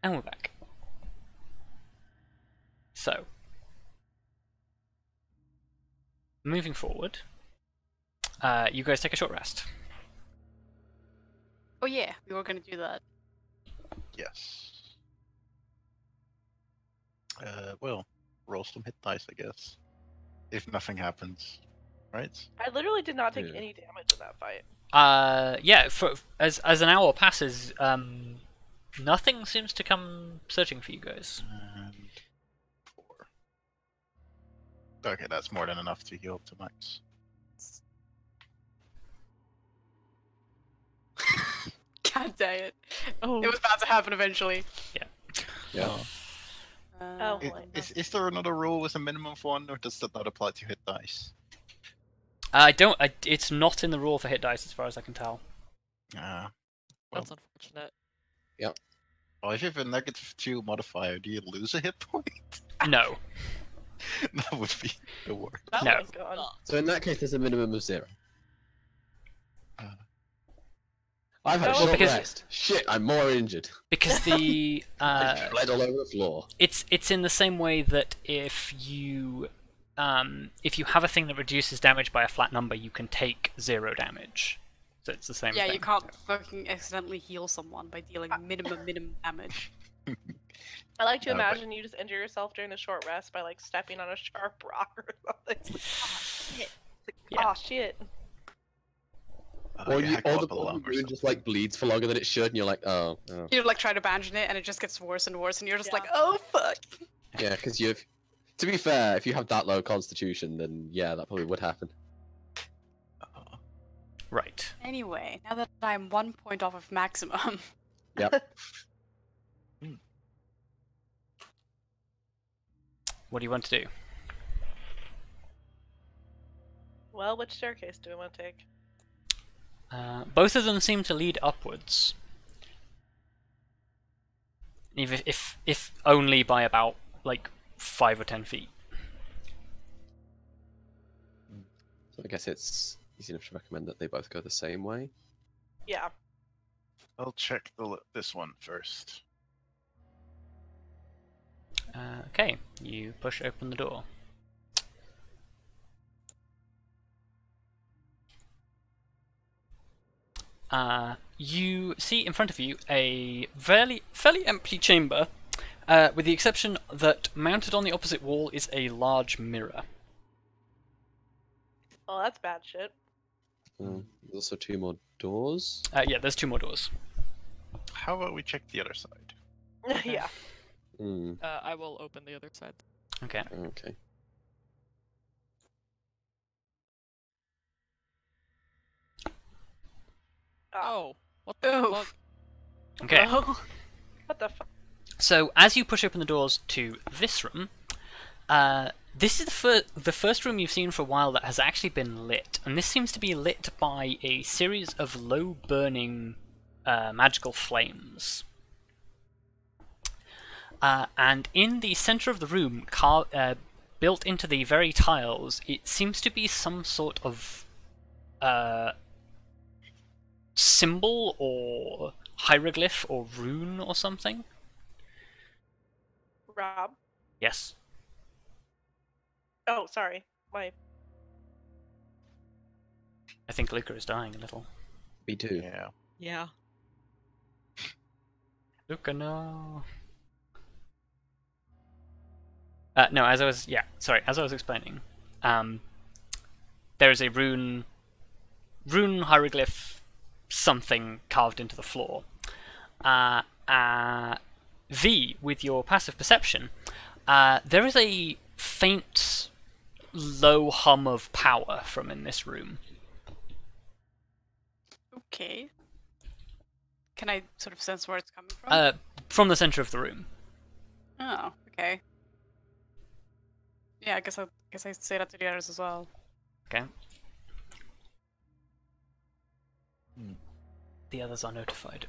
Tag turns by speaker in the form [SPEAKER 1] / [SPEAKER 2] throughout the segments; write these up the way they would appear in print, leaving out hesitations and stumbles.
[SPEAKER 1] And we're back. So, moving forward, you guys take a short rest.
[SPEAKER 2] Oh yeah, we were gonna do that.
[SPEAKER 3] Yes. Well, roll some hit dice, I guess. If nothing happens, right?
[SPEAKER 4] I literally did not take any damage in that fight.
[SPEAKER 1] Yeah. As an hour passes, nothing seems to come searching for you guys.
[SPEAKER 3] And 4. Okay, that's more than enough to heal up to max.
[SPEAKER 2] God dang it!
[SPEAKER 4] Oh,
[SPEAKER 2] It was about to happen eventually.
[SPEAKER 5] Yeah.
[SPEAKER 4] oh boy.
[SPEAKER 3] Is there another rule with a minimum of 1, or does that not apply to hit dice?
[SPEAKER 1] It's not in the rule for hit dice, as far as I can tell.
[SPEAKER 3] Well,
[SPEAKER 6] That's unfortunate.
[SPEAKER 3] well, if you have a -2 modifier, do you lose a hit point?
[SPEAKER 1] No.
[SPEAKER 3] That would be the worst.
[SPEAKER 4] That
[SPEAKER 1] No.
[SPEAKER 4] one's gone.
[SPEAKER 5] So in that case, there's a minimum of 0.
[SPEAKER 3] Uh,
[SPEAKER 5] I've had a
[SPEAKER 4] No,
[SPEAKER 5] short
[SPEAKER 1] because-
[SPEAKER 5] rest. Shit, I'm more injured.
[SPEAKER 1] Because the
[SPEAKER 5] I bled all over the floor.
[SPEAKER 1] it's in the same way that if you have a thing that reduces damage by a flat number, you can take 0 damage. So it's the same
[SPEAKER 2] Yeah,
[SPEAKER 1] thing.
[SPEAKER 2] you can't fucking accidentally heal someone by dealing minimum damage.
[SPEAKER 4] I like to
[SPEAKER 3] No, but-
[SPEAKER 4] imagine you just injure yourself during the short rest by like stepping on a sharp rock or something. It's like, oh shit. It's like,
[SPEAKER 1] Yeah.
[SPEAKER 4] oh shit.
[SPEAKER 5] Or
[SPEAKER 3] yeah,
[SPEAKER 5] or the
[SPEAKER 3] couple of
[SPEAKER 5] wound just like bleeds for longer than it should, and you're like, oh.
[SPEAKER 2] You like try to bandage it, and it just gets worse and worse, and you're just
[SPEAKER 4] Yeah.
[SPEAKER 2] like, oh fuck.
[SPEAKER 5] Yeah, because you've. To be fair, if you have that low constitution, then yeah, that probably would happen.
[SPEAKER 1] Right.
[SPEAKER 2] Anyway, now that I'm 1 point off of maximum,
[SPEAKER 5] Yep.
[SPEAKER 1] What do you want to do?
[SPEAKER 4] Well, which staircase do we want to take?
[SPEAKER 1] Both of them seem to lead upwards. Even if only by about like 5 or 10 feet.
[SPEAKER 5] So I guess it's easy enough to recommend that they both go the same way.
[SPEAKER 4] Yeah.
[SPEAKER 3] I'll check this one first.
[SPEAKER 1] Okay, you push open the door. You see in front of you a fairly empty chamber, with the exception that mounted on the opposite wall is a large mirror.
[SPEAKER 4] Well, that's bad shit.
[SPEAKER 5] There's also 2 more doors.
[SPEAKER 1] Yeah, there's 2 more doors.
[SPEAKER 3] How about we check the other side?
[SPEAKER 4] Yeah.
[SPEAKER 5] Hmm.
[SPEAKER 6] I will open the other side.
[SPEAKER 1] Okay.
[SPEAKER 5] Okay.
[SPEAKER 6] Oh, what the
[SPEAKER 2] Oh.
[SPEAKER 6] fuck?
[SPEAKER 1] Okay.
[SPEAKER 4] Oh. What the fuck?
[SPEAKER 1] So as you push open the doors to this room, this is the first room you've seen for a while that has actually been lit, and this seems to be lit by a series of low-burning magical flames. And in the center of the room, built into the very tiles, it seems to be some sort of symbol or hieroglyph or rune or something.
[SPEAKER 4] Rob?
[SPEAKER 1] Yes.
[SPEAKER 4] Oh, sorry. My.
[SPEAKER 1] I think Luka is dying a little.
[SPEAKER 5] Me too.
[SPEAKER 3] Yeah.
[SPEAKER 6] Yeah.
[SPEAKER 1] Luka, no. No, as I was explaining, there is a rune hieroglyph, something carved into the floor. V, with your passive perception, there is a faint, low hum of power from in this room.
[SPEAKER 2] Okay. Can I sort of sense where it's coming from?
[SPEAKER 1] From the center of the room.
[SPEAKER 2] Oh, okay. Yeah, I guess I say that to the others as well.
[SPEAKER 1] Okay. The others are notified.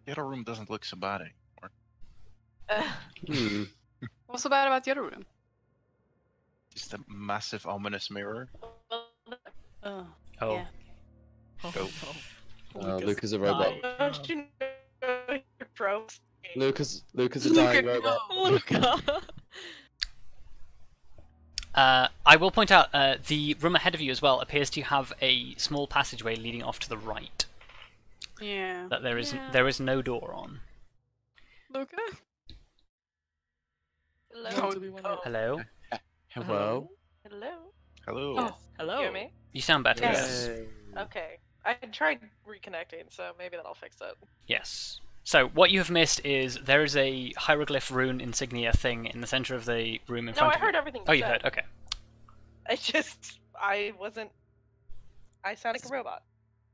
[SPEAKER 3] The other room doesn't look so bad anymore.
[SPEAKER 5] Hmm.
[SPEAKER 2] What's so bad about the other room?
[SPEAKER 3] Just a massive ominous mirror.
[SPEAKER 2] Oh.
[SPEAKER 1] Oh.
[SPEAKER 2] Yeah.
[SPEAKER 6] Oh,
[SPEAKER 3] Go.
[SPEAKER 6] no.
[SPEAKER 5] Luke is a robot.
[SPEAKER 4] Don't you know gross.
[SPEAKER 5] Luka's a dying robot.
[SPEAKER 6] Luka.
[SPEAKER 1] I will point out the room ahead of you as well appears to have a small passageway leading off to the right.
[SPEAKER 2] Yeah.
[SPEAKER 1] That there is
[SPEAKER 6] Yeah.
[SPEAKER 1] there is no door on.
[SPEAKER 6] Luka.
[SPEAKER 4] Hello.
[SPEAKER 6] Do we wanna-
[SPEAKER 1] Hello.
[SPEAKER 5] Hello.
[SPEAKER 4] Hello.
[SPEAKER 3] Hello.
[SPEAKER 2] Oh.
[SPEAKER 6] Hello.
[SPEAKER 4] You hear me?
[SPEAKER 1] You sound better.
[SPEAKER 4] Yes.
[SPEAKER 1] Yes.
[SPEAKER 4] Okay. I tried reconnecting, so maybe that'll fix it.
[SPEAKER 1] Yes. So what you have missed is there is a hieroglyph rune insignia thing in the center of the room in
[SPEAKER 4] No,
[SPEAKER 1] front
[SPEAKER 4] I
[SPEAKER 1] of you.
[SPEAKER 4] heard everything.
[SPEAKER 1] Oh, you
[SPEAKER 4] said.
[SPEAKER 1] heard. Okay.
[SPEAKER 4] I wasn't. I sound like a robot.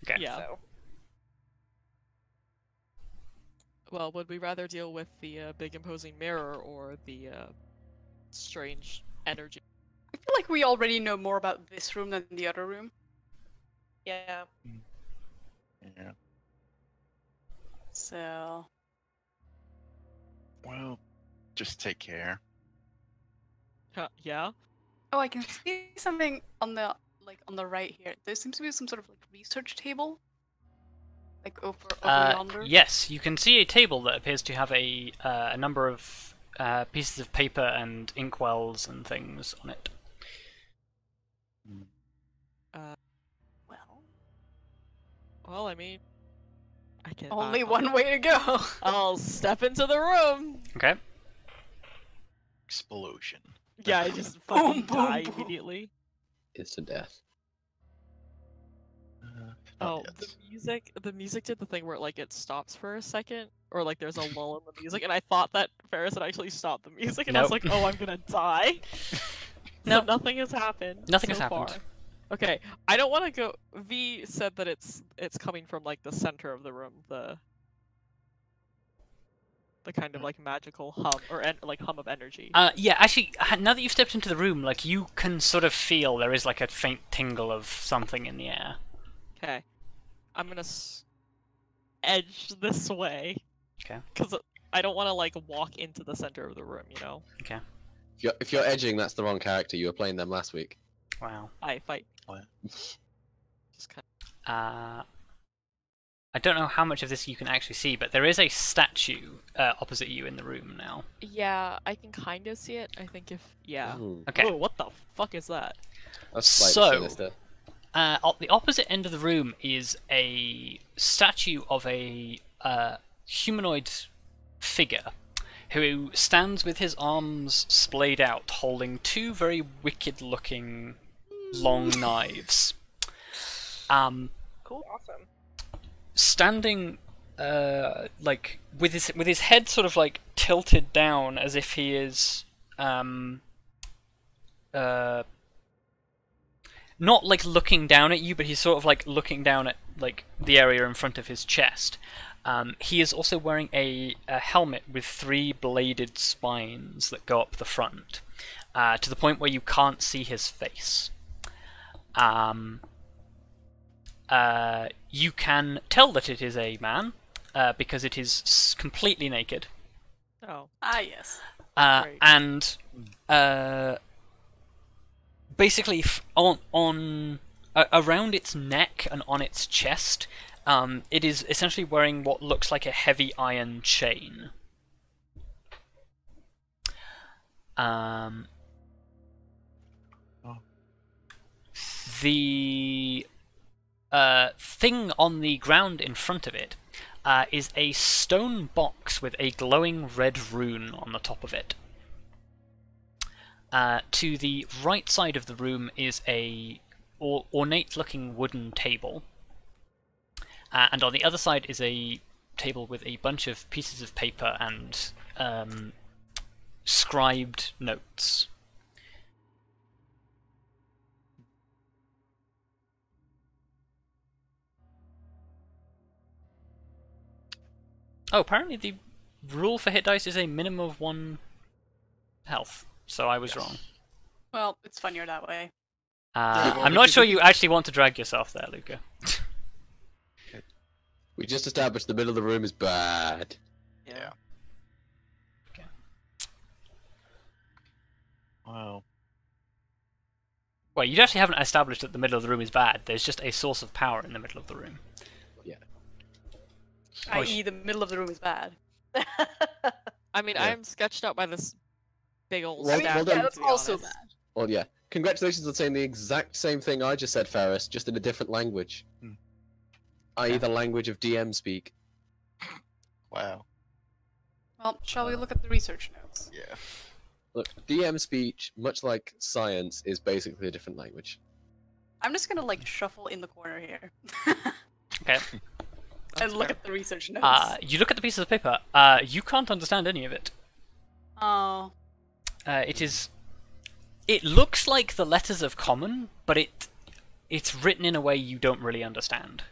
[SPEAKER 1] Okay.
[SPEAKER 6] Yeah.
[SPEAKER 4] So.
[SPEAKER 6] Well, would we rather deal with the big imposing mirror or the strange energy?
[SPEAKER 2] I feel like we already know more about this room than the other room.
[SPEAKER 4] Yeah.
[SPEAKER 3] Yeah.
[SPEAKER 2] So.
[SPEAKER 3] Well, just take care.
[SPEAKER 6] Yeah.
[SPEAKER 2] Oh, I can see something on the right here. There seems to be some sort of research table, over yonder.
[SPEAKER 1] Yes, you can see a table that appears to have a number of pieces of paper and inkwells and things on it.
[SPEAKER 6] Well, I mean, I can.
[SPEAKER 2] Only one way to go.
[SPEAKER 6] I'll step into the room.
[SPEAKER 1] Okay.
[SPEAKER 3] Explosion.
[SPEAKER 6] Yeah, I just
[SPEAKER 2] Boom,
[SPEAKER 6] fucking
[SPEAKER 2] boom,
[SPEAKER 6] die
[SPEAKER 2] boom.
[SPEAKER 6] immediately.
[SPEAKER 5] Instant death.
[SPEAKER 6] Oh,
[SPEAKER 3] Not yet.
[SPEAKER 6] the music did the thing where it stops for a second, or there's a lull in the music, and I thought that Ferrous had actually stopped the music, and I was
[SPEAKER 1] Nope.
[SPEAKER 6] like, oh, I'm gonna die.
[SPEAKER 1] No.
[SPEAKER 6] So nothing has happened.
[SPEAKER 1] Nothing has
[SPEAKER 6] so
[SPEAKER 1] happened.
[SPEAKER 6] far. Okay, I don't want to go. V said that it's coming from the center of the room, the kind of magical hum or hum of energy.
[SPEAKER 1] Yeah, actually, now that you've stepped into the room, you can sort of feel there is a faint tingle of something in the air.
[SPEAKER 6] Okay, I'm gonna edge this way.
[SPEAKER 1] Okay.
[SPEAKER 6] Because I don't want to walk into the center of the room, you know.
[SPEAKER 1] Okay.
[SPEAKER 5] If you're edging, that's the wrong character. You were playing them last week.
[SPEAKER 1] Wow.
[SPEAKER 6] I fight.
[SPEAKER 3] Oh, yeah.
[SPEAKER 6] Just kind
[SPEAKER 1] I don't know how much of this you can actually see, but there is a statue opposite you in the room now.
[SPEAKER 6] Yeah, I can kind of see it. I think yeah.
[SPEAKER 5] Ooh,
[SPEAKER 1] Okay.
[SPEAKER 6] Oh, what the fuck is that?
[SPEAKER 5] that's slightly
[SPEAKER 1] So-
[SPEAKER 5] sinister.
[SPEAKER 1] At the opposite end of the room is a statue of a humanoid figure who stands with his arms splayed out, holding two very wicked-looking long knives.
[SPEAKER 4] Cool. Awesome.
[SPEAKER 1] Standing, with his head sort of tilted down, as if he is not looking down at you, but he's sort of looking down at the area in front of his chest. He is also wearing a helmet with three bladed spines that go up the front, to the point where you can't see his face. You can tell that it is a man, because it is completely naked.
[SPEAKER 6] Oh,
[SPEAKER 2] Ah, yes.
[SPEAKER 6] Great.
[SPEAKER 1] And basically on around its neck and on its chest, it is essentially wearing what looks like a heavy iron chain. The thing on the ground in front of it is a stone box with a glowing red rune on the top of it. To the right side of the room is a ornate-looking wooden table, and on the other side is a table with a bunch of pieces of paper and scribed notes. Oh, apparently the rule for hit dice is a minimum of 1 health, so I was wrong.
[SPEAKER 2] Well, it's funnier that way.
[SPEAKER 5] well,
[SPEAKER 1] I'm not sure you actually want to drag yourself there, Luka.
[SPEAKER 5] We just established the middle of the room is bad.
[SPEAKER 3] Yeah.
[SPEAKER 1] Okay.
[SPEAKER 3] Well,
[SPEAKER 1] Well, you actually haven't established that the middle of the room is bad. There's just a source of power in the middle of the room.
[SPEAKER 5] Yeah.
[SPEAKER 1] Oh,
[SPEAKER 2] I.e., the middle of the room is bad.
[SPEAKER 6] I mean,
[SPEAKER 3] Yeah.
[SPEAKER 6] I'm sketched out by this big old
[SPEAKER 5] Well,
[SPEAKER 6] statue.
[SPEAKER 5] well done.
[SPEAKER 2] Yeah, that's
[SPEAKER 6] to be
[SPEAKER 2] also
[SPEAKER 6] honest.
[SPEAKER 2] bad.
[SPEAKER 5] Well, yeah. Congratulations on saying the exact same thing I just said, Ferrous, just in a different language.
[SPEAKER 3] Hmm.
[SPEAKER 5] I.e. the language of DM speak.
[SPEAKER 3] Wow.
[SPEAKER 2] Well, shall we look at the research notes?
[SPEAKER 3] Yeah.
[SPEAKER 5] Look, DM speech, much like science, is basically a different language.
[SPEAKER 2] I'm just gonna like shuffle in the corner here.
[SPEAKER 1] Okay.
[SPEAKER 2] And look at the research notes.
[SPEAKER 1] You look at the piece of paper. You can't understand any of it.
[SPEAKER 2] Oh.
[SPEAKER 1] It looks like the letters of common, but it's written in a way you don't really understand.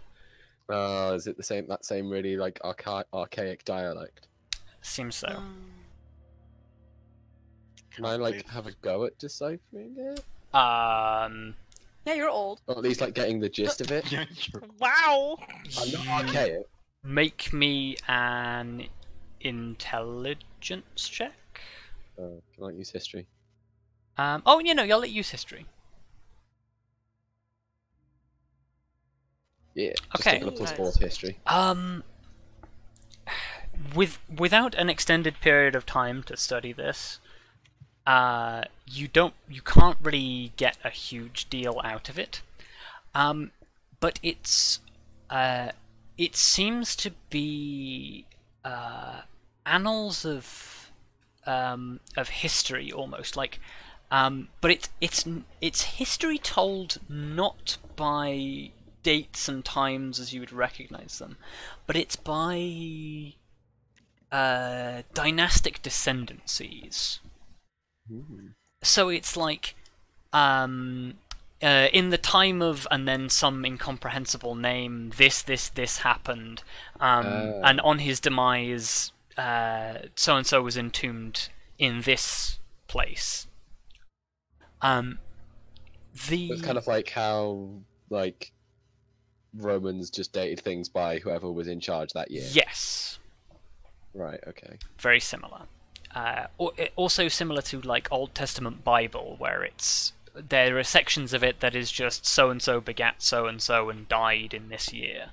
[SPEAKER 5] Is it that same really like archaic dialect?
[SPEAKER 1] Seems so.
[SPEAKER 5] Can I like have a go at deciphering it?
[SPEAKER 2] Yeah, you're old.
[SPEAKER 5] Or at least like getting the gist of it?
[SPEAKER 3] Yeah, sure.
[SPEAKER 6] Wow!
[SPEAKER 5] I'm not archaic.
[SPEAKER 1] Make me an intelligence check.
[SPEAKER 5] Can I use history?
[SPEAKER 1] Oh, you know, you'll let use history.
[SPEAKER 5] Yeah. Just
[SPEAKER 1] Okay.
[SPEAKER 5] taking a plus
[SPEAKER 6] Nice.
[SPEAKER 5] 4 to history.
[SPEAKER 1] Without an extended period of time to study this, you can't really get a huge deal out of it. But it seems to be annals of history almost, like, but it's history told not by dates and times as you would recognize them, but it's by dynastic descendancies.
[SPEAKER 5] Ooh.
[SPEAKER 1] So it's like in the time of, and then some incomprehensible name, this happened, and on his demise, so and so was entombed in this place.
[SPEAKER 5] It's kind of like how like Romans just dated things by whoever was in charge that year.
[SPEAKER 1] Yes,
[SPEAKER 5] Right. Okay.
[SPEAKER 1] very similar. Also similar to like Old Testament Bible, where there are sections of it that is just so and so begat so and died in this year.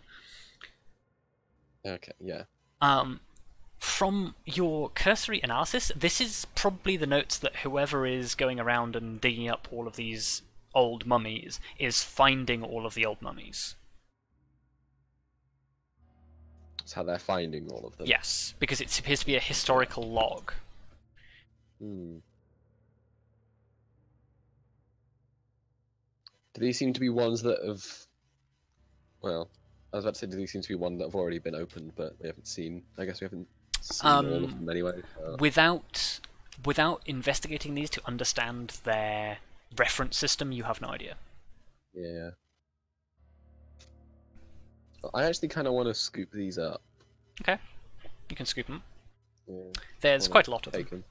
[SPEAKER 5] Okay. Yeah.
[SPEAKER 1] From your cursory analysis, this is probably the notes that whoever is going around and digging up all of these old mummies is finding all of the old mummies.
[SPEAKER 5] That's how they're finding all of them.
[SPEAKER 1] Yes, because it appears to be a historical log.
[SPEAKER 5] Hmm. Do these seem to be ones that have? Well, I was about to say, do these seem to be ones that have already been opened, but we haven't seen? I guess we haven't seen all of them anyway. So.
[SPEAKER 1] Without investigating these to understand their reference system, you have no idea.
[SPEAKER 5] Yeah. I actually kind of want to scoop these up.
[SPEAKER 1] Okay, you can scoop them.
[SPEAKER 5] Yeah.
[SPEAKER 1] There's
[SPEAKER 5] Wanna
[SPEAKER 1] quite a lot of them.
[SPEAKER 5] take them.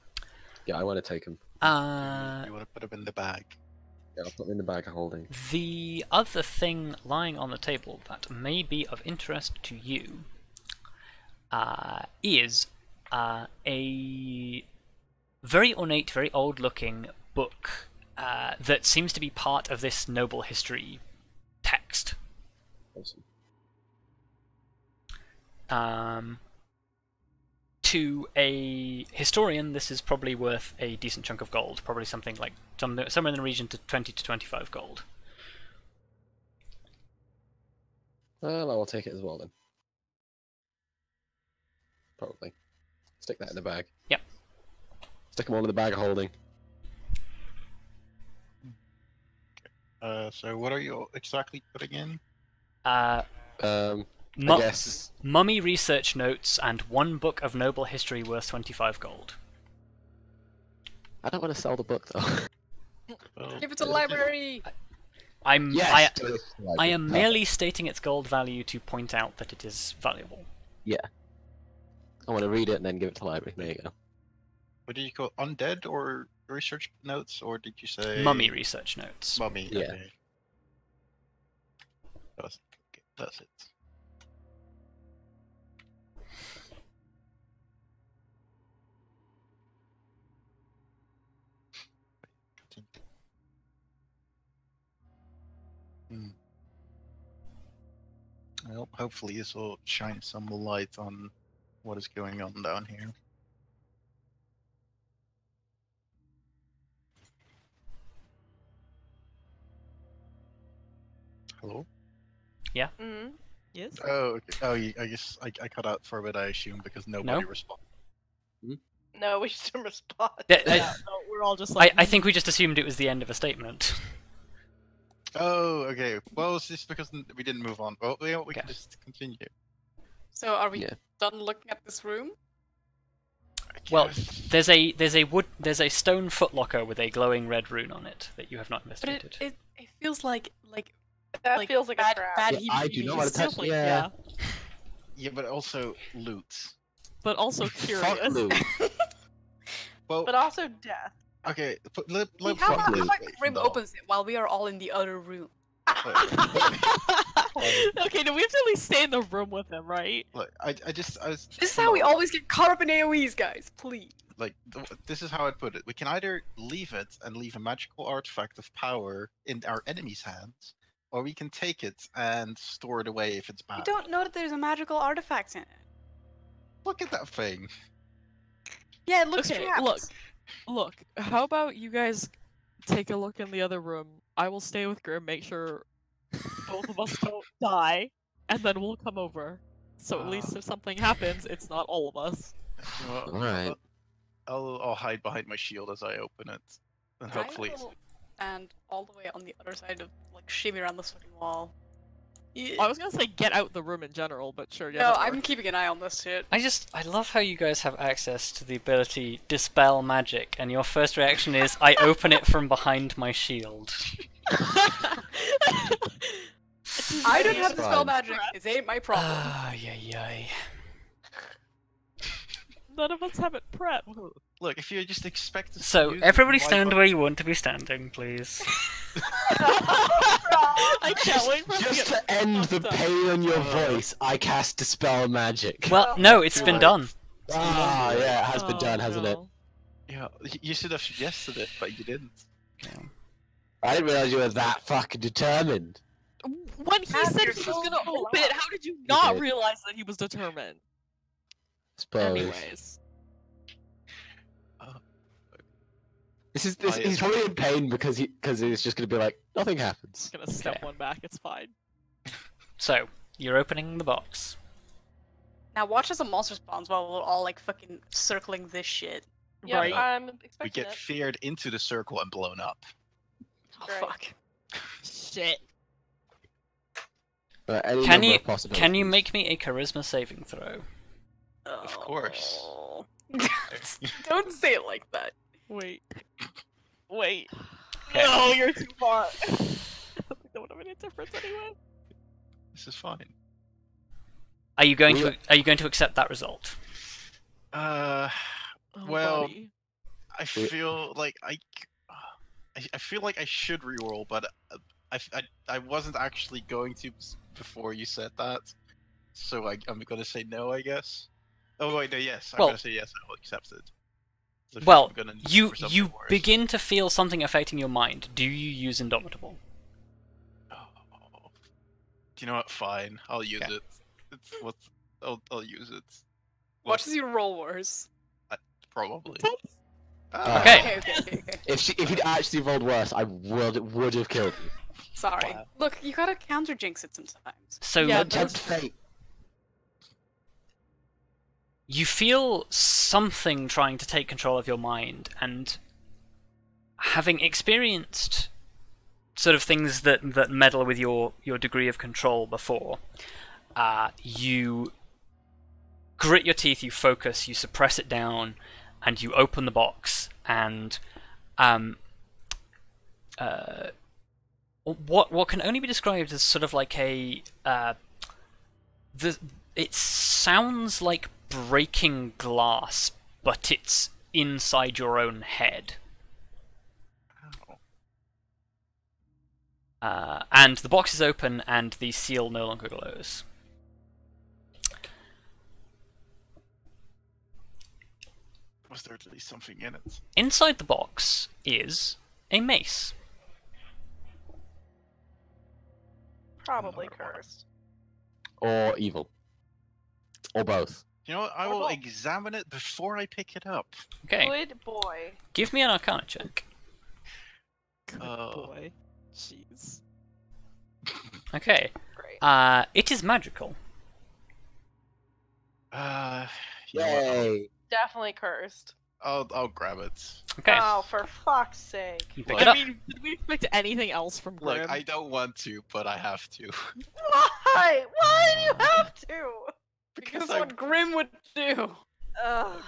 [SPEAKER 5] Yeah, I want to take them.
[SPEAKER 3] You want to put them in the bag?
[SPEAKER 5] Yeah, I'll put them in the bag of holding.
[SPEAKER 1] The other thing lying on the table that may be of interest to you is a very ornate, very old-looking book that seems to be part of this noble history text.
[SPEAKER 5] Awesome.
[SPEAKER 1] To a historian, this is probably worth a decent chunk of gold, probably something like somewhere in the region to 20 to 25 gold.
[SPEAKER 5] Well, I will take it as well then. Probably. Stick that in the bag.
[SPEAKER 1] Yep.
[SPEAKER 5] Stick them all in the bag of holding.
[SPEAKER 3] So what are you exactly putting in?
[SPEAKER 5] I
[SPEAKER 1] Mu-
[SPEAKER 5] guess.
[SPEAKER 1] Mummy research notes and one book of noble history worth 25 gold.
[SPEAKER 5] I don't want to sell the book though.
[SPEAKER 3] Well,
[SPEAKER 2] Give it to the library!
[SPEAKER 1] I am
[SPEAKER 5] Perfect.
[SPEAKER 1] merely stating its gold value to point out that it is valuable.
[SPEAKER 5] Yeah. I want to read it and then give it to the library. There you go.
[SPEAKER 3] What did you call undead or research notes, or did you say
[SPEAKER 1] Mummy research notes.
[SPEAKER 3] Mummy.
[SPEAKER 5] Yeah.
[SPEAKER 3] Okay. That's it. Hmm. Well, hopefully this will shine some light on what is going on down here. Hello?
[SPEAKER 4] Mm-hmm.
[SPEAKER 6] Yes.
[SPEAKER 3] Oh, okay. Oh, I guess I cut out for a bit, I assume, because nobody responded.
[SPEAKER 4] No, we just didn't respond.
[SPEAKER 1] Yeah,
[SPEAKER 6] Yeah, no, we're all just like.
[SPEAKER 1] I think we just assumed it was the end of a statement.
[SPEAKER 3] Oh, okay. Well, it's just because we didn't move on. Well, we
[SPEAKER 1] Okay.
[SPEAKER 3] can just continue.
[SPEAKER 2] So are we
[SPEAKER 5] Yeah.
[SPEAKER 2] done looking at this room?
[SPEAKER 1] Well, there's a stone footlocker with a glowing red rune on it that you have not
[SPEAKER 2] But
[SPEAKER 1] investigated.
[SPEAKER 2] it feels like
[SPEAKER 4] That
[SPEAKER 2] like
[SPEAKER 4] feels like
[SPEAKER 2] bad,
[SPEAKER 4] a trap.
[SPEAKER 2] bad
[SPEAKER 5] Yeah, I do not want to touch.
[SPEAKER 6] Like,
[SPEAKER 5] Yeah.
[SPEAKER 3] Yeah, but also loot.
[SPEAKER 6] But also
[SPEAKER 5] Fuck
[SPEAKER 6] curious.
[SPEAKER 5] Lou.
[SPEAKER 3] Well,
[SPEAKER 4] But also death.
[SPEAKER 3] okay.
[SPEAKER 2] How
[SPEAKER 3] fuck
[SPEAKER 2] about
[SPEAKER 3] loot.
[SPEAKER 2] Grim
[SPEAKER 3] No.
[SPEAKER 2] opens it while we are all in the other room?
[SPEAKER 6] Okay, no, we have to at least stay in the room with him, right?
[SPEAKER 3] Look, I was.
[SPEAKER 2] This is how we always get caught up in AoEs, guys. Please.
[SPEAKER 3] Like, this is how I'd put it. We can either leave it and leave a magical artifact of power in our enemy's hands, or we can take it and store it away if it's
[SPEAKER 2] You
[SPEAKER 3] bad.
[SPEAKER 2] don't know that there's a magical artifact in it.
[SPEAKER 3] Look at that thing.
[SPEAKER 2] Yeah, it looks
[SPEAKER 6] Okay,
[SPEAKER 2] trapped.
[SPEAKER 6] Look, how about you guys take a look in the other room? I will stay with Grim, make sure both of us don't die, and then we'll come over. So at least if something happens, it's not all of us.
[SPEAKER 3] Well,
[SPEAKER 5] Alright.
[SPEAKER 3] I'll hide behind my shield as I open it, and hopefully.
[SPEAKER 2] I will stand all the way on the other side of, like, shimmy around this fucking wall.
[SPEAKER 6] I was gonna say get out the room in general, but sure, yeah.
[SPEAKER 2] No,
[SPEAKER 6] that
[SPEAKER 2] I'm
[SPEAKER 6] works.
[SPEAKER 2] keeping an eye on this shit.
[SPEAKER 1] I love how you guys have access to the ability Dispel Magic, and your first reaction is, I open it from behind my shield.
[SPEAKER 2] I don't have
[SPEAKER 5] It's
[SPEAKER 2] the
[SPEAKER 5] fine.
[SPEAKER 2] spell magic. It ain't my problem.
[SPEAKER 1] Yay.
[SPEAKER 6] None of us have it prepped.
[SPEAKER 3] Look, if you just expect to
[SPEAKER 1] So,
[SPEAKER 3] use
[SPEAKER 1] everybody
[SPEAKER 3] my
[SPEAKER 1] stand
[SPEAKER 3] button-
[SPEAKER 1] where you want to be standing, please.
[SPEAKER 6] I can't wait for us
[SPEAKER 5] Just
[SPEAKER 6] to get
[SPEAKER 5] to end the
[SPEAKER 6] fucked up.
[SPEAKER 5] pain on your voice, I cast Dispel Magic.
[SPEAKER 1] Well, no, it's
[SPEAKER 3] Too
[SPEAKER 1] been
[SPEAKER 3] late.
[SPEAKER 1] done.
[SPEAKER 5] Ah, yeah, it has been
[SPEAKER 6] Oh,
[SPEAKER 5] done, hasn't it?
[SPEAKER 6] no.
[SPEAKER 3] Yeah, you should have suggested it, but you didn't.
[SPEAKER 5] I didn't realize you were that fucking determined.
[SPEAKER 6] When he
[SPEAKER 2] Have
[SPEAKER 6] said
[SPEAKER 2] your
[SPEAKER 6] he was gonna
[SPEAKER 2] soul
[SPEAKER 6] open it,
[SPEAKER 2] out.
[SPEAKER 6] how did you not
[SPEAKER 5] did.
[SPEAKER 6] realize that he was determined?
[SPEAKER 5] Suppose.
[SPEAKER 6] Anyways.
[SPEAKER 5] He's
[SPEAKER 3] Oh,
[SPEAKER 5] probably in pain because he's just gonna be like, nothing happens.
[SPEAKER 6] Gonna step
[SPEAKER 1] Okay.
[SPEAKER 6] one back, it's fine.
[SPEAKER 1] So, you're opening the box.
[SPEAKER 2] Now watch as a monster spawns while we're all, like, fucking circling this shit.
[SPEAKER 4] Yeah,
[SPEAKER 6] Right.
[SPEAKER 4] I'm
[SPEAKER 3] We
[SPEAKER 4] expecting
[SPEAKER 3] get
[SPEAKER 4] it.
[SPEAKER 3] feared into the circle and blown up.
[SPEAKER 2] Oh,
[SPEAKER 4] Great.
[SPEAKER 2] fuck.
[SPEAKER 6] Shit.
[SPEAKER 5] Any
[SPEAKER 1] Can
[SPEAKER 5] number
[SPEAKER 1] you
[SPEAKER 5] of possibilities.
[SPEAKER 1] can you make me a charisma saving throw?
[SPEAKER 3] Of course.
[SPEAKER 2] Oh. Don't say it like that.
[SPEAKER 6] Wait. Wait.
[SPEAKER 1] Okay.
[SPEAKER 6] No, you're too far. I don't think that would have made a difference anyway.
[SPEAKER 3] This is fine.
[SPEAKER 1] Are you going to accept that result?
[SPEAKER 3] Uh,
[SPEAKER 6] Oh,
[SPEAKER 3] Well,
[SPEAKER 6] buddy.
[SPEAKER 3] I feel like I feel like I should reroll, but I wasn't actually going to before you said that, so I'm gonna say no, I guess. Oh wait, no, yes, I'm
[SPEAKER 1] Well-
[SPEAKER 3] gonna say yes. I will accept it. So
[SPEAKER 1] Well,
[SPEAKER 3] I'm gonna look
[SPEAKER 1] you
[SPEAKER 3] for something
[SPEAKER 1] you
[SPEAKER 3] worse.
[SPEAKER 1] begin to feel something affecting your mind. Do you use Indomitable?
[SPEAKER 3] Oh. Do you know what? Fine, I'll use
[SPEAKER 1] Okay.
[SPEAKER 3] it. It's what I'll use it.
[SPEAKER 2] Watch as you roll worse.
[SPEAKER 3] Probably.
[SPEAKER 5] Ah.
[SPEAKER 1] Okay.
[SPEAKER 2] Okay.
[SPEAKER 5] If you'd actually rolled worse, I would have killed you.
[SPEAKER 2] Sorry.
[SPEAKER 3] Wow.
[SPEAKER 2] Look, you gotta counter jinx it sometimes.
[SPEAKER 1] So
[SPEAKER 6] Yeah,
[SPEAKER 5] Don't tempt fate.
[SPEAKER 1] you feel something trying to take control of your mind, and having experienced sort of things that meddle with your degree of control before, you grit your teeth, you focus, you suppress it down, and you open the box, and what can only be described as sort of like a it sounds like breaking glass, but it's inside your own head. And the box is open, and the seal no longer glows.
[SPEAKER 3] Was there at least something in it?
[SPEAKER 1] Inside the box is a mace.
[SPEAKER 4] Probably cursed.
[SPEAKER 5] Or evil. Or both.
[SPEAKER 3] You know what? I will examine it before I pick it up.
[SPEAKER 1] Okay.
[SPEAKER 4] Good boy.
[SPEAKER 1] Give me an Arcana check.
[SPEAKER 6] Good boy. Jeez.
[SPEAKER 1] Okay.
[SPEAKER 4] Great.
[SPEAKER 1] It is magical.
[SPEAKER 3] You know what?
[SPEAKER 5] Yay!
[SPEAKER 4] Definitely cursed.
[SPEAKER 3] I'll grab it.
[SPEAKER 1] Okay.
[SPEAKER 4] Oh, for fuck's sake.
[SPEAKER 1] You pick
[SPEAKER 3] Look,
[SPEAKER 1] it up.
[SPEAKER 6] I mean, did we expect anything else from Grim?
[SPEAKER 3] Look, I don't want to, but I have to.
[SPEAKER 4] Why? Why do you have to?
[SPEAKER 2] Because
[SPEAKER 3] I-
[SPEAKER 2] what Grim would do.
[SPEAKER 4] Ugh.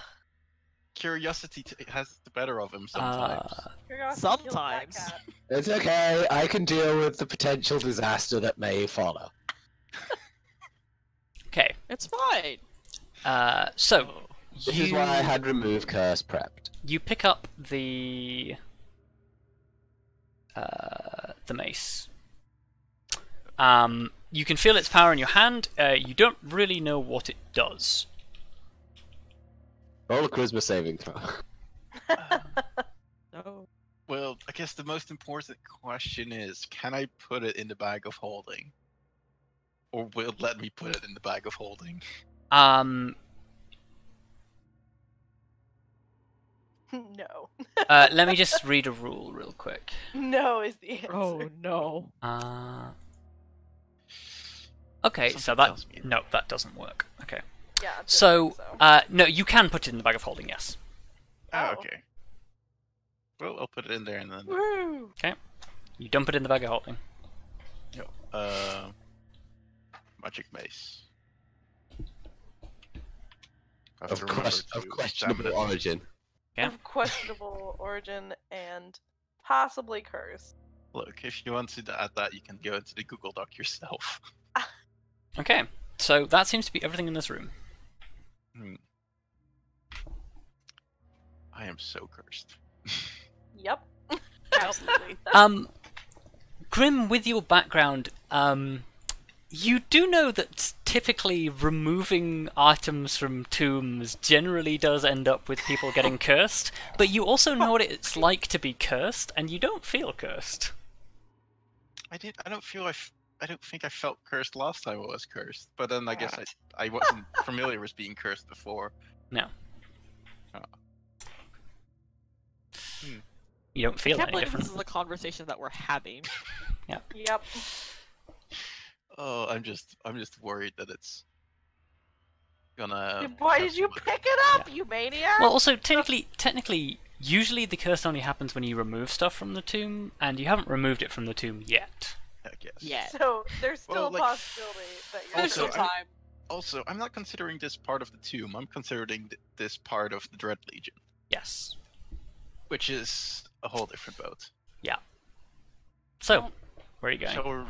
[SPEAKER 3] Curiosity has the better of him sometimes.
[SPEAKER 4] Curiosity killed that
[SPEAKER 6] Sometimes.
[SPEAKER 4] cat.
[SPEAKER 5] It's okay. I can deal with the potential disaster that may follow.
[SPEAKER 1] Okay.
[SPEAKER 6] It's fine.
[SPEAKER 1] So
[SPEAKER 5] This is why I had remove curse prepped.
[SPEAKER 1] you pick up the mace. You can feel its power in your hand. You don't really know what it does.
[SPEAKER 5] Roll a charisma saving throw.
[SPEAKER 6] No.
[SPEAKER 3] Well, I guess the most important question is, can I put it in the bag of holding? Or will it let me put it in the bag of holding?
[SPEAKER 4] No.
[SPEAKER 1] Let me just read a rule real quick.
[SPEAKER 4] No is the answer.
[SPEAKER 6] Oh no.
[SPEAKER 1] Okay, so
[SPEAKER 3] Something
[SPEAKER 1] that
[SPEAKER 3] tells me
[SPEAKER 1] no, that doesn't work. Okay,
[SPEAKER 4] Yeah. it
[SPEAKER 1] so
[SPEAKER 4] doesn't, so.
[SPEAKER 1] no, you can put it in the bag of holding. Yes.
[SPEAKER 3] Oh,
[SPEAKER 4] Oh.
[SPEAKER 3] okay. Well, I'll put it in there and then...
[SPEAKER 4] Woo!
[SPEAKER 1] You dump it in the bag of holding.
[SPEAKER 3] Magic mace. I have
[SPEAKER 5] Of,
[SPEAKER 3] to remember
[SPEAKER 5] of
[SPEAKER 3] to
[SPEAKER 5] questionable
[SPEAKER 3] examine it.
[SPEAKER 5] origin.
[SPEAKER 1] Yeah.
[SPEAKER 4] Of questionable origin and possibly cursed.
[SPEAKER 3] Look, if you want to add that, you can go into the Google Doc yourself.
[SPEAKER 1] Okay, so that seems to be everything in this room.
[SPEAKER 3] I am so cursed.
[SPEAKER 4] Yep.
[SPEAKER 2] Absolutely.
[SPEAKER 1] Grim, with your background, you do know that typically removing items from tombs generally does end up with people getting cursed, but you also know what it's like to be cursed, and you don't feel cursed.
[SPEAKER 3] I don't think I felt cursed last time I was cursed, but then I guess I wasn't familiar with being cursed before.
[SPEAKER 1] No.
[SPEAKER 3] Oh.
[SPEAKER 1] You don't
[SPEAKER 6] I
[SPEAKER 1] feel
[SPEAKER 6] can't
[SPEAKER 1] any
[SPEAKER 6] believe
[SPEAKER 1] different.
[SPEAKER 6] this is a conversation that we're having.
[SPEAKER 4] Yep.
[SPEAKER 3] Oh, I'm just worried that it's gonna.
[SPEAKER 4] Why
[SPEAKER 3] have
[SPEAKER 4] did you
[SPEAKER 3] some-
[SPEAKER 4] pick it up, you maniac?
[SPEAKER 1] Well, also, technically, usually the curse only happens when you remove stuff from the tomb, and you haven't removed it from the tomb yet.
[SPEAKER 3] I guess.
[SPEAKER 6] Yeah.
[SPEAKER 4] So there's still
[SPEAKER 3] Well,
[SPEAKER 4] a
[SPEAKER 3] like-
[SPEAKER 4] possibility that you're
[SPEAKER 3] Also,
[SPEAKER 4] cursed.
[SPEAKER 3] I'm- Also, I'm not considering this part of the tomb. I'm considering this part of the Dread Legion,
[SPEAKER 1] Yes.
[SPEAKER 3] which is a whole different boat.
[SPEAKER 1] So, where are you going?
[SPEAKER 3] Shall we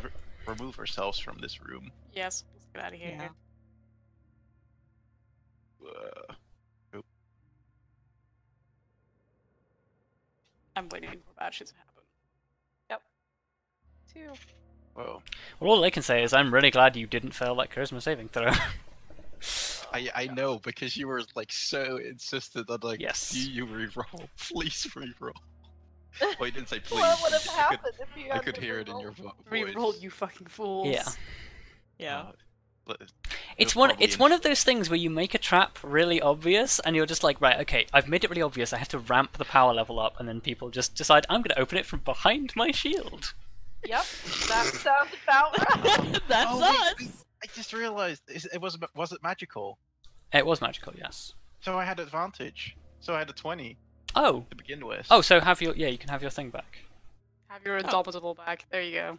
[SPEAKER 3] remove ourselves from this room?
[SPEAKER 2] Yes, let's get out of here.
[SPEAKER 6] Yeah.
[SPEAKER 2] I'm waiting for bad shit to happen.
[SPEAKER 4] Two.
[SPEAKER 3] Whoa.
[SPEAKER 1] Well, all I can say is I'm really glad you didn't fail that charisma saving throw.
[SPEAKER 3] I know, because you were like so insistent on like,
[SPEAKER 1] Yes.
[SPEAKER 3] you reroll, please reroll. Well, you didn't say please.
[SPEAKER 4] What would have
[SPEAKER 3] you
[SPEAKER 4] happened if you
[SPEAKER 3] I
[SPEAKER 4] had
[SPEAKER 3] could hear it in
[SPEAKER 4] reroll?
[SPEAKER 3] your voice.
[SPEAKER 2] Re-roll, you fucking fools.
[SPEAKER 1] Yeah.
[SPEAKER 6] Yeah.
[SPEAKER 3] But
[SPEAKER 1] It's
[SPEAKER 3] you're
[SPEAKER 1] one.
[SPEAKER 3] probably
[SPEAKER 1] It's one of those things where you make a trap really obvious, and you're just like, right, okay, I've made it really obvious. I have to ramp the power level up, and then people just decide I'm going to open it from behind my shield.
[SPEAKER 4] Yep, that sounds about right.
[SPEAKER 6] That's
[SPEAKER 3] Oh,
[SPEAKER 6] us!
[SPEAKER 3] wait, I just realized was it magical?
[SPEAKER 1] It was magical, yes.
[SPEAKER 3] So I had advantage. So I had a 20
[SPEAKER 1] Oh.
[SPEAKER 3] to begin with.
[SPEAKER 1] Oh, so have your you can have your thing back.
[SPEAKER 2] Have your indomitable back. There you go.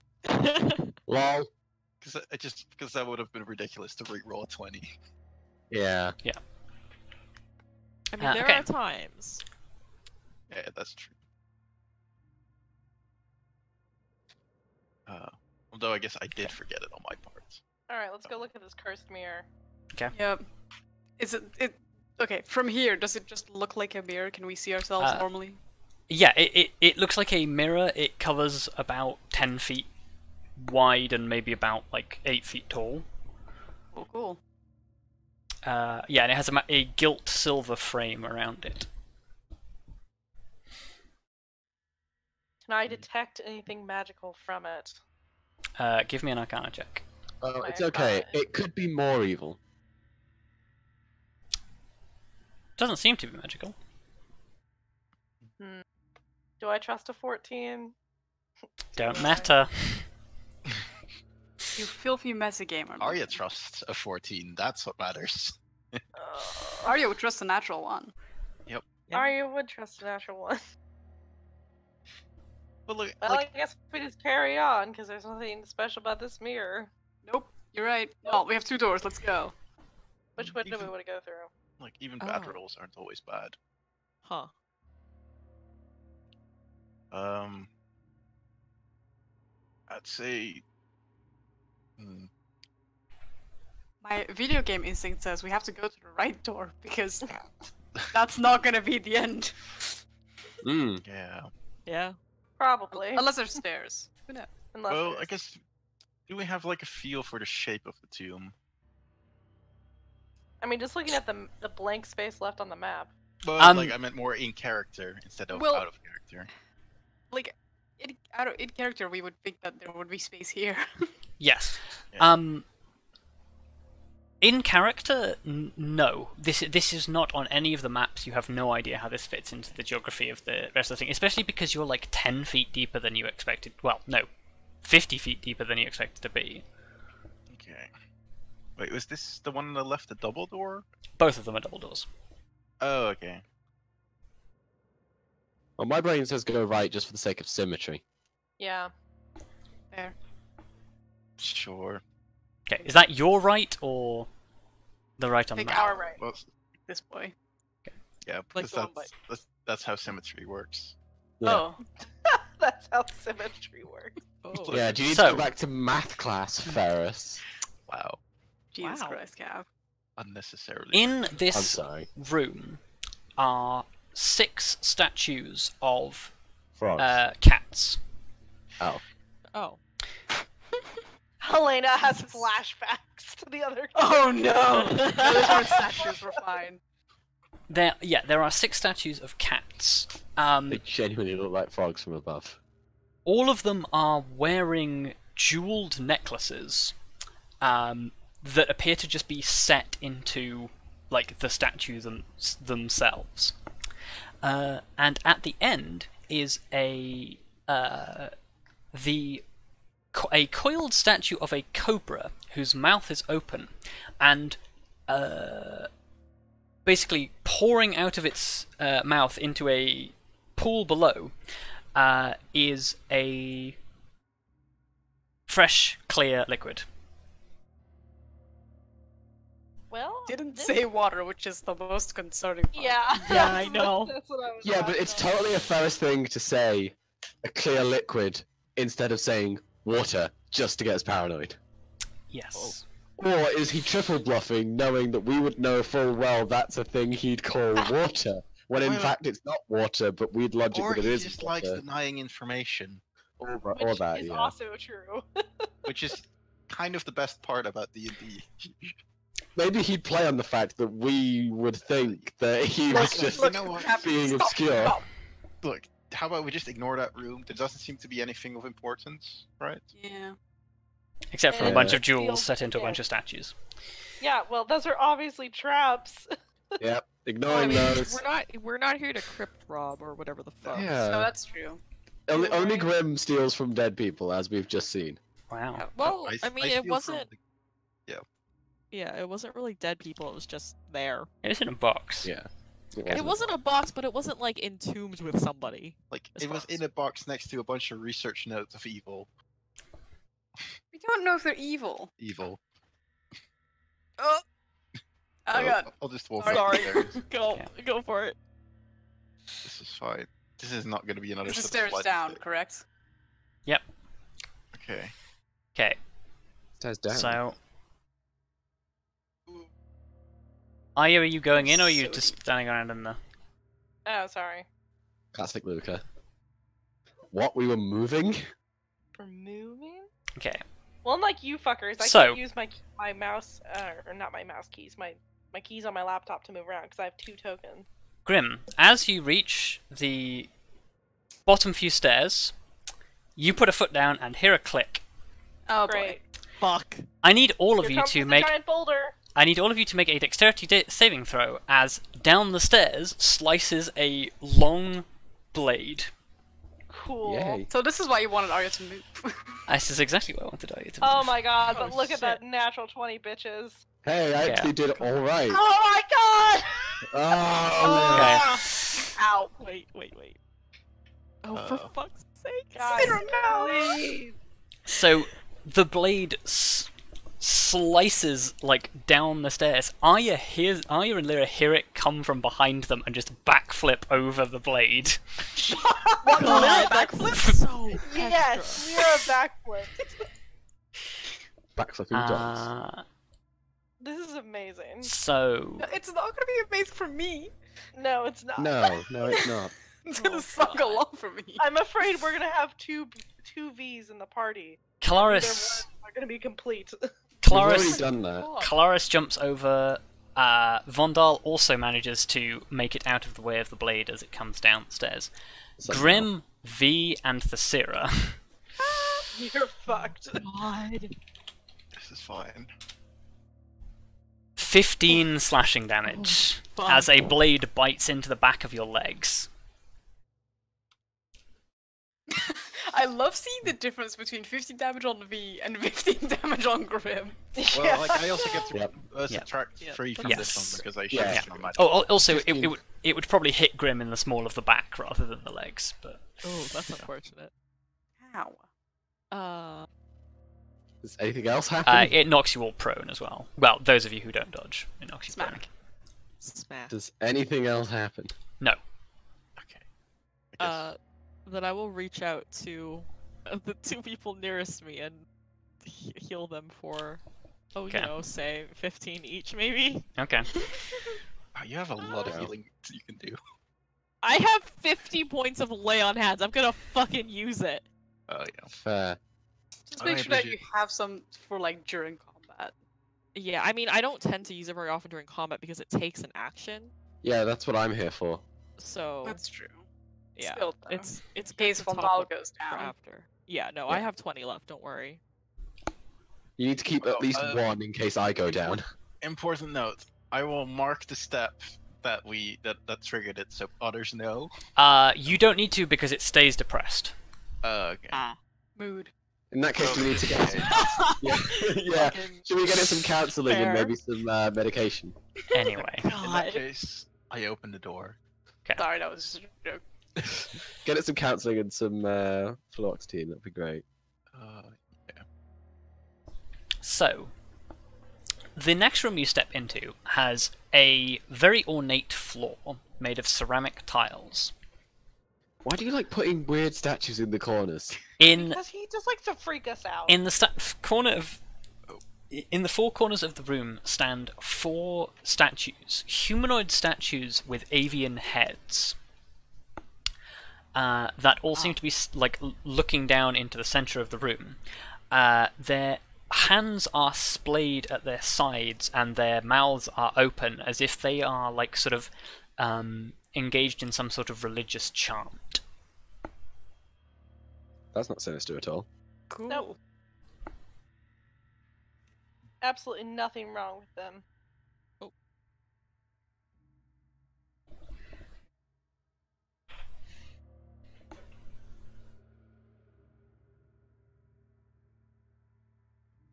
[SPEAKER 5] Lol.
[SPEAKER 3] Because that would have been ridiculous to re-roll a 20.
[SPEAKER 5] Yeah.
[SPEAKER 6] I mean, there
[SPEAKER 1] okay.
[SPEAKER 6] are times.
[SPEAKER 3] Yeah, that's true. Although I guess I did forget it on my part.
[SPEAKER 4] Alright, let's go look at this cursed mirror.
[SPEAKER 2] Yep. Is it okay, from here, does it just look like a mirror? Can we see ourselves normally?
[SPEAKER 1] Yeah, it looks like a mirror. It covers about 10 feet wide and maybe about like 8 feet tall.
[SPEAKER 2] Oh, cool.
[SPEAKER 1] Yeah, and it has a gilt silver frame around it.
[SPEAKER 4] Can I detect anything magical from it?
[SPEAKER 1] Give me an Arcana check.
[SPEAKER 5] Oh,
[SPEAKER 4] My
[SPEAKER 5] it's okay.
[SPEAKER 4] God.
[SPEAKER 5] It could be more evil.
[SPEAKER 1] Doesn't seem to be magical.
[SPEAKER 4] Do I trust a 14?
[SPEAKER 1] Don't matter.
[SPEAKER 2] You filthy messy gamer.
[SPEAKER 3] Arya trusts a 14. That's what matters.
[SPEAKER 2] Arya would trust a natural one.
[SPEAKER 3] Yep.
[SPEAKER 4] Arya would trust a natural one.
[SPEAKER 3] But look,
[SPEAKER 4] Well,
[SPEAKER 3] like,
[SPEAKER 4] I guess we just carry on, because there's nothing special about this mirror.
[SPEAKER 2] Nope, you're right. Well, we have 2 doors. Let's go.
[SPEAKER 4] Which one do we
[SPEAKER 3] Even-
[SPEAKER 4] want to go through?
[SPEAKER 3] like even bad
[SPEAKER 6] Oh.
[SPEAKER 3] rolls aren't always bad.
[SPEAKER 6] Huh.
[SPEAKER 3] I'd say.
[SPEAKER 2] My video game instinct says we have to go to the right door because that's not gonna be the end.
[SPEAKER 3] Yeah.
[SPEAKER 6] Yeah.
[SPEAKER 4] Probably.
[SPEAKER 2] Unless there's stairs. Who knows?
[SPEAKER 4] Unless
[SPEAKER 3] Well,
[SPEAKER 4] there's-
[SPEAKER 3] I guess. Do we have like a feel for the shape of the tomb?
[SPEAKER 4] I mean, just looking at the blank space left on the map.
[SPEAKER 3] But like I meant more in character instead of
[SPEAKER 2] Well-
[SPEAKER 3] out of character.
[SPEAKER 2] Like, in character, we would think that there would be space here.
[SPEAKER 1] Yes.
[SPEAKER 3] Yeah.
[SPEAKER 1] In character, no. This is not on any of the maps. You have no idea how this fits into the geography of the rest of the thing, especially because you're like 10 feet deeper than you expected. Well, no, 50 feet deeper than you expected to be.
[SPEAKER 3] Okay. Wait, was this the one on the left, the double door?
[SPEAKER 1] Both of them are double doors.
[SPEAKER 3] Oh, okay.
[SPEAKER 5] Well, my brain says go right just for the sake of symmetry.
[SPEAKER 4] Yeah.
[SPEAKER 2] There.
[SPEAKER 3] Sure.
[SPEAKER 1] Okay, is that your right or the right on the
[SPEAKER 2] Pick
[SPEAKER 1] map?
[SPEAKER 2] our
[SPEAKER 4] Our right.
[SPEAKER 3] Well,
[SPEAKER 2] This boy.
[SPEAKER 3] yeah,
[SPEAKER 6] Like
[SPEAKER 3] because
[SPEAKER 6] the one
[SPEAKER 3] that's how symmetry works.
[SPEAKER 5] Yeah.
[SPEAKER 2] Oh.
[SPEAKER 4] That's how symmetry works.
[SPEAKER 6] Oh.
[SPEAKER 5] Yeah, do you need
[SPEAKER 1] So-
[SPEAKER 5] to go back to math class, Ferrous?
[SPEAKER 3] Wow.
[SPEAKER 2] Jesus
[SPEAKER 6] Wow.
[SPEAKER 2] Christ, Cav.
[SPEAKER 3] Unnecessarily.
[SPEAKER 1] In
[SPEAKER 5] I'm
[SPEAKER 1] this
[SPEAKER 5] sorry.
[SPEAKER 1] room are 6 statues of
[SPEAKER 5] Frogs.
[SPEAKER 1] cats.
[SPEAKER 5] Oh.
[SPEAKER 6] Oh.
[SPEAKER 4] Helena has flashbacks to the other.
[SPEAKER 2] Oh no! Those are statues, we're fine.
[SPEAKER 1] There are 6 statues of cats.
[SPEAKER 5] They genuinely look like frogs from above.
[SPEAKER 1] All of them are wearing jeweled necklaces that appear to just be set into like the statues themselves. And at the end is a coiled statue of a cobra whose mouth is open, and basically pouring out of its mouth into a pool below is a fresh, clear liquid.
[SPEAKER 4] Well,
[SPEAKER 2] Didn't
[SPEAKER 4] this-
[SPEAKER 2] say water, which is the most concerning part.
[SPEAKER 4] Yeah.
[SPEAKER 6] Yeah, I know.
[SPEAKER 4] That's what I was
[SPEAKER 5] Yeah, but it's totally a Ferrous thing to say a clear liquid instead of saying water just to get us paranoid.
[SPEAKER 1] Yes.
[SPEAKER 5] Or is he triple bluffing, knowing that we would know full well that's a thing he'd call water, when in
[SPEAKER 3] Well-
[SPEAKER 5] fact it's not water, but we'd logic
[SPEAKER 3] Or
[SPEAKER 5] that it
[SPEAKER 3] he
[SPEAKER 5] is
[SPEAKER 3] just
[SPEAKER 5] water.
[SPEAKER 3] likes denying information,
[SPEAKER 5] Or
[SPEAKER 4] Which
[SPEAKER 5] that,
[SPEAKER 4] is
[SPEAKER 5] yeah.
[SPEAKER 4] also true.
[SPEAKER 3] which is kind of the best part about D&D.
[SPEAKER 5] Maybe he'd play on the fact that we would think that he was just
[SPEAKER 3] you know what?
[SPEAKER 5] being
[SPEAKER 2] Stop,
[SPEAKER 5] obscure.
[SPEAKER 2] stop.
[SPEAKER 3] Look, how about we just ignore that room? There doesn't seem to be anything of importance, right?
[SPEAKER 2] Yeah.
[SPEAKER 1] Except for a
[SPEAKER 4] Yeah.
[SPEAKER 1] bunch of
[SPEAKER 4] Feels
[SPEAKER 1] jewels set into a
[SPEAKER 4] yeah.
[SPEAKER 1] bunch of statues.
[SPEAKER 4] Yeah, well, those are obviously traps.
[SPEAKER 5] Yep, ignoring those.
[SPEAKER 6] We're not here to crypt rob or whatever the fuck.
[SPEAKER 5] Yeah.
[SPEAKER 2] So that's true.
[SPEAKER 5] Only Grim steals from dead people, as we've just seen.
[SPEAKER 1] Wow.
[SPEAKER 6] Well,
[SPEAKER 3] I
[SPEAKER 6] I mean,
[SPEAKER 3] steal
[SPEAKER 6] it
[SPEAKER 3] from
[SPEAKER 6] wasn't.
[SPEAKER 3] the-
[SPEAKER 6] Yeah, it wasn't really dead people. It was just there.
[SPEAKER 1] It is in a box.
[SPEAKER 5] Yeah.
[SPEAKER 6] It wasn't a box, but it wasn't like entombed with somebody.
[SPEAKER 3] Like,
[SPEAKER 6] As
[SPEAKER 3] it was
[SPEAKER 6] far as-
[SPEAKER 3] in a box next to a bunch of research notes of evil.
[SPEAKER 2] We don't know if they're evil.
[SPEAKER 3] Evil.
[SPEAKER 2] Oh
[SPEAKER 3] So,
[SPEAKER 2] god.
[SPEAKER 3] I'll just walk
[SPEAKER 6] Sorry.
[SPEAKER 3] upstairs.
[SPEAKER 6] Go,
[SPEAKER 1] Yeah.
[SPEAKER 6] go for it.
[SPEAKER 3] This is fine. This is not going to be another
[SPEAKER 2] It's the
[SPEAKER 3] set of
[SPEAKER 2] stairs
[SPEAKER 3] slides
[SPEAKER 2] down,
[SPEAKER 3] today.
[SPEAKER 2] correct?
[SPEAKER 3] Okay.
[SPEAKER 1] Okay,
[SPEAKER 5] Stairs down.
[SPEAKER 1] so Arya, are you going in or are you
[SPEAKER 2] So
[SPEAKER 1] just standing around in the...
[SPEAKER 4] Oh, sorry.
[SPEAKER 5] Classic Luka. What, we were moving?
[SPEAKER 4] For moving?
[SPEAKER 1] Okay.
[SPEAKER 4] Well, unlike you fuckers, I
[SPEAKER 1] So-
[SPEAKER 4] can't use my mouse, or not my mouse keys, my keys on my laptop to move around because I have 2 tokens.
[SPEAKER 1] Grim, as you reach the bottom few stairs, you put a foot down and hear a click.
[SPEAKER 2] Oh
[SPEAKER 4] Great.
[SPEAKER 2] boy.
[SPEAKER 6] Fuck.
[SPEAKER 1] I need all of
[SPEAKER 4] Here
[SPEAKER 1] you
[SPEAKER 4] comes
[SPEAKER 1] to
[SPEAKER 4] the
[SPEAKER 1] make
[SPEAKER 4] giant boulder.
[SPEAKER 1] I need all of you to make a dexterity saving throw as down the stairs slices a long blade.
[SPEAKER 4] Cool.
[SPEAKER 5] Yay.
[SPEAKER 2] So this is why you wanted Arya to move.
[SPEAKER 1] This is exactly what I wanted Arya to move.
[SPEAKER 4] Oh my god, but
[SPEAKER 6] Oh,
[SPEAKER 4] look at that
[SPEAKER 6] shit.
[SPEAKER 4] natural 20, bitches.
[SPEAKER 5] Hey, I actually did all right.
[SPEAKER 4] Oh my god!
[SPEAKER 5] Oh,
[SPEAKER 1] Okay.
[SPEAKER 2] Ow.
[SPEAKER 6] Wait. Oh, for fuck's sake.
[SPEAKER 4] God, please.
[SPEAKER 1] So the blade slices like down the stairs. Arya and Lyra hear it come from behind them and just backflip over the blade.
[SPEAKER 2] What?
[SPEAKER 6] God,
[SPEAKER 2] Lyra
[SPEAKER 6] that's
[SPEAKER 2] backflip?
[SPEAKER 6] so
[SPEAKER 4] Yes,
[SPEAKER 6] extra.
[SPEAKER 4] you're a backflip.
[SPEAKER 5] backflipping dogs.
[SPEAKER 4] This is amazing.
[SPEAKER 1] So
[SPEAKER 2] It's not gonna be amazing for me.
[SPEAKER 4] No, it's not.
[SPEAKER 5] No, it's not.
[SPEAKER 2] It's gonna
[SPEAKER 6] Oh,
[SPEAKER 2] suck
[SPEAKER 6] God.
[SPEAKER 2] along for me.
[SPEAKER 4] I'm afraid we're gonna have two V's in the party. Neither
[SPEAKER 1] Kelariis
[SPEAKER 4] one are gonna be complete.
[SPEAKER 5] We've already
[SPEAKER 1] Kelariis
[SPEAKER 5] done that.
[SPEAKER 1] Kelariis jumps over. Vondal also manages to make it out of the way of the blade as it comes down the stairs.
[SPEAKER 5] Somehow.
[SPEAKER 1] Grim, V, and Tallithsyr.
[SPEAKER 4] You're fucked.
[SPEAKER 6] God.
[SPEAKER 3] This is fine.
[SPEAKER 1] 15 slashing damage
[SPEAKER 6] fuck.
[SPEAKER 1] as a blade bites into the back of your legs.
[SPEAKER 2] I love seeing the difference between 15 damage on V and 15 damage on Grim.
[SPEAKER 3] Well, like I also get to
[SPEAKER 5] Yep.
[SPEAKER 3] subtract 3 from
[SPEAKER 1] Yes.
[SPEAKER 3] this one because I
[SPEAKER 5] Yeah.
[SPEAKER 3] shot on my.
[SPEAKER 1] Oh, also, it
[SPEAKER 5] 15.
[SPEAKER 1] would probably hit Grim in the small of the back rather than the legs, but...
[SPEAKER 6] Oh, that's unfortunate.
[SPEAKER 2] Ow.
[SPEAKER 5] Does anything else happen?
[SPEAKER 1] It knocks you all prone as well. Well, those of you who don't dodge, it knocks you prone.
[SPEAKER 2] Smack.
[SPEAKER 6] Smash.
[SPEAKER 5] Does anything else happen?
[SPEAKER 1] No.
[SPEAKER 3] Okay. I guess.
[SPEAKER 6] Then I will reach out to the two people nearest me and heal them for,
[SPEAKER 1] Okay.
[SPEAKER 6] say 15 each, maybe?
[SPEAKER 1] Okay.
[SPEAKER 3] Wow, you have a lot of healing you can do.
[SPEAKER 6] I have 50 points of lay on hands. I'm gonna fucking use it.
[SPEAKER 3] Oh yeah.
[SPEAKER 5] Fair.
[SPEAKER 2] Just make
[SPEAKER 3] Alright,
[SPEAKER 2] sure that
[SPEAKER 3] Bridget.
[SPEAKER 2] you have some for like during combat.
[SPEAKER 6] Yeah, I mean, I don't tend to use it very often during combat because it takes an action.
[SPEAKER 5] Yeah, that's what I'm here for.
[SPEAKER 6] So
[SPEAKER 2] That's true.
[SPEAKER 6] yeah,
[SPEAKER 2] Still, though.
[SPEAKER 6] it's
[SPEAKER 2] In
[SPEAKER 6] good
[SPEAKER 2] case
[SPEAKER 6] to top
[SPEAKER 2] Vondal
[SPEAKER 6] up
[SPEAKER 2] goes
[SPEAKER 6] for
[SPEAKER 2] down.
[SPEAKER 6] after. Yeah, no, I have 20 left. Don't worry.
[SPEAKER 5] You need to keep at least one in case I go down.
[SPEAKER 3] Important note: I will mark the step that that triggered it, so others know.
[SPEAKER 1] You don't need to because it stays depressed.
[SPEAKER 3] Okay.
[SPEAKER 2] Mood.
[SPEAKER 5] In that case, we need to get. Yeah. yeah.
[SPEAKER 6] Fucking
[SPEAKER 5] Should we get it some counselling and
[SPEAKER 6] fair.
[SPEAKER 5] maybe some medication?
[SPEAKER 1] Anyway.
[SPEAKER 3] In that
[SPEAKER 6] God.
[SPEAKER 3] case, I open the door.
[SPEAKER 2] Sorry, that was just a joke.
[SPEAKER 5] Get it some counselling and some fluoxetine. That'd be great.
[SPEAKER 1] So, the next room you step into has a very ornate floor made of ceramic tiles.
[SPEAKER 5] Why do you like putting weird statues in the corners?
[SPEAKER 1] In
[SPEAKER 4] Because he just likes to freak us out.
[SPEAKER 1] in the in the four corners of the room stand 4 statues, humanoid statues with avian heads. That all seem to be like looking down into the center of the room. Their hands are splayed at their sides and their mouths are open as if they are like sort of engaged in some sort of religious chant.
[SPEAKER 5] That's not sinister at all.
[SPEAKER 2] Cool.
[SPEAKER 4] Nope. Absolutely nothing wrong with them.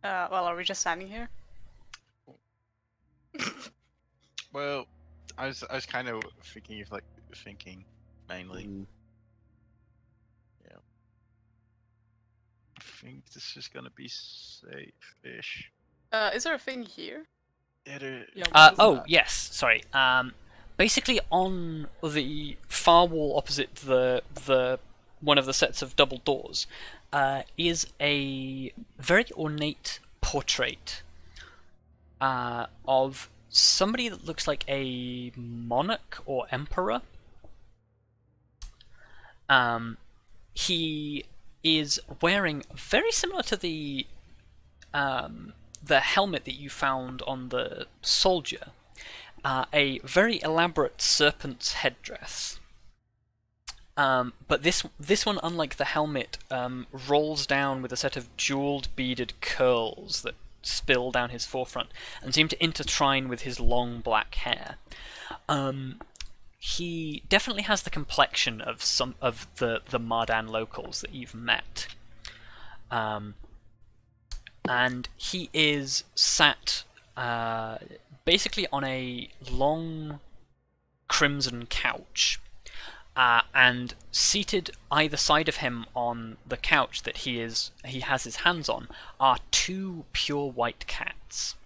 [SPEAKER 2] Well, are we just standing here?
[SPEAKER 3] Well, I was kind of thinking mainly.
[SPEAKER 5] Mm.
[SPEAKER 3] I think this is gonna be safe-ish.
[SPEAKER 2] Is there a thing here?
[SPEAKER 3] It is.
[SPEAKER 6] Yeah, what is
[SPEAKER 1] Oh,
[SPEAKER 6] that?
[SPEAKER 1] yes, sorry. Basically on the far wall opposite the one of the sets of double doors is a very ornate portrait of somebody that looks like a monarch or emperor. He is wearing, very similar to the helmet that you found on the soldier, a very elaborate serpent's headdress. But this one, unlike the helmet, rolls down with a set of jeweled beaded curls that spill down his forefront and seem to intertwine with his long black hair. He definitely has the complexion of some of the Mardan locals that you've met. And he is sat basically on a long crimson couch, and seated either side of him on the couch that he has his hands on are 2 pure white cats.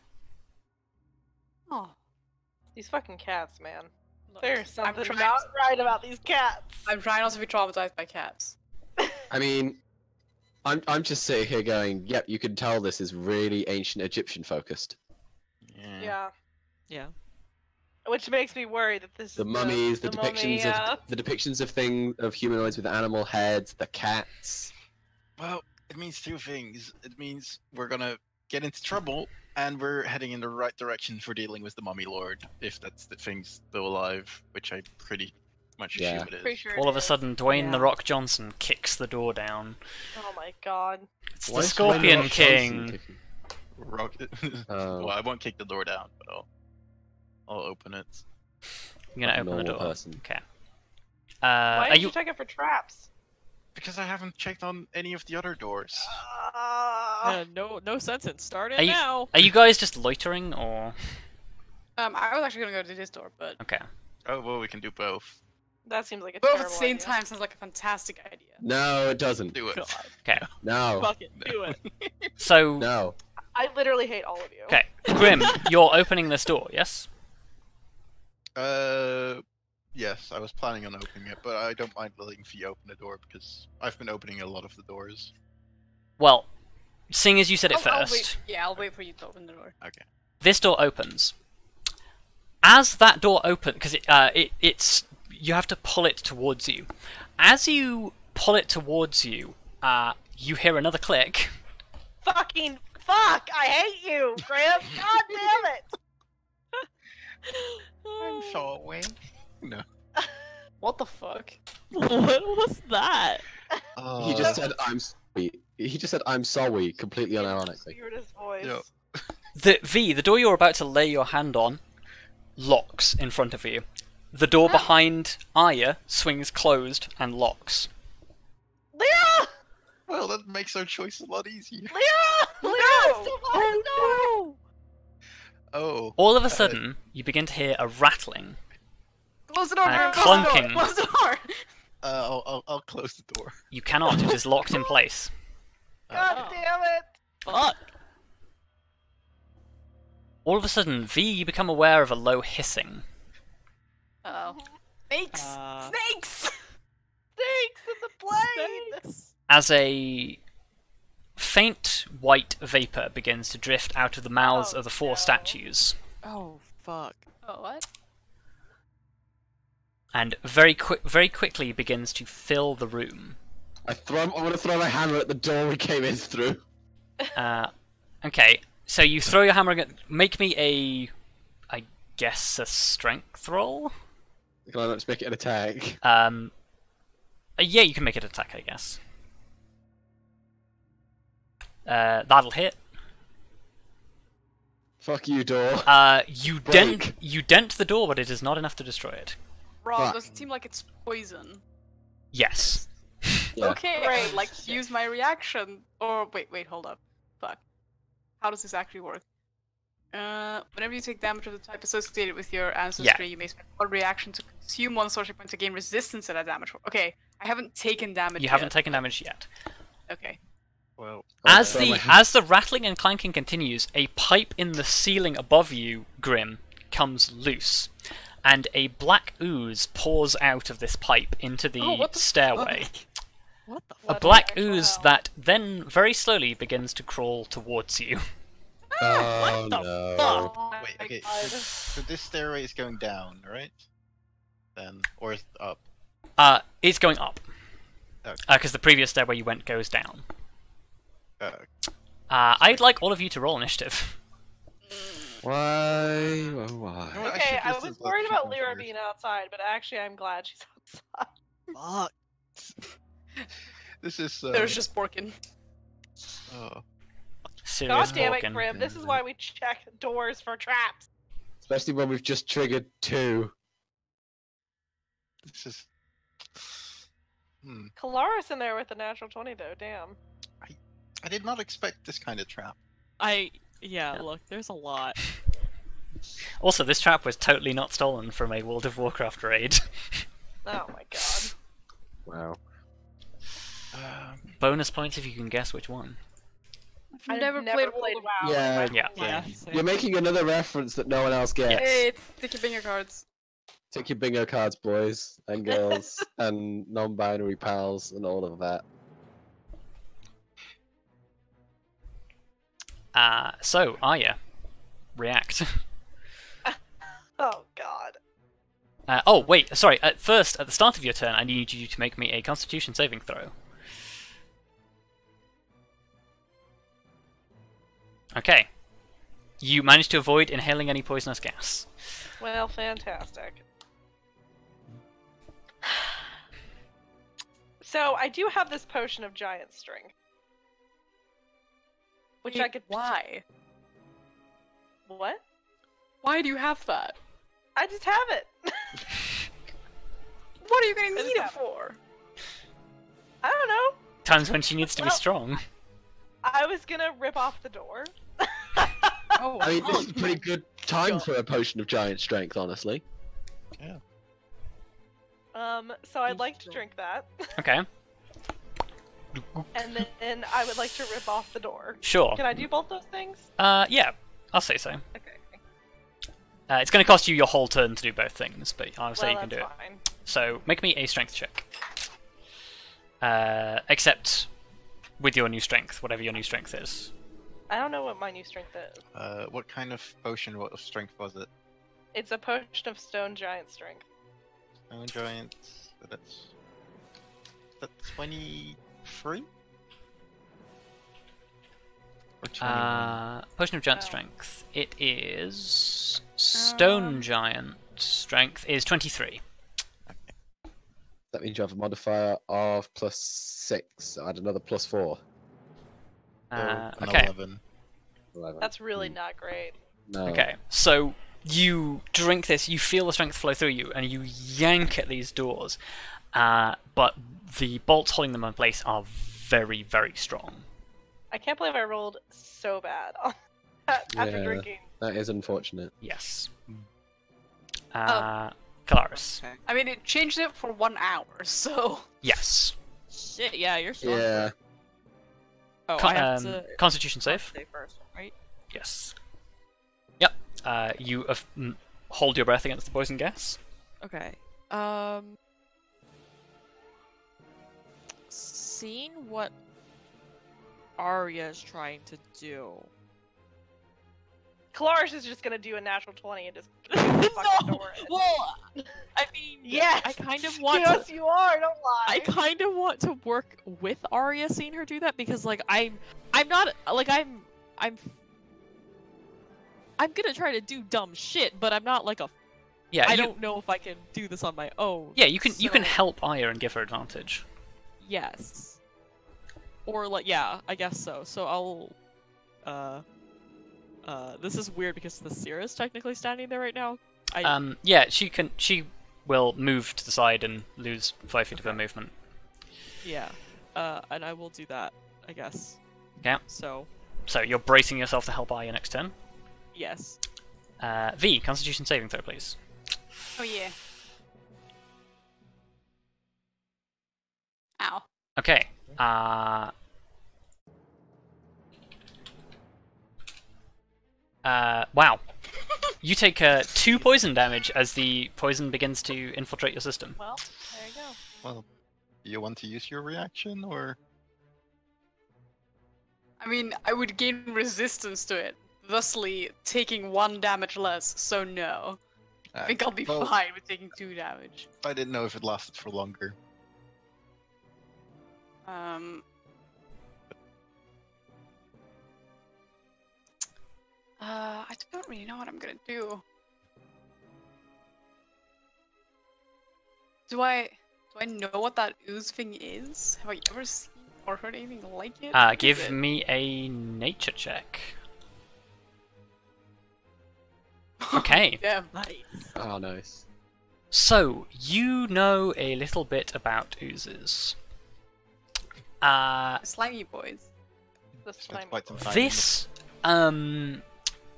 [SPEAKER 2] Oh,
[SPEAKER 4] These fucking cats, man.
[SPEAKER 2] look,
[SPEAKER 4] There's something
[SPEAKER 2] trying-
[SPEAKER 4] not right about these cats.
[SPEAKER 2] I'm trying not to be traumatized by cats.
[SPEAKER 5] I mean, I'm just sitting here going, yep, you can tell this is really ancient Egyptian focused.
[SPEAKER 4] Yeah.
[SPEAKER 6] Yeah.
[SPEAKER 4] Which makes me worry that this
[SPEAKER 5] The
[SPEAKER 4] is
[SPEAKER 5] mummies, the
[SPEAKER 4] mummy,
[SPEAKER 5] depictions
[SPEAKER 4] yeah.
[SPEAKER 5] of the depictions of humanoids with animal heads, the cats.
[SPEAKER 3] Well, it means 2 things. It means we're gonna get into trouble, and we're heading in the right direction for dealing with the Mummy Lord, if that's the thing still alive, which I pretty much
[SPEAKER 5] Yeah.
[SPEAKER 3] assume it is.
[SPEAKER 4] Pretty sure
[SPEAKER 1] All
[SPEAKER 4] it
[SPEAKER 1] of a
[SPEAKER 4] is.
[SPEAKER 1] sudden, Dwayne
[SPEAKER 6] Yeah.
[SPEAKER 1] the Rock Johnson kicks the door down.
[SPEAKER 4] Oh my god.
[SPEAKER 1] It's
[SPEAKER 5] Why
[SPEAKER 1] the
[SPEAKER 5] is
[SPEAKER 1] Scorpion
[SPEAKER 5] Dwayne Rock
[SPEAKER 1] King.
[SPEAKER 5] Johnson kicking?
[SPEAKER 3] Rock...
[SPEAKER 5] Oh.
[SPEAKER 3] Well, I won't kick the door down, but I'll open it.
[SPEAKER 1] You're gonna
[SPEAKER 5] Like a
[SPEAKER 1] open the
[SPEAKER 5] normal
[SPEAKER 1] door.
[SPEAKER 5] person.
[SPEAKER 1] Okay.
[SPEAKER 4] Why
[SPEAKER 1] Are
[SPEAKER 4] did you
[SPEAKER 1] you?
[SPEAKER 4] check it for traps?
[SPEAKER 3] Because I haven't checked on any of the other doors.
[SPEAKER 6] No sense in starting
[SPEAKER 1] Are you-
[SPEAKER 6] now.
[SPEAKER 1] Are you guys just loitering, or?
[SPEAKER 2] I was actually gonna go to this door, but
[SPEAKER 1] Okay.
[SPEAKER 3] Oh, well, we can do both.
[SPEAKER 4] That seems like a
[SPEAKER 2] both at
[SPEAKER 4] terrible
[SPEAKER 2] the same
[SPEAKER 4] idea.
[SPEAKER 2] time sounds like a fantastic idea.
[SPEAKER 5] No, it doesn't.
[SPEAKER 3] Do it.
[SPEAKER 6] God.
[SPEAKER 1] Okay.
[SPEAKER 5] No.
[SPEAKER 6] Fuck it. Do it.
[SPEAKER 1] So.
[SPEAKER 5] No.
[SPEAKER 4] I literally hate all of you.
[SPEAKER 1] Okay. Grim, you're opening this door, yes?
[SPEAKER 3] Yes, I was planning on opening it, but I don't mind letting Fee open the door because I've been opening a lot of the doors.
[SPEAKER 1] Well, seeing as you said it
[SPEAKER 2] I'll
[SPEAKER 1] first,
[SPEAKER 2] wait. Yeah, I'll wait for you to open the door.
[SPEAKER 3] Okay.
[SPEAKER 1] this door opens. As that door opens, because it's you have to pull it towards you. As you pull it towards you, you hear another click.
[SPEAKER 4] Fucking fuck! I hate you, Grim! God damn it!
[SPEAKER 3] I'm sorry. No.
[SPEAKER 2] What the fuck?
[SPEAKER 6] What was that?
[SPEAKER 5] He just said I'm sorry. He just said I'm sorry, completely unironically.
[SPEAKER 4] Weirdest voice.
[SPEAKER 3] Yep.
[SPEAKER 1] The door you're about to lay your hand on locks in front of you. The door behind Arya swings closed and locks.
[SPEAKER 4] Lyra!
[SPEAKER 3] Well, that makes our choice a lot easier.
[SPEAKER 4] Lyra! Lyra!
[SPEAKER 6] Oh
[SPEAKER 3] Oh.
[SPEAKER 1] All of a sudden, you begin to hear a rattling.
[SPEAKER 2] Close the door.
[SPEAKER 1] And
[SPEAKER 2] Close the door.
[SPEAKER 1] clunking.
[SPEAKER 2] Close the door.
[SPEAKER 3] I'll close the door.
[SPEAKER 1] You cannot, it is locked in place.
[SPEAKER 4] God damn it!
[SPEAKER 6] no! Fuck!
[SPEAKER 1] All of a sudden, V, you become aware of a low hissing.
[SPEAKER 2] Oh. Snakes! Snakes!
[SPEAKER 4] Snakes in the plane!
[SPEAKER 6] Thanks.
[SPEAKER 1] As a faint white vapour begins to drift out of the mouths
[SPEAKER 4] Oh,
[SPEAKER 1] of the 4
[SPEAKER 4] no.
[SPEAKER 1] statues,
[SPEAKER 6] Oh fuck!
[SPEAKER 2] Oh, what?
[SPEAKER 1] and very quickly begins to fill the room.
[SPEAKER 5] I want to throw my hammer at the door we came in through.
[SPEAKER 1] Okay, so you throw your hammer again. Make me I guess a strength roll?
[SPEAKER 5] Can I not just make it an attack?
[SPEAKER 1] Yeah, you can make it attack, I guess. That'll hit.
[SPEAKER 5] Fuck you, door.
[SPEAKER 1] You
[SPEAKER 5] Break.
[SPEAKER 1] dent the door, but it is not enough to destroy it.
[SPEAKER 2] Rob,
[SPEAKER 5] Fuck.
[SPEAKER 2] does it seem like it's poison?
[SPEAKER 1] Yes.
[SPEAKER 5] Yeah.
[SPEAKER 2] Okay,
[SPEAKER 4] Great.
[SPEAKER 2] I'd like to use my reaction. Or wait, hold up. Fuck. How does this actually work? Whenever you take damage of the type associated with your ancestry, you may spend one reaction to consume one sorcery point to gain resistance to that damage. Okay, I haven't taken damage
[SPEAKER 1] You
[SPEAKER 2] yet.
[SPEAKER 1] haven't taken damage yet.
[SPEAKER 2] Okay.
[SPEAKER 3] Well,
[SPEAKER 1] As
[SPEAKER 5] Okay.
[SPEAKER 1] the rattling and clanking continues, a pipe in the ceiling above you, Grim, comes loose, and a black ooze pours out of this pipe into the
[SPEAKER 2] Oh, what the
[SPEAKER 1] stairway.
[SPEAKER 6] What the
[SPEAKER 1] A
[SPEAKER 6] fuck?
[SPEAKER 4] What
[SPEAKER 1] black
[SPEAKER 4] the
[SPEAKER 1] ooze
[SPEAKER 4] hell?
[SPEAKER 1] that then very slowly begins to crawl towards you.
[SPEAKER 5] Oh
[SPEAKER 6] What the
[SPEAKER 5] no.
[SPEAKER 6] fuck?
[SPEAKER 4] Oh
[SPEAKER 3] wait,
[SPEAKER 4] my
[SPEAKER 3] okay.
[SPEAKER 4] God.
[SPEAKER 3] So this stairway is going down, right? Then, or is it up?
[SPEAKER 1] It's going up.
[SPEAKER 3] Okay.
[SPEAKER 1] Because the previous stairway you went goes down.
[SPEAKER 3] Uh,
[SPEAKER 1] I'd like all of you to roll initiative.
[SPEAKER 5] Why? Oh, why?
[SPEAKER 3] No, I
[SPEAKER 4] Okay,
[SPEAKER 3] should
[SPEAKER 4] I
[SPEAKER 3] just
[SPEAKER 4] was
[SPEAKER 3] let
[SPEAKER 4] worried
[SPEAKER 3] people
[SPEAKER 4] about Lyra
[SPEAKER 3] first.
[SPEAKER 4] being outside, but actually I'm glad she's outside.
[SPEAKER 6] Fuck!
[SPEAKER 3] This is.
[SPEAKER 2] There's just Borkin.
[SPEAKER 3] Oh.
[SPEAKER 1] Serious
[SPEAKER 4] God damn it,
[SPEAKER 1] walking.
[SPEAKER 4] Grim. This is why we check doors for traps.
[SPEAKER 5] Especially when we've just triggered 2.
[SPEAKER 3] This is.
[SPEAKER 4] Kelariis in there with a natural 20, though. Damn.
[SPEAKER 3] I did not expect this kind of trap.
[SPEAKER 6] Yeah, look, there's a lot.
[SPEAKER 1] Also, this trap was totally not stolen from a World of Warcraft raid.
[SPEAKER 4] Oh my god.
[SPEAKER 5] Wow.
[SPEAKER 1] Bonus points if you can guess which one.
[SPEAKER 2] I've never played WoW.
[SPEAKER 5] Yeah,
[SPEAKER 1] Yeah.
[SPEAKER 5] You're making another reference that no one else gets.
[SPEAKER 2] Hey, it's stick your bingo cards.
[SPEAKER 5] Take your bingo cards, boys and girls, and non-binary pals, and all of that.
[SPEAKER 1] So, Arya, react.
[SPEAKER 4] Oh god.
[SPEAKER 1] Oh, wait, sorry. At the start of your turn, I need you to make me a Constitution saving throw. Okay. You managed to avoid inhaling any poisonous gas.
[SPEAKER 4] Well, fantastic. So, I do have this potion of giant strength. Which I could...
[SPEAKER 2] Why?
[SPEAKER 4] What?
[SPEAKER 2] Why do you have that?
[SPEAKER 4] I just have it.
[SPEAKER 2] What are you gonna
[SPEAKER 4] I
[SPEAKER 2] need
[SPEAKER 4] just
[SPEAKER 2] it
[SPEAKER 4] have
[SPEAKER 2] for?
[SPEAKER 4] I don't know.
[SPEAKER 1] Times when she needs to be strong.
[SPEAKER 4] I was gonna rip off the door.
[SPEAKER 2] Oh,
[SPEAKER 5] I mean, this is a pretty good time for a potion of giant strength, honestly.
[SPEAKER 3] Yeah.
[SPEAKER 4] So I'd like to drink that.
[SPEAKER 1] Okay.
[SPEAKER 4] And then I would like to rip off the door.
[SPEAKER 1] Sure.
[SPEAKER 4] Can I do both those things?
[SPEAKER 1] Yeah, I'll say so.
[SPEAKER 4] Okay.
[SPEAKER 1] It's going to cost you your whole turn to do both things, but I'll say
[SPEAKER 4] Well,
[SPEAKER 1] you can do it.
[SPEAKER 4] that's fine.
[SPEAKER 1] So, make me a strength check. Except with your new strength, whatever your new strength is.
[SPEAKER 4] I don't know what my new strength is.
[SPEAKER 3] What kind of potion, what strength was it?
[SPEAKER 4] It's a potion of stone giant strength.
[SPEAKER 3] Stone giant. So that's 23? Or 21?
[SPEAKER 1] Potion of giant
[SPEAKER 4] Oh.
[SPEAKER 1] strength. It is stone giant strength is 23.
[SPEAKER 5] That means you have a modifier of +6, so add another +4.
[SPEAKER 3] An
[SPEAKER 1] Okay.
[SPEAKER 3] 11.
[SPEAKER 5] 11.
[SPEAKER 4] That's really not great.
[SPEAKER 5] No.
[SPEAKER 1] Okay. So you drink this, you feel the strength flow through you, and you yank at these doors. But the bolts holding them in place are very, very strong.
[SPEAKER 4] I can't believe I rolled so bad after
[SPEAKER 5] Yeah.
[SPEAKER 4] drinking.
[SPEAKER 5] That is unfortunate.
[SPEAKER 1] Yes. Kelariis.
[SPEAKER 2] I mean, it changed it for 1 hour, so...
[SPEAKER 1] Yes.
[SPEAKER 6] Shit, yeah, you're strong.
[SPEAKER 5] Yeah.
[SPEAKER 6] Oh, I have to
[SPEAKER 1] Constitution save.
[SPEAKER 6] save first, right?
[SPEAKER 1] Yes. Yep. You hold your breath against the poison gas.
[SPEAKER 6] Okay. Seeing what Arya is trying to do.
[SPEAKER 4] Kelariis is just gonna do a natural 20 and just kick the fucking door in.
[SPEAKER 6] Well, I mean,
[SPEAKER 4] Yes!
[SPEAKER 6] I kind of want
[SPEAKER 4] Yes,
[SPEAKER 6] to.
[SPEAKER 4] you are, don't lie!
[SPEAKER 6] I kind of want to work with Arya, seeing her do that, because like I'm not like I'm gonna try to do dumb shit, but I'm not like a.
[SPEAKER 1] Yeah.
[SPEAKER 6] I don't know if I can do this on my own.
[SPEAKER 1] Yeah, you can
[SPEAKER 6] so-
[SPEAKER 1] help Arya and give her advantage.
[SPEAKER 6] Yes. Or like, yeah, I guess so. So I'll, this is weird because the Seer is technically standing there right now.
[SPEAKER 1] Yeah, she will move to the side and lose 5 feet of her movement.
[SPEAKER 6] Yeah. And I will do that, I guess.
[SPEAKER 1] Yeah.
[SPEAKER 6] So,
[SPEAKER 1] So you're bracing yourself to help Arya next turn.
[SPEAKER 6] yes.
[SPEAKER 1] V, Constitution saving throw, please.
[SPEAKER 2] Oh, yeah. Ow.
[SPEAKER 1] Okay. Wow. You take 2 poison damage as the poison begins to infiltrate your system.
[SPEAKER 4] Well, there you go.
[SPEAKER 3] Well, you want to use your reaction, or?
[SPEAKER 2] I mean, I would gain resistance to it, thusly taking 1 damage less, so no. I think I'll be
[SPEAKER 3] well,
[SPEAKER 2] fine with taking 2 damage.
[SPEAKER 3] I didn't know if it lasted for longer.
[SPEAKER 2] I don't really know what I'm gonna do. Do I know what that ooze thing is? Have I ever seen or heard anything like it. What is
[SPEAKER 1] Give
[SPEAKER 2] it?
[SPEAKER 1] me a nature check. Okay.
[SPEAKER 2] Damn.
[SPEAKER 6] Nice.
[SPEAKER 5] Oh, nice.
[SPEAKER 1] So, you know a little bit about oozes.
[SPEAKER 2] Slimy boys.
[SPEAKER 4] The
[SPEAKER 3] Spent
[SPEAKER 4] slime.
[SPEAKER 3] quite some time in
[SPEAKER 1] This,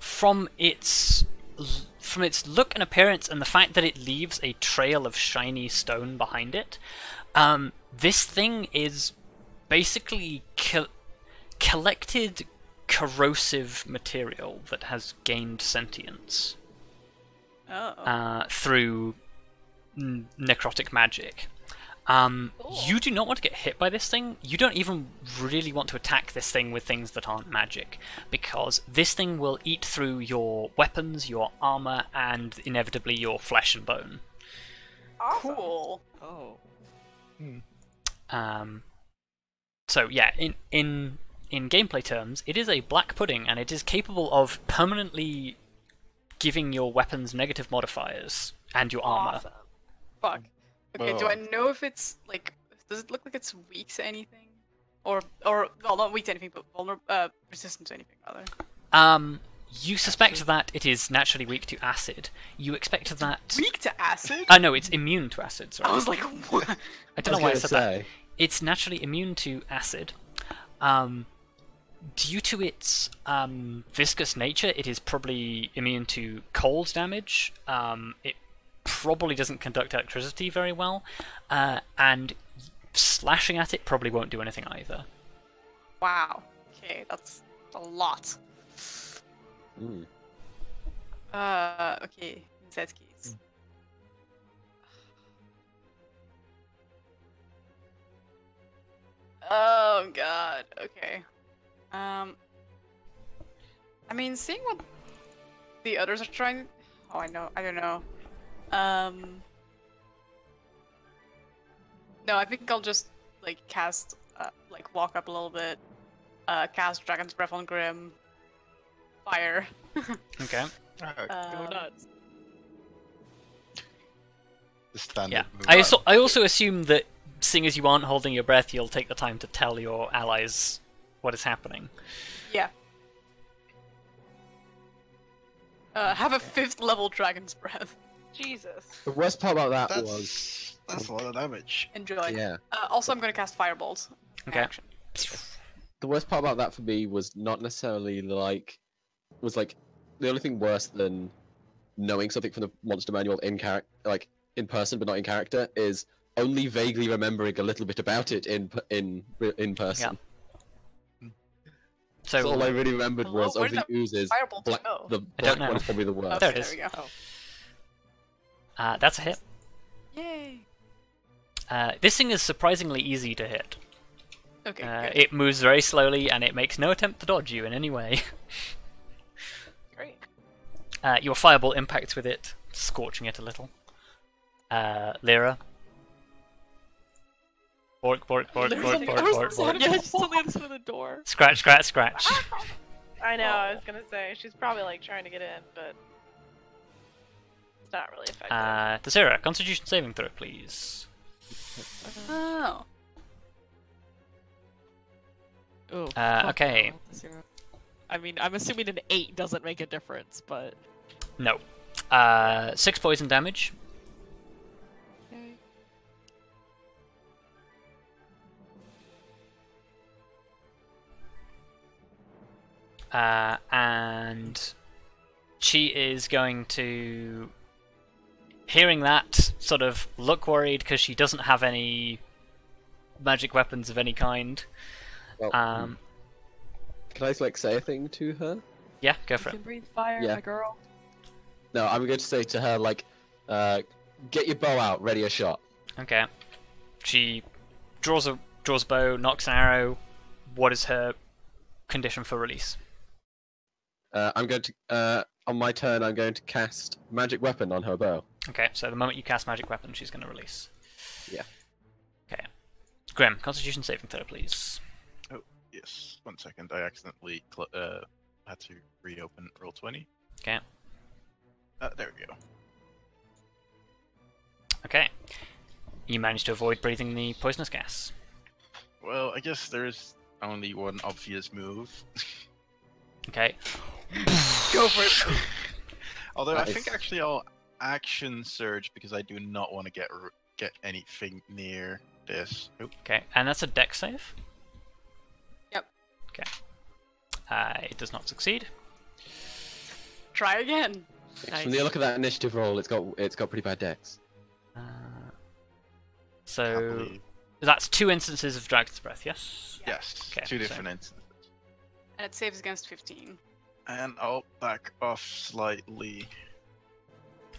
[SPEAKER 1] from its look and appearance and the fact that it leaves a trail of shiny stone behind it, this thing is basically collected corrosive material that has gained sentience through necrotic magic. You do not want to get hit by this thing. You don't even really want to attack this thing with things that aren't magic, because this thing will eat through your weapons, your armor, and inevitably your flesh and bone.
[SPEAKER 4] Awesome.
[SPEAKER 2] Cool.
[SPEAKER 6] Oh.
[SPEAKER 1] So yeah, in gameplay terms, it is a black pudding, and it is capable of permanently giving your weapons negative modifiers and your armor.
[SPEAKER 2] Awesome. Fuck. Okay, do
[SPEAKER 3] Oh.
[SPEAKER 2] I know if it's like? Does it look like it's weak to anything, or well, not weak to anything, but resistant to anything rather?
[SPEAKER 1] You suspect that it is naturally weak to acid. You expect that.
[SPEAKER 2] Weak to acid?
[SPEAKER 1] No, it's immune to acid. Sorry.
[SPEAKER 2] I was like, what?
[SPEAKER 1] I don't know why I said that. It's naturally immune to acid. Due to its viscous nature, it is probably immune to cold damage. It probably doesn't conduct electricity very well, and slashing at it probably won't do anything either.
[SPEAKER 2] Wow. Okay, that's a lot.
[SPEAKER 5] Mm.
[SPEAKER 2] Okay, in that case. Oh god, okay. I mean, seeing what the others are trying. Oh, I don't know. No, I think I'll just like cast, like walk up a little bit, cast Dragon's Breath on Grim, fire.
[SPEAKER 1] Okay.
[SPEAKER 3] Alright,
[SPEAKER 6] Go nuts.
[SPEAKER 3] the standard
[SPEAKER 1] Yeah.
[SPEAKER 3] move.
[SPEAKER 1] I also assume that, seeing as you aren't holding your breath, you'll take the time to tell your allies what is happening.
[SPEAKER 2] Yeah. Have a 5th level Dragon's Breath.
[SPEAKER 4] Jesus.
[SPEAKER 5] The worst part about that was,
[SPEAKER 3] That's a lot of damage.
[SPEAKER 2] Enjoy.
[SPEAKER 5] yeah,
[SPEAKER 2] Also, I'm gonna cast Firebolt.
[SPEAKER 1] Okay.
[SPEAKER 2] Action.
[SPEAKER 5] the worst part about that for me was not necessarily like, the only thing worse than knowing something from the monster manual in character, like in person but not in character, is only vaguely remembering a little bit about it in person. So all I really remembered
[SPEAKER 2] Hello,
[SPEAKER 5] was
[SPEAKER 2] where
[SPEAKER 5] of
[SPEAKER 2] did
[SPEAKER 5] the oozes.
[SPEAKER 2] Firebolt
[SPEAKER 5] Black,
[SPEAKER 2] go?
[SPEAKER 5] the
[SPEAKER 1] I don't
[SPEAKER 5] black one
[SPEAKER 1] know.
[SPEAKER 5] is probably the
[SPEAKER 2] Oh,
[SPEAKER 5] worst.
[SPEAKER 1] There it
[SPEAKER 2] there
[SPEAKER 1] is.
[SPEAKER 2] we go.
[SPEAKER 1] That's a hit.
[SPEAKER 2] Yay.
[SPEAKER 1] This thing is surprisingly easy to hit.
[SPEAKER 2] Okay, good.
[SPEAKER 1] It moves very slowly, and it makes no attempt to dodge you in any way.
[SPEAKER 4] Great.
[SPEAKER 1] Your fireball impacts with it, scorching it a little. Lyra. Bork, bork, bork,
[SPEAKER 2] There's
[SPEAKER 1] bork,
[SPEAKER 2] a
[SPEAKER 1] bork,
[SPEAKER 2] mouse
[SPEAKER 1] bork,
[SPEAKER 2] inside
[SPEAKER 1] bork.
[SPEAKER 2] of
[SPEAKER 6] Yeah, she's on the other side of the door.
[SPEAKER 1] Scratch, scratch, scratch.
[SPEAKER 4] I know, I was gonna say, she's probably like trying to get in, but it's not really effective.
[SPEAKER 1] Tallithsyr, Constitution saving throw, please.
[SPEAKER 2] Oh.
[SPEAKER 6] Oh,
[SPEAKER 1] okay.
[SPEAKER 6] fuck no. I mean, I'm assuming an 8 doesn't make a difference, but...
[SPEAKER 1] No. 6 poison damage.
[SPEAKER 6] Okay.
[SPEAKER 1] And she is going to, hearing that, sort of look worried because she doesn't have any magic weapons of any kind.
[SPEAKER 5] Well, can I like say a thing to her?
[SPEAKER 1] Yeah, go
[SPEAKER 6] You
[SPEAKER 1] for it.
[SPEAKER 6] can breathe fire,
[SPEAKER 5] Yeah.
[SPEAKER 6] my girl.
[SPEAKER 5] No, I'm going to say to her like, get your bow out, ready a shot.
[SPEAKER 1] Okay. She draws a bow, knocks an arrow. What is her condition for release?
[SPEAKER 5] I'm going to, on my turn, I'm going to cast magic weapon on her bow.
[SPEAKER 1] Okay, so the moment you cast magic weapon, she's going to release.
[SPEAKER 5] Yeah.
[SPEAKER 1] Okay. Grim, Constitution saving throw, please.
[SPEAKER 3] Oh, yes. 1 second. I accidentally had to reopen Roll20.
[SPEAKER 1] Okay.
[SPEAKER 3] There we go.
[SPEAKER 1] Okay. You managed to avoid breathing the poisonous gas.
[SPEAKER 3] Well, I guess there's only one obvious move.
[SPEAKER 1] Okay.
[SPEAKER 2] Go for it.
[SPEAKER 3] Although I
[SPEAKER 5] Nice.
[SPEAKER 3] think actually I'll action surge because I do not want to get anything near this. Oop.
[SPEAKER 1] Okay, and that's a dex save.
[SPEAKER 2] Yep.
[SPEAKER 1] Okay. It does not succeed.
[SPEAKER 2] Try again.
[SPEAKER 5] From the look of that initiative roll, it's got pretty bad decks.
[SPEAKER 3] Can't
[SPEAKER 1] So
[SPEAKER 3] believe-
[SPEAKER 1] that's 2 instances of Dragon's Breath, yes?
[SPEAKER 3] Yes,
[SPEAKER 1] Okay,
[SPEAKER 3] 2
[SPEAKER 1] so-
[SPEAKER 3] different instances.
[SPEAKER 2] And it saves against 15.
[SPEAKER 3] And I'll back off slightly.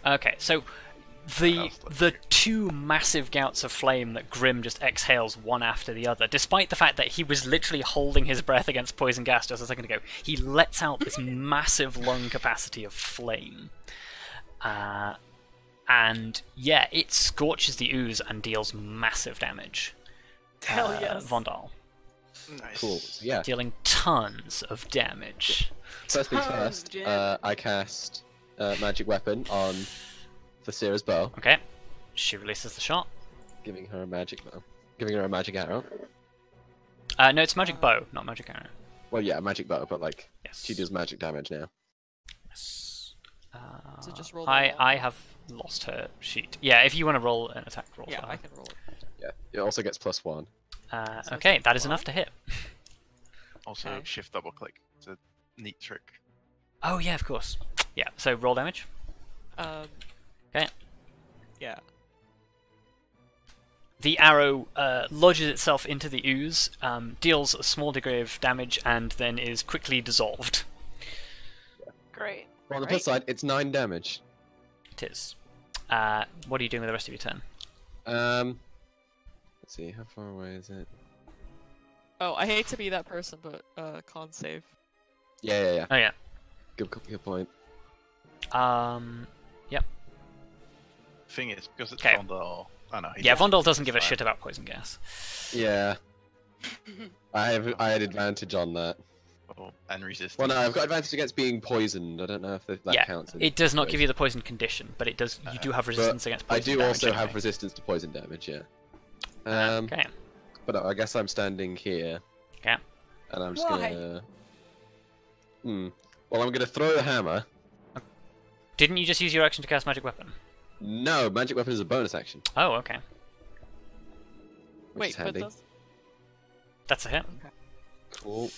[SPEAKER 1] Okay, so
[SPEAKER 3] I'll stop
[SPEAKER 1] the
[SPEAKER 3] here.
[SPEAKER 1] 2 massive gouts of flame that Grim just exhales one after the other, despite the fact that he was literally holding his breath against poison gas just a second ago, he lets out this massive lung capacity of flame. And yeah, it scorches the ooze and deals massive damage.
[SPEAKER 6] Hell yes.
[SPEAKER 1] Vondal,
[SPEAKER 3] Nice.
[SPEAKER 5] Cool. So, yeah.
[SPEAKER 1] dealing tons of damage.
[SPEAKER 5] First things
[SPEAKER 2] Tons
[SPEAKER 5] first.
[SPEAKER 2] of damage.
[SPEAKER 5] I cast magic weapon on Tallithsyr's bow,
[SPEAKER 1] Okay, she releases the shot.
[SPEAKER 5] giving her a magic bow, giving her a magic arrow.
[SPEAKER 1] No, it's magic bow, not magic arrow.
[SPEAKER 5] Well, yeah, a magic bow, but like
[SPEAKER 1] Yes.
[SPEAKER 5] she does magic damage now.
[SPEAKER 1] Yes.
[SPEAKER 6] So just roll the
[SPEAKER 1] I
[SPEAKER 6] roll.
[SPEAKER 1] have lost her sheet. Yeah, if you want to roll an attack roll.
[SPEAKER 6] Yeah,
[SPEAKER 1] for
[SPEAKER 6] I
[SPEAKER 1] her.
[SPEAKER 6] can roll it.
[SPEAKER 5] Yeah, it also gets +1.
[SPEAKER 6] So
[SPEAKER 1] Okay,
[SPEAKER 6] it's
[SPEAKER 1] that is
[SPEAKER 6] one.
[SPEAKER 1] enough to hit.
[SPEAKER 3] Also,
[SPEAKER 6] Okay.
[SPEAKER 3] shift double click. It's a neat trick.
[SPEAKER 1] Oh yeah, of course. Yeah, so roll damage. Okay.
[SPEAKER 6] Yeah.
[SPEAKER 1] The arrow lodges itself into the ooze, deals a small degree of damage, and then is quickly dissolved.
[SPEAKER 4] Great.
[SPEAKER 5] But on the plus
[SPEAKER 6] Right.
[SPEAKER 5] side, it's 9 damage.
[SPEAKER 1] It is. What are you doing with the rest of your turn?
[SPEAKER 5] Let's see, how far away is it?
[SPEAKER 6] Oh, I hate to be that person, but con save.
[SPEAKER 5] Yeah.
[SPEAKER 1] Oh yeah.
[SPEAKER 5] Good point.
[SPEAKER 1] Yep.
[SPEAKER 3] Thing is, because it's
[SPEAKER 1] Okay.
[SPEAKER 3] Vondal. Oh no. he
[SPEAKER 1] Yeah,
[SPEAKER 3] doesn't.
[SPEAKER 1] Vondal doesn't give a
[SPEAKER 3] Fine.
[SPEAKER 1] shit about poison gas.
[SPEAKER 5] Yeah. I had advantage on that.
[SPEAKER 3] Oh, and resistance.
[SPEAKER 5] Well, no, I've got advantage against being poisoned. I don't know if that
[SPEAKER 1] Yeah,
[SPEAKER 5] counts. in
[SPEAKER 1] It does not give
[SPEAKER 5] poison.
[SPEAKER 1] you the poison condition, but it does. You do have resistance against
[SPEAKER 5] I
[SPEAKER 1] poison
[SPEAKER 5] do
[SPEAKER 1] damage
[SPEAKER 5] also have
[SPEAKER 1] anyway.
[SPEAKER 5] resistance to poison damage, yeah.
[SPEAKER 1] Okay.
[SPEAKER 5] But I guess I'm standing here.
[SPEAKER 1] Okay.
[SPEAKER 5] And I'm just
[SPEAKER 2] Why?
[SPEAKER 5] gonna. Well, I'm gonna throw the hammer.
[SPEAKER 1] Didn't you just use your action to cast magic weapon?
[SPEAKER 5] No, magic weapon is a bonus action,
[SPEAKER 1] Oh, okay.
[SPEAKER 5] which
[SPEAKER 6] Wait,
[SPEAKER 5] is
[SPEAKER 6] but
[SPEAKER 5] handy.
[SPEAKER 6] does...
[SPEAKER 1] That's a hit.
[SPEAKER 5] Cool.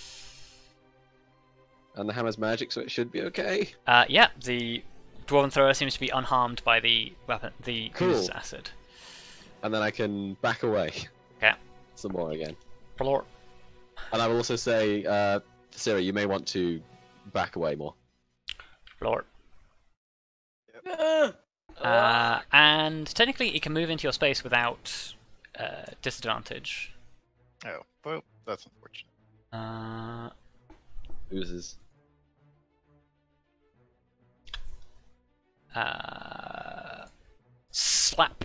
[SPEAKER 5] And the hammer's magic, so it should be okay.
[SPEAKER 1] Yeah, the dwarven thrower seems to be unharmed by the weapon, the
[SPEAKER 5] Cool.
[SPEAKER 1] ooze acid.
[SPEAKER 5] And then I can back away.
[SPEAKER 1] Okay.
[SPEAKER 5] Some more again.
[SPEAKER 1] Plort.
[SPEAKER 5] And I will also say, Siri, you may want to back away more.
[SPEAKER 1] Plort.
[SPEAKER 2] Ugh.
[SPEAKER 1] And technically, it can move into your space without disadvantage.
[SPEAKER 3] Oh, well, that's unfortunate.
[SPEAKER 5] Oozes.
[SPEAKER 1] Slap.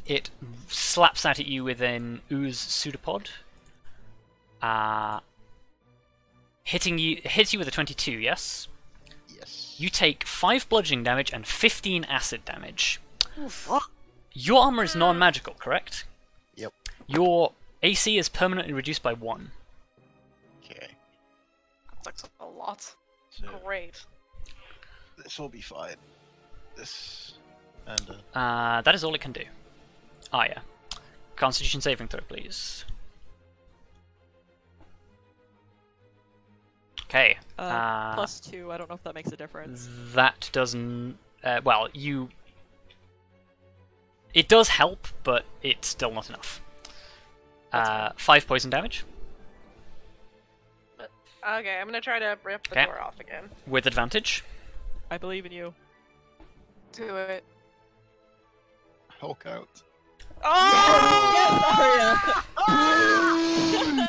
[SPEAKER 1] It slaps out at you with an ooze pseudopod. Hits you with a 22, yes?
[SPEAKER 3] Yes.
[SPEAKER 1] You take 5 bludgeoning damage and 15 acid damage. Your armor is non-magical, correct?
[SPEAKER 3] Yep.
[SPEAKER 1] Your AC is permanently reduced by 1.
[SPEAKER 3] Okay.
[SPEAKER 2] That's like a lot.
[SPEAKER 3] So
[SPEAKER 4] Great.
[SPEAKER 3] this will be fine. This and
[SPEAKER 1] That is all it can do. Arya. Constitution saving throw, please. Okay.
[SPEAKER 6] +2, I don't know if that makes a difference.
[SPEAKER 1] That doesn't. Well, you. It does help, but it's still not enough. 5 poison damage
[SPEAKER 4] Okay, I'm gonna try to rip the
[SPEAKER 1] Okay.
[SPEAKER 4] door off again.
[SPEAKER 1] with advantage.
[SPEAKER 6] I believe in you.
[SPEAKER 2] Do it.
[SPEAKER 3] Hulk out.
[SPEAKER 4] Oh!
[SPEAKER 1] Okay.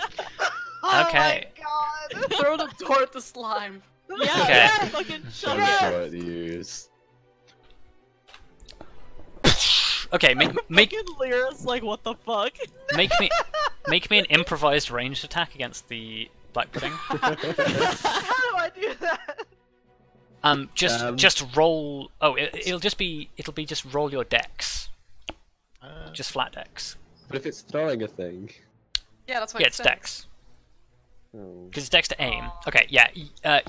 [SPEAKER 4] Oh my god!
[SPEAKER 2] Throw the door at the slime.
[SPEAKER 6] Yeah,
[SPEAKER 1] Okay.
[SPEAKER 6] yeah, fucking
[SPEAKER 5] So
[SPEAKER 6] shut
[SPEAKER 5] much
[SPEAKER 6] it.
[SPEAKER 5] more to use.
[SPEAKER 1] Okay, make
[SPEAKER 6] Fucking Lyra's like, what the fuck?
[SPEAKER 1] make me an improvised ranged attack against the black pudding.
[SPEAKER 4] How do I do that?
[SPEAKER 1] Just roll. Oh, it'll be just roll your dex, just flat dex.
[SPEAKER 5] But if it's throwing a thing,
[SPEAKER 2] Yeah, that's why
[SPEAKER 1] Yeah, it's Dex.
[SPEAKER 5] Oh.
[SPEAKER 1] Because it's Dex to aim. Okay, yeah.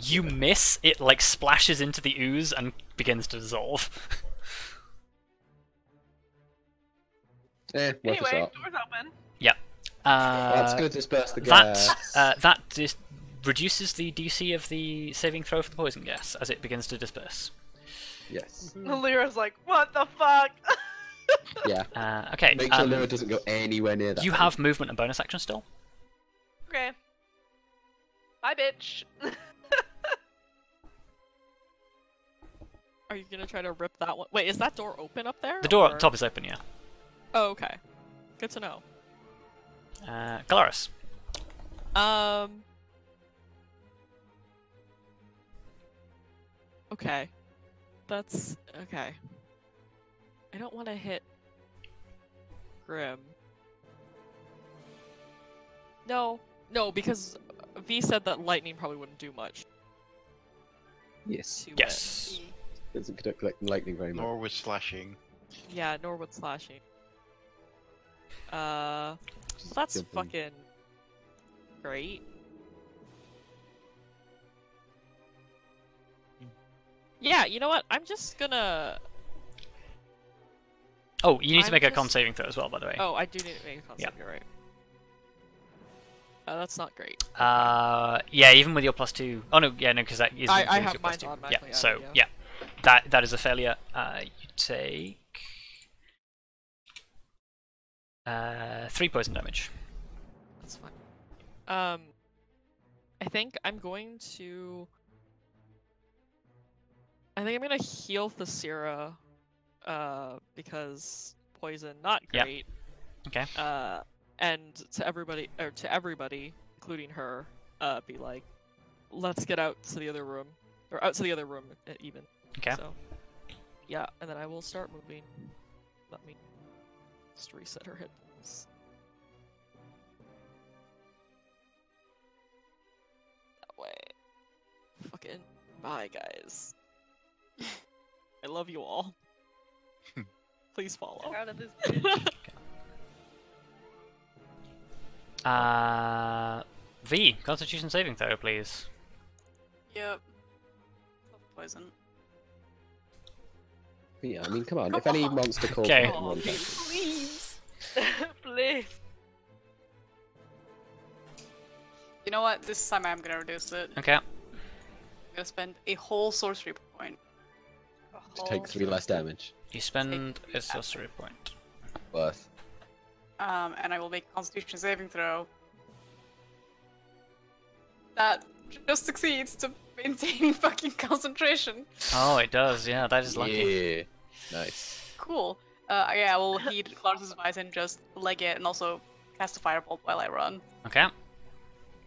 [SPEAKER 1] You miss, it like splashes into the ooze and begins to dissolve.
[SPEAKER 5] Worth a
[SPEAKER 4] Anyway,
[SPEAKER 5] shot.
[SPEAKER 4] door's open.
[SPEAKER 1] Yep.
[SPEAKER 5] That's going to disperse the gas.
[SPEAKER 1] That reduces the DC of the saving throw for the poison gas as it begins to disperse.
[SPEAKER 5] Yes.
[SPEAKER 4] Lyra's like, what the fuck?
[SPEAKER 5] Yeah.
[SPEAKER 1] Okay.
[SPEAKER 5] Make sure Lyra doesn't go anywhere near that.
[SPEAKER 1] You have movement and bonus action still.
[SPEAKER 4] Okay. Bye, bitch.
[SPEAKER 6] Are you gonna try to rip that one? Wait, is that door open up there?
[SPEAKER 1] The door
[SPEAKER 6] or-
[SPEAKER 1] up top is open, yeah.
[SPEAKER 6] Oh, okay. Good to know.
[SPEAKER 1] Kelariis.
[SPEAKER 6] Okay. That's okay. I don't want to hit Grim. No, because V said that lightning probably wouldn't do much
[SPEAKER 5] Yes.
[SPEAKER 6] to
[SPEAKER 1] Yes.
[SPEAKER 5] Doesn't conduct lightning very much.
[SPEAKER 3] Nor with slashing.
[SPEAKER 6] it. Yeah, nor with slashing. Well, that's
[SPEAKER 5] Jumping.
[SPEAKER 6] fucking great. Yeah, you know what? I'm just gonna.
[SPEAKER 1] Oh, you need to
[SPEAKER 6] I'm
[SPEAKER 1] make a
[SPEAKER 6] just-
[SPEAKER 1] con saving throw as well, by the way.
[SPEAKER 6] Oh, I do need to make a concept.
[SPEAKER 1] Yep.
[SPEAKER 6] You're right. That's not great.
[SPEAKER 1] Yeah, even with your +2. Oh no, yeah, no, because that is.
[SPEAKER 6] I
[SPEAKER 1] includes
[SPEAKER 6] have
[SPEAKER 1] your
[SPEAKER 6] mine
[SPEAKER 1] +2.
[SPEAKER 6] automatically
[SPEAKER 1] Yeah, so
[SPEAKER 6] added,
[SPEAKER 1] yeah, that is a failure. You take 3 poison damage.
[SPEAKER 6] That's fine. I think I'm going to. I think I'm gonna heal Thalithsyr, because poison not
[SPEAKER 1] Yep.
[SPEAKER 6] great.
[SPEAKER 1] Okay.
[SPEAKER 6] And to everybody, including her, be like, let's get out to the other room, or out to the other room even.
[SPEAKER 1] Okay.
[SPEAKER 6] So, yeah, and then I will start moving. Let me just reset her hit points. That way. Fucking bye, guys. I love you all. Please follow.
[SPEAKER 4] Out of this bitch.
[SPEAKER 1] V, Constitution saving throw, please.
[SPEAKER 2] Yep. Poison.
[SPEAKER 5] Yeah, I mean, come on. If any monster calls
[SPEAKER 1] Okay.
[SPEAKER 5] me,
[SPEAKER 6] Oh,
[SPEAKER 5] one back.
[SPEAKER 4] Please. Please.
[SPEAKER 2] You know what? This time I'm gonna reduce it.
[SPEAKER 1] Okay.
[SPEAKER 2] I'm gonna spend a whole sorcery point.
[SPEAKER 5] To take 3 less damage.
[SPEAKER 1] You spend a sorcery point.
[SPEAKER 5] Worth.
[SPEAKER 2] And I will make a Constitution saving throw. That just succeeds to maintain fucking concentration.
[SPEAKER 1] Oh, it does. Yeah, that is lucky.
[SPEAKER 5] Yeah. Nice.
[SPEAKER 2] Cool. Yeah, I will heed Clark's advice and just leg it and also cast a firebolt while I run.
[SPEAKER 1] Okay.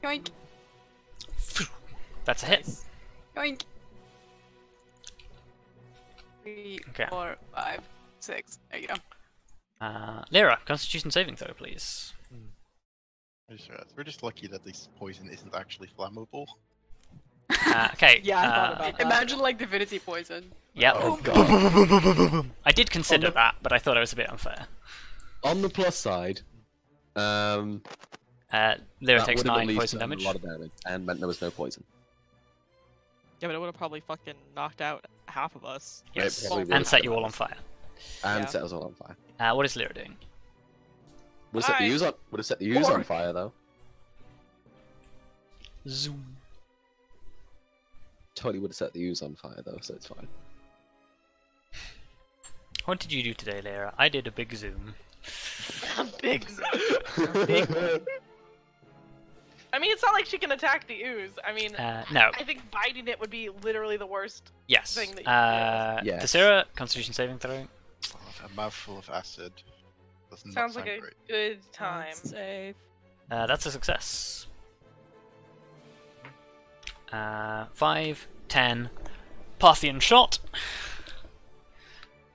[SPEAKER 2] Yoink,
[SPEAKER 1] That's a hit.
[SPEAKER 6] Nice.
[SPEAKER 2] yoink. 3,
[SPEAKER 1] Okay.
[SPEAKER 2] 4, 5, 6. There you go.
[SPEAKER 1] Lyra, Constitution saving throw, please.
[SPEAKER 3] We're just lucky that this poison isn't actually flammable.
[SPEAKER 1] Okay.
[SPEAKER 6] Yeah, I thought about that.
[SPEAKER 2] Imagine like divinity poison.
[SPEAKER 1] Yep.
[SPEAKER 5] Oh god.
[SPEAKER 1] I did consider that, but I thought it was a bit unfair.
[SPEAKER 5] On the plus side,
[SPEAKER 1] Lyra
[SPEAKER 5] that
[SPEAKER 1] takes
[SPEAKER 5] would have at
[SPEAKER 1] 9
[SPEAKER 5] least
[SPEAKER 1] poison
[SPEAKER 5] done
[SPEAKER 1] damage.
[SPEAKER 5] a lot of damage, and meant there was no poison.
[SPEAKER 6] Yeah, but it would have probably fucking knocked out half of us.
[SPEAKER 1] Yes.
[SPEAKER 5] It probably
[SPEAKER 1] And
[SPEAKER 5] would
[SPEAKER 1] set
[SPEAKER 5] have
[SPEAKER 1] you all on fire.
[SPEAKER 5] And
[SPEAKER 6] Yeah.
[SPEAKER 5] set us all on fire.
[SPEAKER 1] What is Lyra doing?
[SPEAKER 5] Would have set the
[SPEAKER 4] Hi.
[SPEAKER 5] ooze on. Would have set the ooze on fire though.
[SPEAKER 1] Zoom.
[SPEAKER 5] Totally would have set the ooze on fire though, so it's fine.
[SPEAKER 1] What did you do today, Lyra? I did a big zoom.
[SPEAKER 4] Big. I mean, it's not like she can attack the ooze. I mean,
[SPEAKER 1] No.
[SPEAKER 4] I think biting it would be literally the worst.
[SPEAKER 1] Yes.
[SPEAKER 4] thing that you
[SPEAKER 5] Yes.
[SPEAKER 1] Tallithsyr, Constitution saving throw.
[SPEAKER 3] Oh, a mouthful of acid. Does not
[SPEAKER 4] Sounds
[SPEAKER 3] sound
[SPEAKER 4] like a
[SPEAKER 3] great.
[SPEAKER 4] good time.
[SPEAKER 6] Save.
[SPEAKER 1] That's a success. 5, 10. Parthian shot.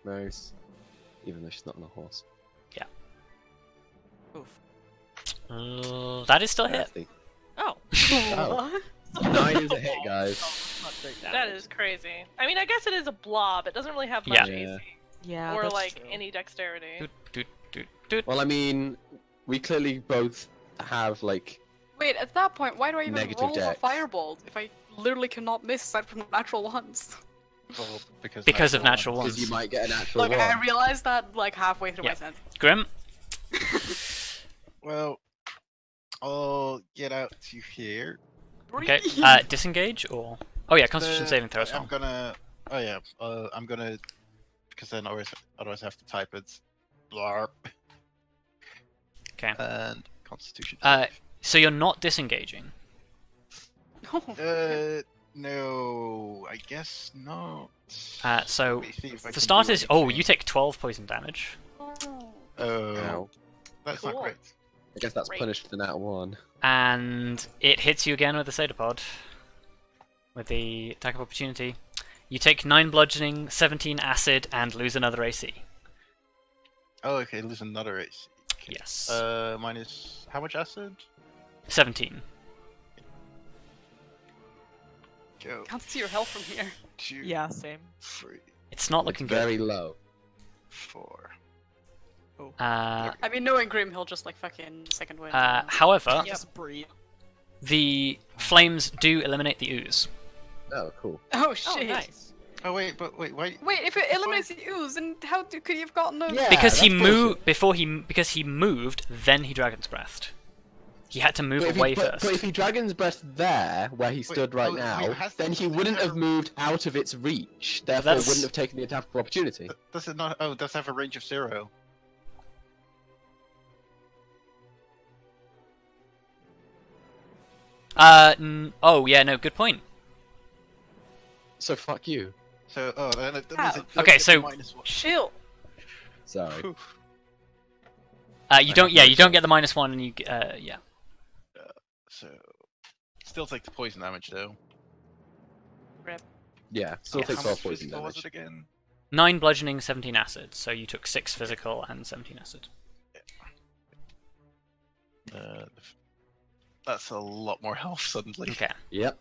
[SPEAKER 5] Nice. Even though she's not on a horse.
[SPEAKER 6] Oof.
[SPEAKER 1] That is still a hit.
[SPEAKER 5] Nasty.
[SPEAKER 6] Oh.
[SPEAKER 5] Oh. 9 is a hit, guys.
[SPEAKER 6] Not great
[SPEAKER 4] That
[SPEAKER 6] damage.
[SPEAKER 4] is crazy. I mean, I guess it is a blob. It doesn't really have much
[SPEAKER 1] Yeah.
[SPEAKER 4] AC.
[SPEAKER 6] Yeah.
[SPEAKER 4] or
[SPEAKER 6] that's
[SPEAKER 4] like
[SPEAKER 6] true.
[SPEAKER 4] any dexterity.
[SPEAKER 1] Doot, doot, doot, doot.
[SPEAKER 5] Well, I mean, we clearly both have like
[SPEAKER 2] Wait, at that point, why do I even
[SPEAKER 5] Negative
[SPEAKER 2] roll for
[SPEAKER 5] dex.
[SPEAKER 2] firebolt if I literally cannot miss aside from natural ones?
[SPEAKER 3] Well,
[SPEAKER 1] Because of natural
[SPEAKER 3] ones.
[SPEAKER 5] because you might get a natural
[SPEAKER 2] Like,
[SPEAKER 5] one.
[SPEAKER 2] I realized that like halfway through
[SPEAKER 1] Yeah.
[SPEAKER 2] my sentence.
[SPEAKER 1] Grim.
[SPEAKER 3] Well, I'll get out to here.
[SPEAKER 1] Okay. Disengage or? Oh yeah, Constitution saving throw as well.
[SPEAKER 3] I'm gonna. Oh yeah. I'm gonna. Because then otherwise I have to type it. Blarp.
[SPEAKER 1] Okay.
[SPEAKER 3] And Constitution.
[SPEAKER 1] So you're not disengaging.
[SPEAKER 3] No. I guess not.
[SPEAKER 1] So
[SPEAKER 3] Let me see if I
[SPEAKER 1] for
[SPEAKER 3] can
[SPEAKER 1] starters,
[SPEAKER 3] do
[SPEAKER 1] oh,
[SPEAKER 3] anything.
[SPEAKER 1] you take 12 poison damage.
[SPEAKER 3] Oh,
[SPEAKER 5] Ow.
[SPEAKER 3] that's
[SPEAKER 4] Cool.
[SPEAKER 3] not great.
[SPEAKER 5] I guess that's
[SPEAKER 4] Great.
[SPEAKER 5] punished for that one.
[SPEAKER 1] And it hits you again with the Cetapod. With the attack of opportunity. You take 9 bludgeoning, 17 acid, and lose another AC.
[SPEAKER 3] Oh, okay. Lose another AC. Okay.
[SPEAKER 1] Yes.
[SPEAKER 3] Minus how much acid?
[SPEAKER 1] 17.
[SPEAKER 3] Go.
[SPEAKER 2] Can't see your health from here.
[SPEAKER 3] 2,
[SPEAKER 6] Yeah, same.
[SPEAKER 3] 3,
[SPEAKER 1] It's not looking
[SPEAKER 5] Very
[SPEAKER 1] good.
[SPEAKER 5] low.
[SPEAKER 3] 4.
[SPEAKER 1] Uh,
[SPEAKER 2] I mean, knowing Grim, he'll just like fucking second wind.
[SPEAKER 1] however,
[SPEAKER 6] Just breathe.
[SPEAKER 1] the flames do eliminate the ooze.
[SPEAKER 5] Oh, cool.
[SPEAKER 2] Oh
[SPEAKER 6] Oh,
[SPEAKER 2] shit!
[SPEAKER 6] nice.
[SPEAKER 3] Oh wait, but wait, why?
[SPEAKER 2] Wait, if it eliminates the ooze, then how could you have gotten those?
[SPEAKER 5] Yeah.
[SPEAKER 1] Because he
[SPEAKER 5] that's
[SPEAKER 1] moved because he moved, then he dragon's breathed. He had to move
[SPEAKER 5] But if,
[SPEAKER 1] away
[SPEAKER 5] he,
[SPEAKER 1] first.
[SPEAKER 5] but if he dragon's breath there, where he stood right
[SPEAKER 3] oh, wait,
[SPEAKER 5] now,
[SPEAKER 3] has
[SPEAKER 5] then he
[SPEAKER 3] has
[SPEAKER 5] wouldn't
[SPEAKER 3] it
[SPEAKER 5] have
[SPEAKER 3] ever-
[SPEAKER 5] moved out of its reach. Therefore,
[SPEAKER 1] that's-
[SPEAKER 5] wouldn't have taken the attack of opportunity.
[SPEAKER 3] Does it not? Oh, does it have a range of 0?
[SPEAKER 1] Oh yeah, no, good point.
[SPEAKER 5] So fuck you.
[SPEAKER 3] So, oh, then that means
[SPEAKER 2] How?
[SPEAKER 3] it
[SPEAKER 1] Okay,
[SPEAKER 3] gets
[SPEAKER 1] so-
[SPEAKER 3] -1.
[SPEAKER 2] Chill.
[SPEAKER 5] Sorry.
[SPEAKER 3] Phew.
[SPEAKER 1] You don't. Yeah, you don't get the -1, and you. Yeah.
[SPEAKER 3] So, still take the poison damage though.
[SPEAKER 5] Yeah, still
[SPEAKER 1] Yes.
[SPEAKER 5] take
[SPEAKER 3] How
[SPEAKER 5] 12
[SPEAKER 3] much
[SPEAKER 5] poison
[SPEAKER 3] physical was
[SPEAKER 5] damage.
[SPEAKER 3] it again?
[SPEAKER 1] 9 bludgeoning, 17 acid. So you took 6 physical and 17 acid.
[SPEAKER 3] That's a lot more health suddenly.
[SPEAKER 1] Okay.
[SPEAKER 5] Yep.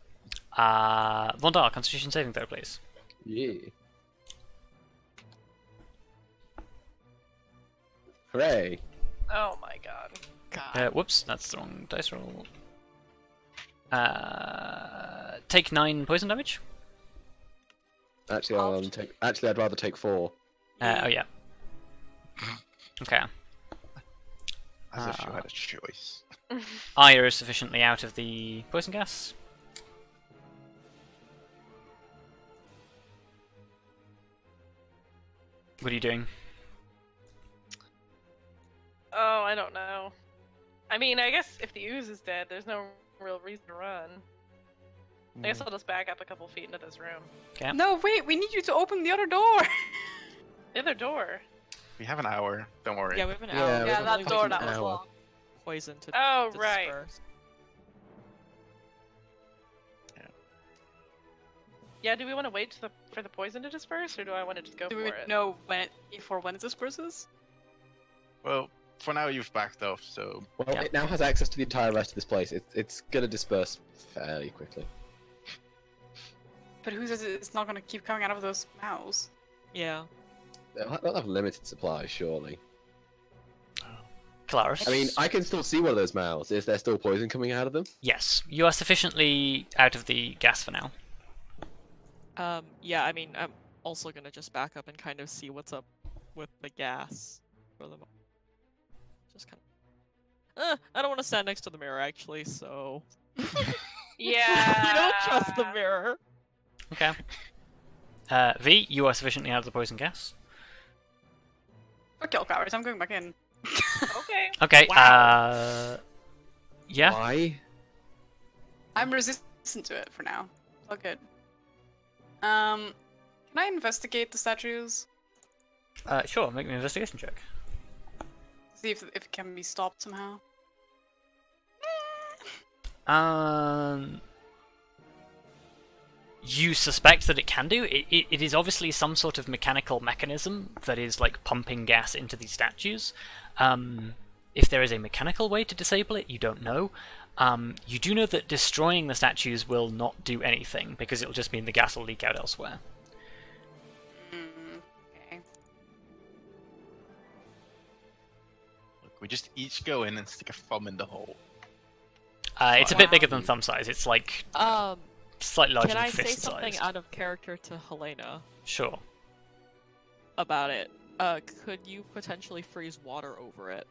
[SPEAKER 1] Vondal, Constitution saving throw, please.
[SPEAKER 5] Yeah. Hooray.
[SPEAKER 4] Oh my god.
[SPEAKER 1] Whoops, that's the wrong dice roll. Take 9 poison damage.
[SPEAKER 5] Actually, I'd rather take 4.
[SPEAKER 1] Oh yeah. Okay.
[SPEAKER 3] As if you had a choice.
[SPEAKER 1] Arya is sufficiently out of the poison gas. What are you doing?
[SPEAKER 4] Oh, I don't know. I mean, I guess if the ooze is dead, there's no real reason to run. I guess I'll just back up a couple feet into this room.
[SPEAKER 1] Okay.
[SPEAKER 2] No, wait, we need you to open the other door.
[SPEAKER 4] The other door.
[SPEAKER 3] We have an hour. Don't worry.
[SPEAKER 6] Yeah, we have an
[SPEAKER 5] Yeah,
[SPEAKER 6] hour.
[SPEAKER 5] we
[SPEAKER 2] Yeah,
[SPEAKER 5] have
[SPEAKER 2] that
[SPEAKER 5] like
[SPEAKER 2] door
[SPEAKER 5] an
[SPEAKER 2] that was
[SPEAKER 5] hour.
[SPEAKER 2] long.
[SPEAKER 6] Poison to
[SPEAKER 4] Oh,
[SPEAKER 6] to
[SPEAKER 4] right.
[SPEAKER 6] disperse.
[SPEAKER 4] Yeah, do we want to wait for the poison to disperse, or do I want to just go
[SPEAKER 2] Do
[SPEAKER 4] for
[SPEAKER 2] we
[SPEAKER 4] it?
[SPEAKER 2] know when it disperses?
[SPEAKER 3] Well, for now you've backed off, so
[SPEAKER 5] Well,
[SPEAKER 1] Yeah.
[SPEAKER 5] it now has access to the entire rest of this place. It's gonna disperse fairly quickly.
[SPEAKER 2] But who says it's not gonna keep coming out of those mouths?
[SPEAKER 6] Yeah.
[SPEAKER 5] They'll have limited supplies, surely.
[SPEAKER 1] Kelariis?
[SPEAKER 5] I mean, I can still see one of those mouths. Is there still poison coming out of them?
[SPEAKER 1] Yes, you are sufficiently out of the gas for now.
[SPEAKER 6] Yeah, I mean, I'm also gonna just back up and kind of see what's up with the gas for the moment. Just kind of. I don't want to stand next to the mirror actually, so.
[SPEAKER 4] Yeah.
[SPEAKER 6] You don't trust the mirror.
[SPEAKER 1] Okay. V, you are sufficiently out of the poison gas.
[SPEAKER 2] Fuck y'all, cowards, I'm going back in.
[SPEAKER 4] Okay.
[SPEAKER 1] Okay,
[SPEAKER 6] Wow.
[SPEAKER 1] yeah.
[SPEAKER 5] Why?
[SPEAKER 2] I'm resistant to it for now. All good. Can I investigate the statues?
[SPEAKER 1] Sure, make me an investigation check.
[SPEAKER 2] See if it can be stopped somehow.
[SPEAKER 1] You suspect that it can do? It is obviously some sort of mechanical mechanism that is like pumping gas into these statues. If there is a mechanical way to disable it, you don't know. You do know that destroying the statues will not do anything, because it'll just mean the gas will leak out elsewhere.
[SPEAKER 2] Okay.
[SPEAKER 3] look, we just each go in and stick a thumb in the hole.
[SPEAKER 1] It's a bit bigger than thumb size. It's like slightly larger
[SPEAKER 6] Can
[SPEAKER 1] than
[SPEAKER 6] I say
[SPEAKER 1] fist
[SPEAKER 6] something
[SPEAKER 1] size.
[SPEAKER 6] out of character to Helena
[SPEAKER 1] Sure.
[SPEAKER 6] about it? Could you potentially freeze water over it?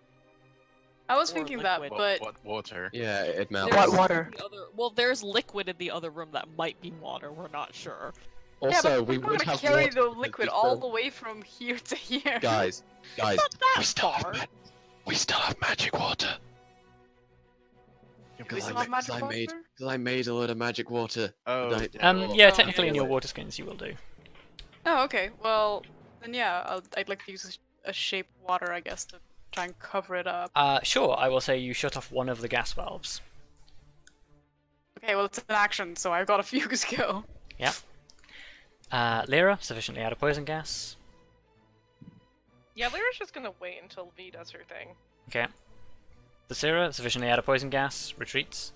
[SPEAKER 2] I was
[SPEAKER 6] Or
[SPEAKER 2] thinking that,
[SPEAKER 6] liquid.
[SPEAKER 2] but
[SPEAKER 3] What water?
[SPEAKER 5] Yeah, it melts.
[SPEAKER 6] There's
[SPEAKER 2] water?
[SPEAKER 6] well, there's liquid in the other room that might be water. We're not sure.
[SPEAKER 2] yeah,
[SPEAKER 5] Also,
[SPEAKER 2] but
[SPEAKER 5] we
[SPEAKER 2] we're
[SPEAKER 5] would
[SPEAKER 2] gonna
[SPEAKER 5] have
[SPEAKER 2] carry
[SPEAKER 5] water
[SPEAKER 2] the
[SPEAKER 5] because
[SPEAKER 2] liquid
[SPEAKER 5] we
[SPEAKER 2] all
[SPEAKER 5] still-
[SPEAKER 2] the way from here to here.
[SPEAKER 5] Guys,
[SPEAKER 6] Not that
[SPEAKER 3] still
[SPEAKER 6] far.
[SPEAKER 3] We still have magic water.
[SPEAKER 2] Do we still have magic water?
[SPEAKER 5] I made a lot of magic water.
[SPEAKER 3] Oh,
[SPEAKER 5] and I-
[SPEAKER 1] Yeah,
[SPEAKER 2] Oh,
[SPEAKER 1] technically in
[SPEAKER 2] yeah.
[SPEAKER 1] your water skins you will do.
[SPEAKER 2] Oh, okay. Well, then yeah, I'd like to use a shape water, I guess, to try and cover it up.
[SPEAKER 1] Sure, I will say you shut off one of the gas valves.
[SPEAKER 2] Okay, well it's an action, so I've got a few to go.
[SPEAKER 1] Yeah. Lyra, sufficiently out of poison gas.
[SPEAKER 4] Yeah, Lyra's just gonna wait until V does her thing.
[SPEAKER 1] Okay. Tallithsyr, sufficiently out of poison gas, retreats.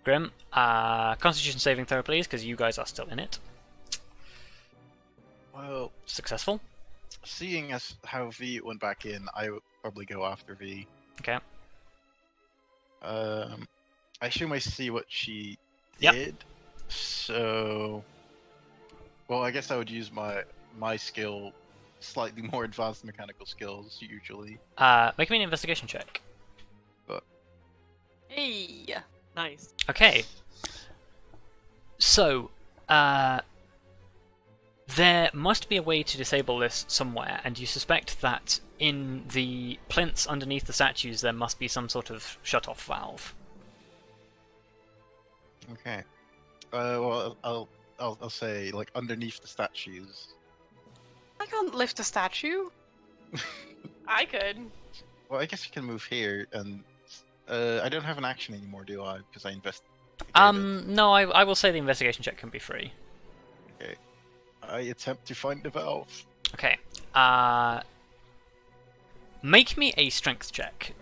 [SPEAKER 1] Grim, Constitution saving throw please, because you guys are still in it.
[SPEAKER 3] Well,
[SPEAKER 1] Successful.
[SPEAKER 3] seeing as how V went back in, I would probably go after V.
[SPEAKER 1] Okay.
[SPEAKER 3] I assume I see what she
[SPEAKER 1] Yep.
[SPEAKER 3] did. So, well, I guess I would use my skill, slightly more advanced mechanical skills usually.
[SPEAKER 1] Make me an investigation check.
[SPEAKER 2] Hey!
[SPEAKER 6] Nice.
[SPEAKER 1] Okay. So, there must be a way to disable this somewhere, and you suspect that in the plinths underneath the statues there must be some sort of shut-off valve.
[SPEAKER 3] Okay. Well, I'll say like underneath the statues.
[SPEAKER 2] I can't lift a statue.
[SPEAKER 4] I could.
[SPEAKER 3] Well, I guess you can move here, and I don't have an action anymore, do I? Because I invested.
[SPEAKER 1] No, I will say the investigation check can be free.
[SPEAKER 3] Okay. I attempt to find the valve.
[SPEAKER 1] Okay. Make me a strength check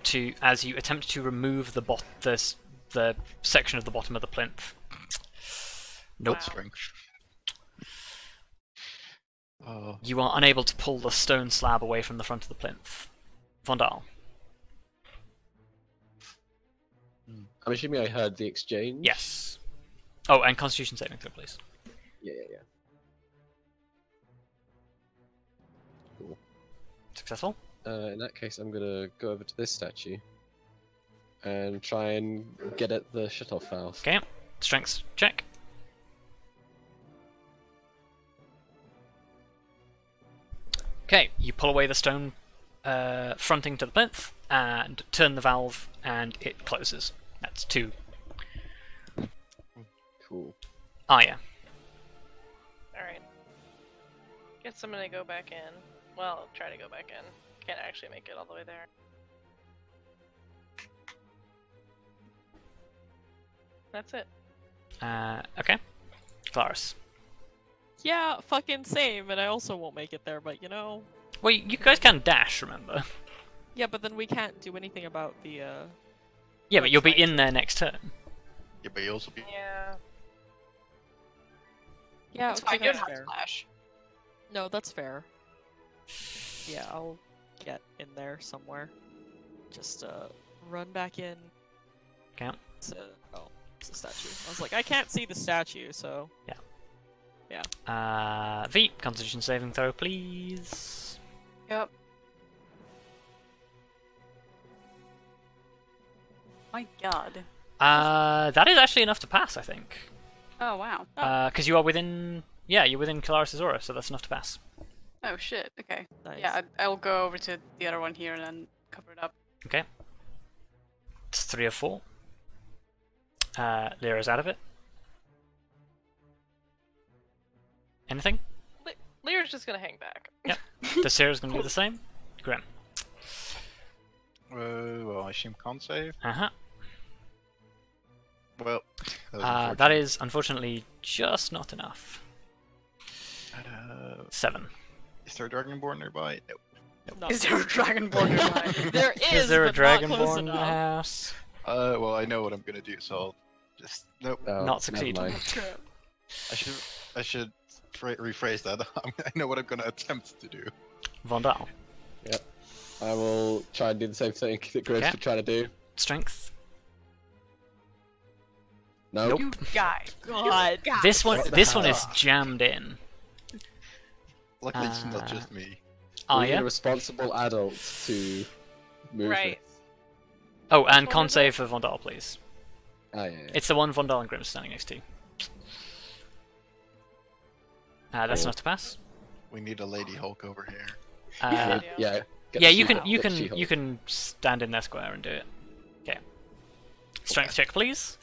[SPEAKER 1] as you attempt to remove the section of the bottom of the plinth. Nope.
[SPEAKER 4] Wow.
[SPEAKER 3] Strength. Oh.
[SPEAKER 1] You are unable to pull the stone slab away from the front of the plinth. Vondal.
[SPEAKER 5] I'm assuming I heard the exchange.
[SPEAKER 1] Yes. Oh, and Constitution saving throw, please.
[SPEAKER 5] Yeah. Cool.
[SPEAKER 1] Successful.
[SPEAKER 5] In that case, I'm gonna go over to this statue and try and get at the shut-off valve.
[SPEAKER 1] Okay. Strength check. Okay, you pull away the stone fronting to the plinth and turn the valve, and it closes. That's 2.
[SPEAKER 5] Cool.
[SPEAKER 1] Arya.
[SPEAKER 4] Alright. Guess I'm gonna go back in. Well, I'll try to go back in. Can't actually make it all the way there. That's it.
[SPEAKER 1] Okay. Kelariis.
[SPEAKER 6] Yeah, fucking same, and I also won't make it there, but you know...
[SPEAKER 1] Well, you guys can dash, remember?
[SPEAKER 6] Yeah, but then we can't do anything about the,
[SPEAKER 1] Yeah, but you'll be in there next turn.
[SPEAKER 3] Yeah, but you also be.
[SPEAKER 4] Yeah.
[SPEAKER 6] Yeah,
[SPEAKER 2] That's
[SPEAKER 6] okay,
[SPEAKER 2] fine, you don't
[SPEAKER 6] that's
[SPEAKER 2] have to
[SPEAKER 6] fair.
[SPEAKER 2] flash.
[SPEAKER 6] No, that's fair. Yeah, I'll get in there somewhere. Just, run back in.
[SPEAKER 1] Okay.
[SPEAKER 6] Oh, it's a statue. I was like, I can't see the statue, so...
[SPEAKER 1] V, Constitution saving throw, please.
[SPEAKER 2] Yep. My god.
[SPEAKER 1] That is actually enough to pass, I think.
[SPEAKER 2] Oh wow.
[SPEAKER 1] Because you are within... Yeah, you're within Kelariis' aura, so that's enough to pass.
[SPEAKER 2] Oh shit, okay.
[SPEAKER 6] Nice.
[SPEAKER 2] Yeah, I'll go over to the other one here and then cover it up.
[SPEAKER 1] Okay. It's 3 of 4. Lyra's out of it. Anything?
[SPEAKER 4] Lyra's just gonna hang back.
[SPEAKER 1] Yep. Tallithsyr's going to do the same. Grim.
[SPEAKER 3] Well, I assume con save.
[SPEAKER 1] Uh-huh.
[SPEAKER 3] Well,
[SPEAKER 1] That is unfortunately just not enough. 7.
[SPEAKER 3] Is there a dragonborn nearby? No.
[SPEAKER 6] Not
[SPEAKER 2] Is there a dragonborn nearby?
[SPEAKER 6] There is,
[SPEAKER 1] Is there a
[SPEAKER 6] but not close
[SPEAKER 1] dragonborn in the
[SPEAKER 6] enough.
[SPEAKER 1] house?
[SPEAKER 3] Well, I know what I'm gonna do, so I'll just nope.
[SPEAKER 5] Oh,
[SPEAKER 1] Not
[SPEAKER 5] never
[SPEAKER 1] succeed.
[SPEAKER 5] mind.
[SPEAKER 3] I should rephrase that. I know what I'm gonna attempt to do.
[SPEAKER 1] Vondal.
[SPEAKER 5] I will try and do the same thing that Grim's
[SPEAKER 1] Okay.
[SPEAKER 5] trying to do.
[SPEAKER 1] Strength.
[SPEAKER 5] No.
[SPEAKER 1] Nope.
[SPEAKER 2] You guy.
[SPEAKER 6] God.
[SPEAKER 2] God.
[SPEAKER 1] This one,
[SPEAKER 5] What the
[SPEAKER 1] this one
[SPEAKER 5] hell?
[SPEAKER 1] is jammed in.
[SPEAKER 3] Luckily, it's not just me.
[SPEAKER 5] We need
[SPEAKER 1] Arya.
[SPEAKER 5] a responsible adult to move
[SPEAKER 4] Right.
[SPEAKER 5] this.
[SPEAKER 1] Oh, and
[SPEAKER 4] Which one
[SPEAKER 1] con
[SPEAKER 4] is
[SPEAKER 1] save for Vondal, please.
[SPEAKER 5] Oh, yeah, yeah.
[SPEAKER 1] It's the one Vondal and Grim's standing next to. That's
[SPEAKER 5] Cool.
[SPEAKER 1] enough to pass.
[SPEAKER 3] We need a Lady Hulk over here.
[SPEAKER 1] Uh,
[SPEAKER 5] Yeah. Get
[SPEAKER 1] yeah,
[SPEAKER 5] the
[SPEAKER 1] you can,
[SPEAKER 5] She-Hulk.
[SPEAKER 1] you
[SPEAKER 5] Get the
[SPEAKER 1] can,
[SPEAKER 5] She-Hulk.
[SPEAKER 1] you can stand in their square and do it. Okay. Strength check, please.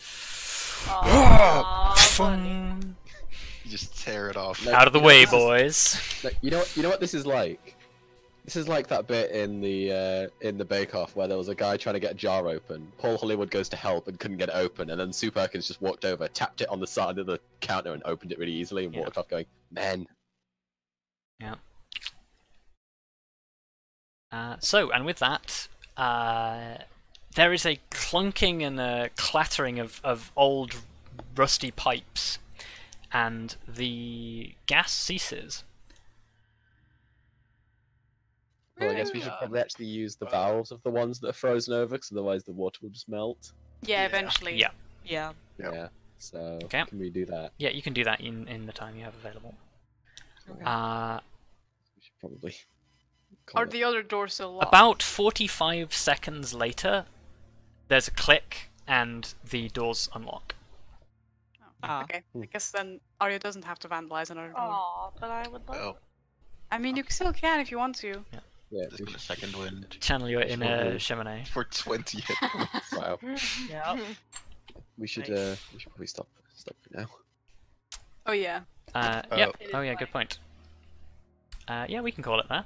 [SPEAKER 4] Aw, buddy.
[SPEAKER 3] You just tear it off.
[SPEAKER 5] No.
[SPEAKER 1] Out of the
[SPEAKER 5] You know
[SPEAKER 1] way,
[SPEAKER 5] what this is-
[SPEAKER 1] boys.
[SPEAKER 5] Like, you know what this is like? This is like that bit in the Bake Off where there was a guy trying to get a jar open. Paul Hollywood goes to help and couldn't get it open, and then Sue Perkins just walked over, tapped it on the side of the counter, and opened it really easily, and
[SPEAKER 1] Yeah.
[SPEAKER 5] walked off going, "Men."
[SPEAKER 1] So, and with that, there is a clunking and a clattering of old rusty pipes, and the gas ceases.
[SPEAKER 5] Well, I guess we should probably actually use the valves of the ones that are frozen over, because otherwise the water will just melt.
[SPEAKER 2] Yeah,
[SPEAKER 3] Yeah.
[SPEAKER 2] eventually.
[SPEAKER 1] Yeah.
[SPEAKER 6] Yeah.
[SPEAKER 3] Yep.
[SPEAKER 5] Yeah. So
[SPEAKER 1] Okay.
[SPEAKER 5] can we do that?
[SPEAKER 1] Yeah, you can do that in the time you have available.
[SPEAKER 6] Okay.
[SPEAKER 5] We should probably. call
[SPEAKER 2] Are
[SPEAKER 5] it.
[SPEAKER 2] the other doors still locked?
[SPEAKER 1] About 45 seconds later, there's a click and the doors unlock.
[SPEAKER 2] Oh,
[SPEAKER 6] Ah.
[SPEAKER 2] okay. I guess then Arya doesn't have to vandalize another door.
[SPEAKER 4] Aw, but I would love
[SPEAKER 3] Oh,
[SPEAKER 2] I mean, you still can if you want to.
[SPEAKER 5] Yeah.
[SPEAKER 3] just
[SPEAKER 5] we
[SPEAKER 3] got a
[SPEAKER 5] should-
[SPEAKER 3] second wind
[SPEAKER 1] Channel your inner
[SPEAKER 5] Probably.
[SPEAKER 1] Cheminée.
[SPEAKER 3] for 20 hit points.
[SPEAKER 5] Wow.
[SPEAKER 4] Yeah.
[SPEAKER 5] We should
[SPEAKER 4] Nice.
[SPEAKER 5] probably stop for now.
[SPEAKER 2] Oh yeah.
[SPEAKER 1] Yep.
[SPEAKER 4] It is
[SPEAKER 1] Oh yeah,
[SPEAKER 4] fine.
[SPEAKER 1] good point. Yeah, we can call it there.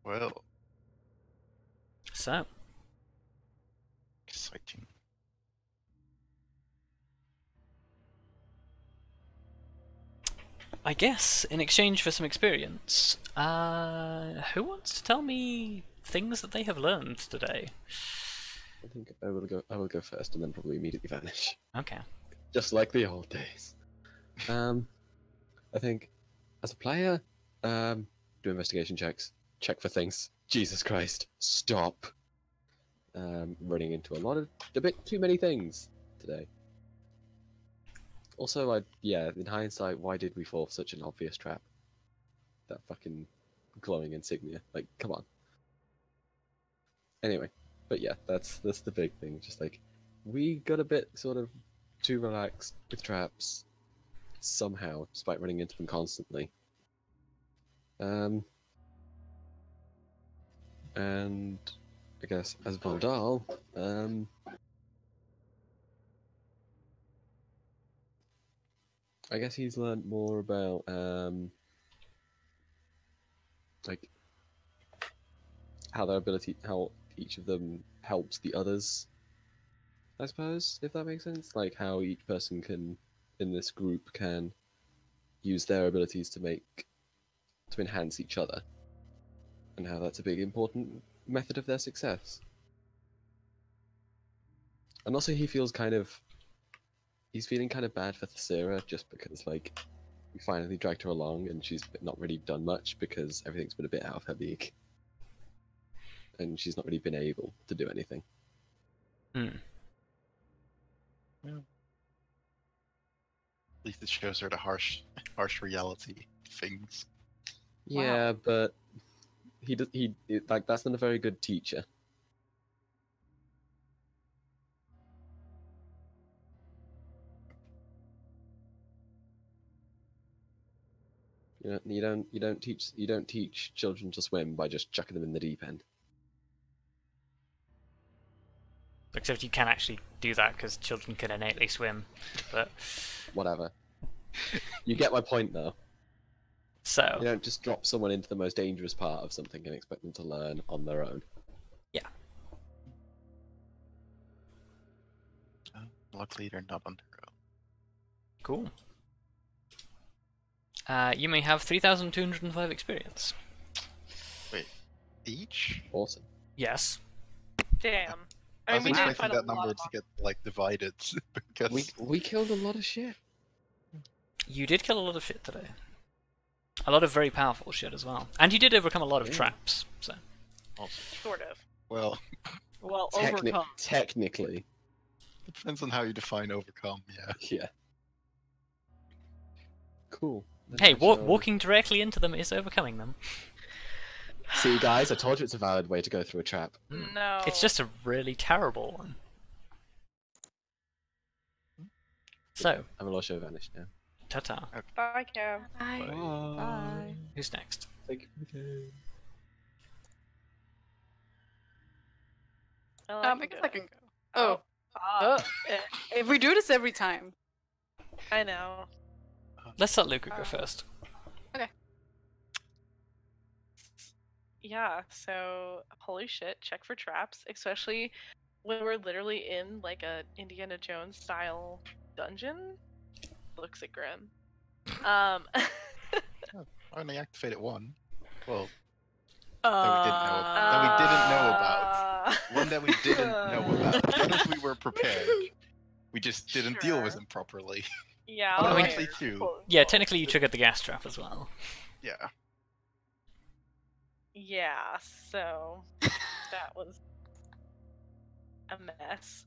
[SPEAKER 3] Well,
[SPEAKER 1] So,
[SPEAKER 3] exciting.
[SPEAKER 1] I guess in exchange for some experience, who wants to tell me things that they have learned today?
[SPEAKER 5] I think I will go first, and then probably immediately vanish,
[SPEAKER 1] Okay.
[SPEAKER 5] just like the old days. I think as a player, do investigation checks, check for things. Jesus Christ, stop. Running into a bit too many things today. Also, in hindsight, why did we fall for such an obvious trap? That fucking glowing insignia. Like, come on. Anyway, but yeah, that's the big thing. Just like, we got a bit sort of too relaxed with traps somehow, despite running into them constantly. And I guess as Vondal, I guess he's learned more about like how each of them helps the others. I suppose, if that makes sense, like how each person can in this group can use their abilities to enhance each other, and how that's a big important method of their success. And also, he's feeling kind of bad for Tallithsyr just because, like, we finally dragged her along and she's not really done much because everything's been a bit out of her league. And she's not really been able to do anything.
[SPEAKER 1] Hmm.
[SPEAKER 3] At least it shows her the harsh reality of things.
[SPEAKER 5] Yeah, but that's not a very good teacher. You don't teach children to swim by just chucking them in the deep end.
[SPEAKER 1] Except you can actually do that because children can innately swim. But
[SPEAKER 5] Whatever. You get my point, though.
[SPEAKER 1] so
[SPEAKER 5] You don't just drop someone into the most dangerous part of something and expect them to learn on their own.
[SPEAKER 3] Luckily, they're not on their own.
[SPEAKER 1] cool. You may have 3,205 experience.
[SPEAKER 3] Each?
[SPEAKER 5] Awesome.
[SPEAKER 1] Yes.
[SPEAKER 4] Damn.
[SPEAKER 3] I
[SPEAKER 4] I
[SPEAKER 3] was
[SPEAKER 4] mean, we did
[SPEAKER 3] expecting
[SPEAKER 4] find a
[SPEAKER 3] that number
[SPEAKER 4] lot
[SPEAKER 3] to get like divided because
[SPEAKER 5] We killed a lot of shit.
[SPEAKER 1] You did kill a lot of shit today. A lot of very powerful shit as well. And you did overcome a lot of
[SPEAKER 5] Yeah.
[SPEAKER 1] traps, so.
[SPEAKER 3] also,
[SPEAKER 4] sort of.
[SPEAKER 3] well,
[SPEAKER 6] Well, overcome.
[SPEAKER 5] Technically.
[SPEAKER 3] Depends on how you define overcome. Yeah.
[SPEAKER 5] Yeah. Cool. Then
[SPEAKER 1] Hey,
[SPEAKER 5] I shall-
[SPEAKER 1] walking directly into them is overcoming them.
[SPEAKER 5] See, guys, I told you it's a valid way to go through a trap.
[SPEAKER 4] No.
[SPEAKER 1] It's just a really terrible one. So,
[SPEAKER 5] I'm a show vanished now.
[SPEAKER 1] ta-ta.
[SPEAKER 4] Bye, Cam.
[SPEAKER 2] Bye.
[SPEAKER 6] Bye.
[SPEAKER 1] Who's next?
[SPEAKER 5] Thank you for the game.
[SPEAKER 2] I guess I can go. Oh.
[SPEAKER 4] Ah,
[SPEAKER 2] If we do this every time.
[SPEAKER 4] I know.
[SPEAKER 1] Let's let Luka go first.
[SPEAKER 4] Yeah, so holy shit, check for traps, especially when we're literally in like a Indiana Jones style dungeon. Looks at Grim.
[SPEAKER 3] I only activated one. Well, that we didn't know about. One that we didn't know about. The others we were prepared. We just didn't deal with
[SPEAKER 4] Sure.
[SPEAKER 3] them properly.
[SPEAKER 4] Yeah,
[SPEAKER 3] Oh,
[SPEAKER 4] okay.
[SPEAKER 3] actually two.
[SPEAKER 1] Yeah, technically you triggered the gas trap as well.
[SPEAKER 3] Yeah.
[SPEAKER 4] Yeah, so that was a mess.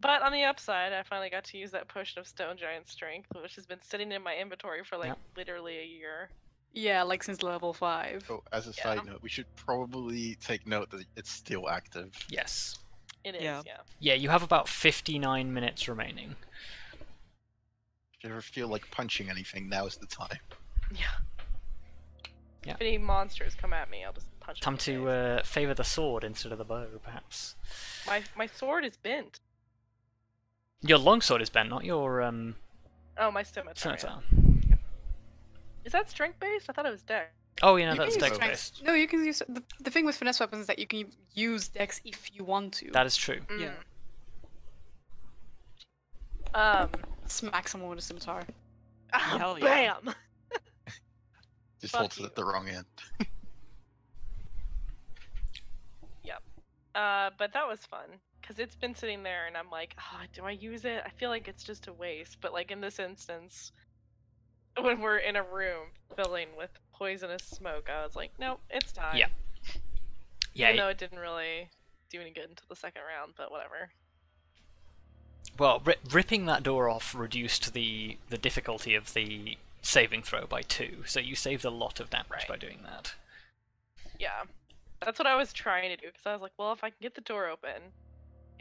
[SPEAKER 4] But on the upside, I finally got to use that potion of Stone Giant Strength, which has been sitting in my inventory for like
[SPEAKER 1] Yep.
[SPEAKER 4] literally a year.
[SPEAKER 2] Yeah, like since level 5.
[SPEAKER 3] Oh, as a
[SPEAKER 4] Yeah.
[SPEAKER 3] side note, we should probably take note that it's still active.
[SPEAKER 1] Yes.
[SPEAKER 4] It is,
[SPEAKER 6] Yeah.
[SPEAKER 4] yeah.
[SPEAKER 1] Yeah, you have about 59 minutes remaining.
[SPEAKER 3] If you ever feel like punching anything, now's the time.
[SPEAKER 4] Yeah.
[SPEAKER 1] Yeah.
[SPEAKER 4] If any monsters come at me, I'll just punch them.
[SPEAKER 1] Time to favour the sword instead of the bow, perhaps.
[SPEAKER 4] My sword is bent.
[SPEAKER 1] Your longsword is bent, not your
[SPEAKER 4] Oh, my scimitar.
[SPEAKER 1] scimitar.
[SPEAKER 4] Is that strength based? I thought it was dex.
[SPEAKER 1] Oh, yeah, no,
[SPEAKER 3] You
[SPEAKER 1] that's
[SPEAKER 3] can
[SPEAKER 1] dex
[SPEAKER 3] use
[SPEAKER 1] based.
[SPEAKER 2] No, you can use the thing with finesse weapons is that you can use dex if you want to.
[SPEAKER 1] That is true.
[SPEAKER 6] Yeah.
[SPEAKER 2] Smack someone with a scimitar.
[SPEAKER 6] Hell yeah.
[SPEAKER 4] Bam!
[SPEAKER 3] Just
[SPEAKER 4] Fuck
[SPEAKER 3] holds it
[SPEAKER 4] you.
[SPEAKER 3] at the wrong end.
[SPEAKER 4] But that was fun. Because it's been sitting there and I'm like, oh, do I use it? I feel like it's just a waste. But like in this instance, when we're in a room filling with poisonous smoke, I was like, nope, it's time.
[SPEAKER 1] Yeah. Yeah,
[SPEAKER 4] Even though it didn't really do any good until the second round, but whatever.
[SPEAKER 1] well, ripping that door off reduced the difficulty of the saving throw by 2, so you saved a lot of damage
[SPEAKER 4] Right.
[SPEAKER 1] by doing that.
[SPEAKER 4] Yeah. That's what I was trying to do, because I was like, well, if I can get the door open,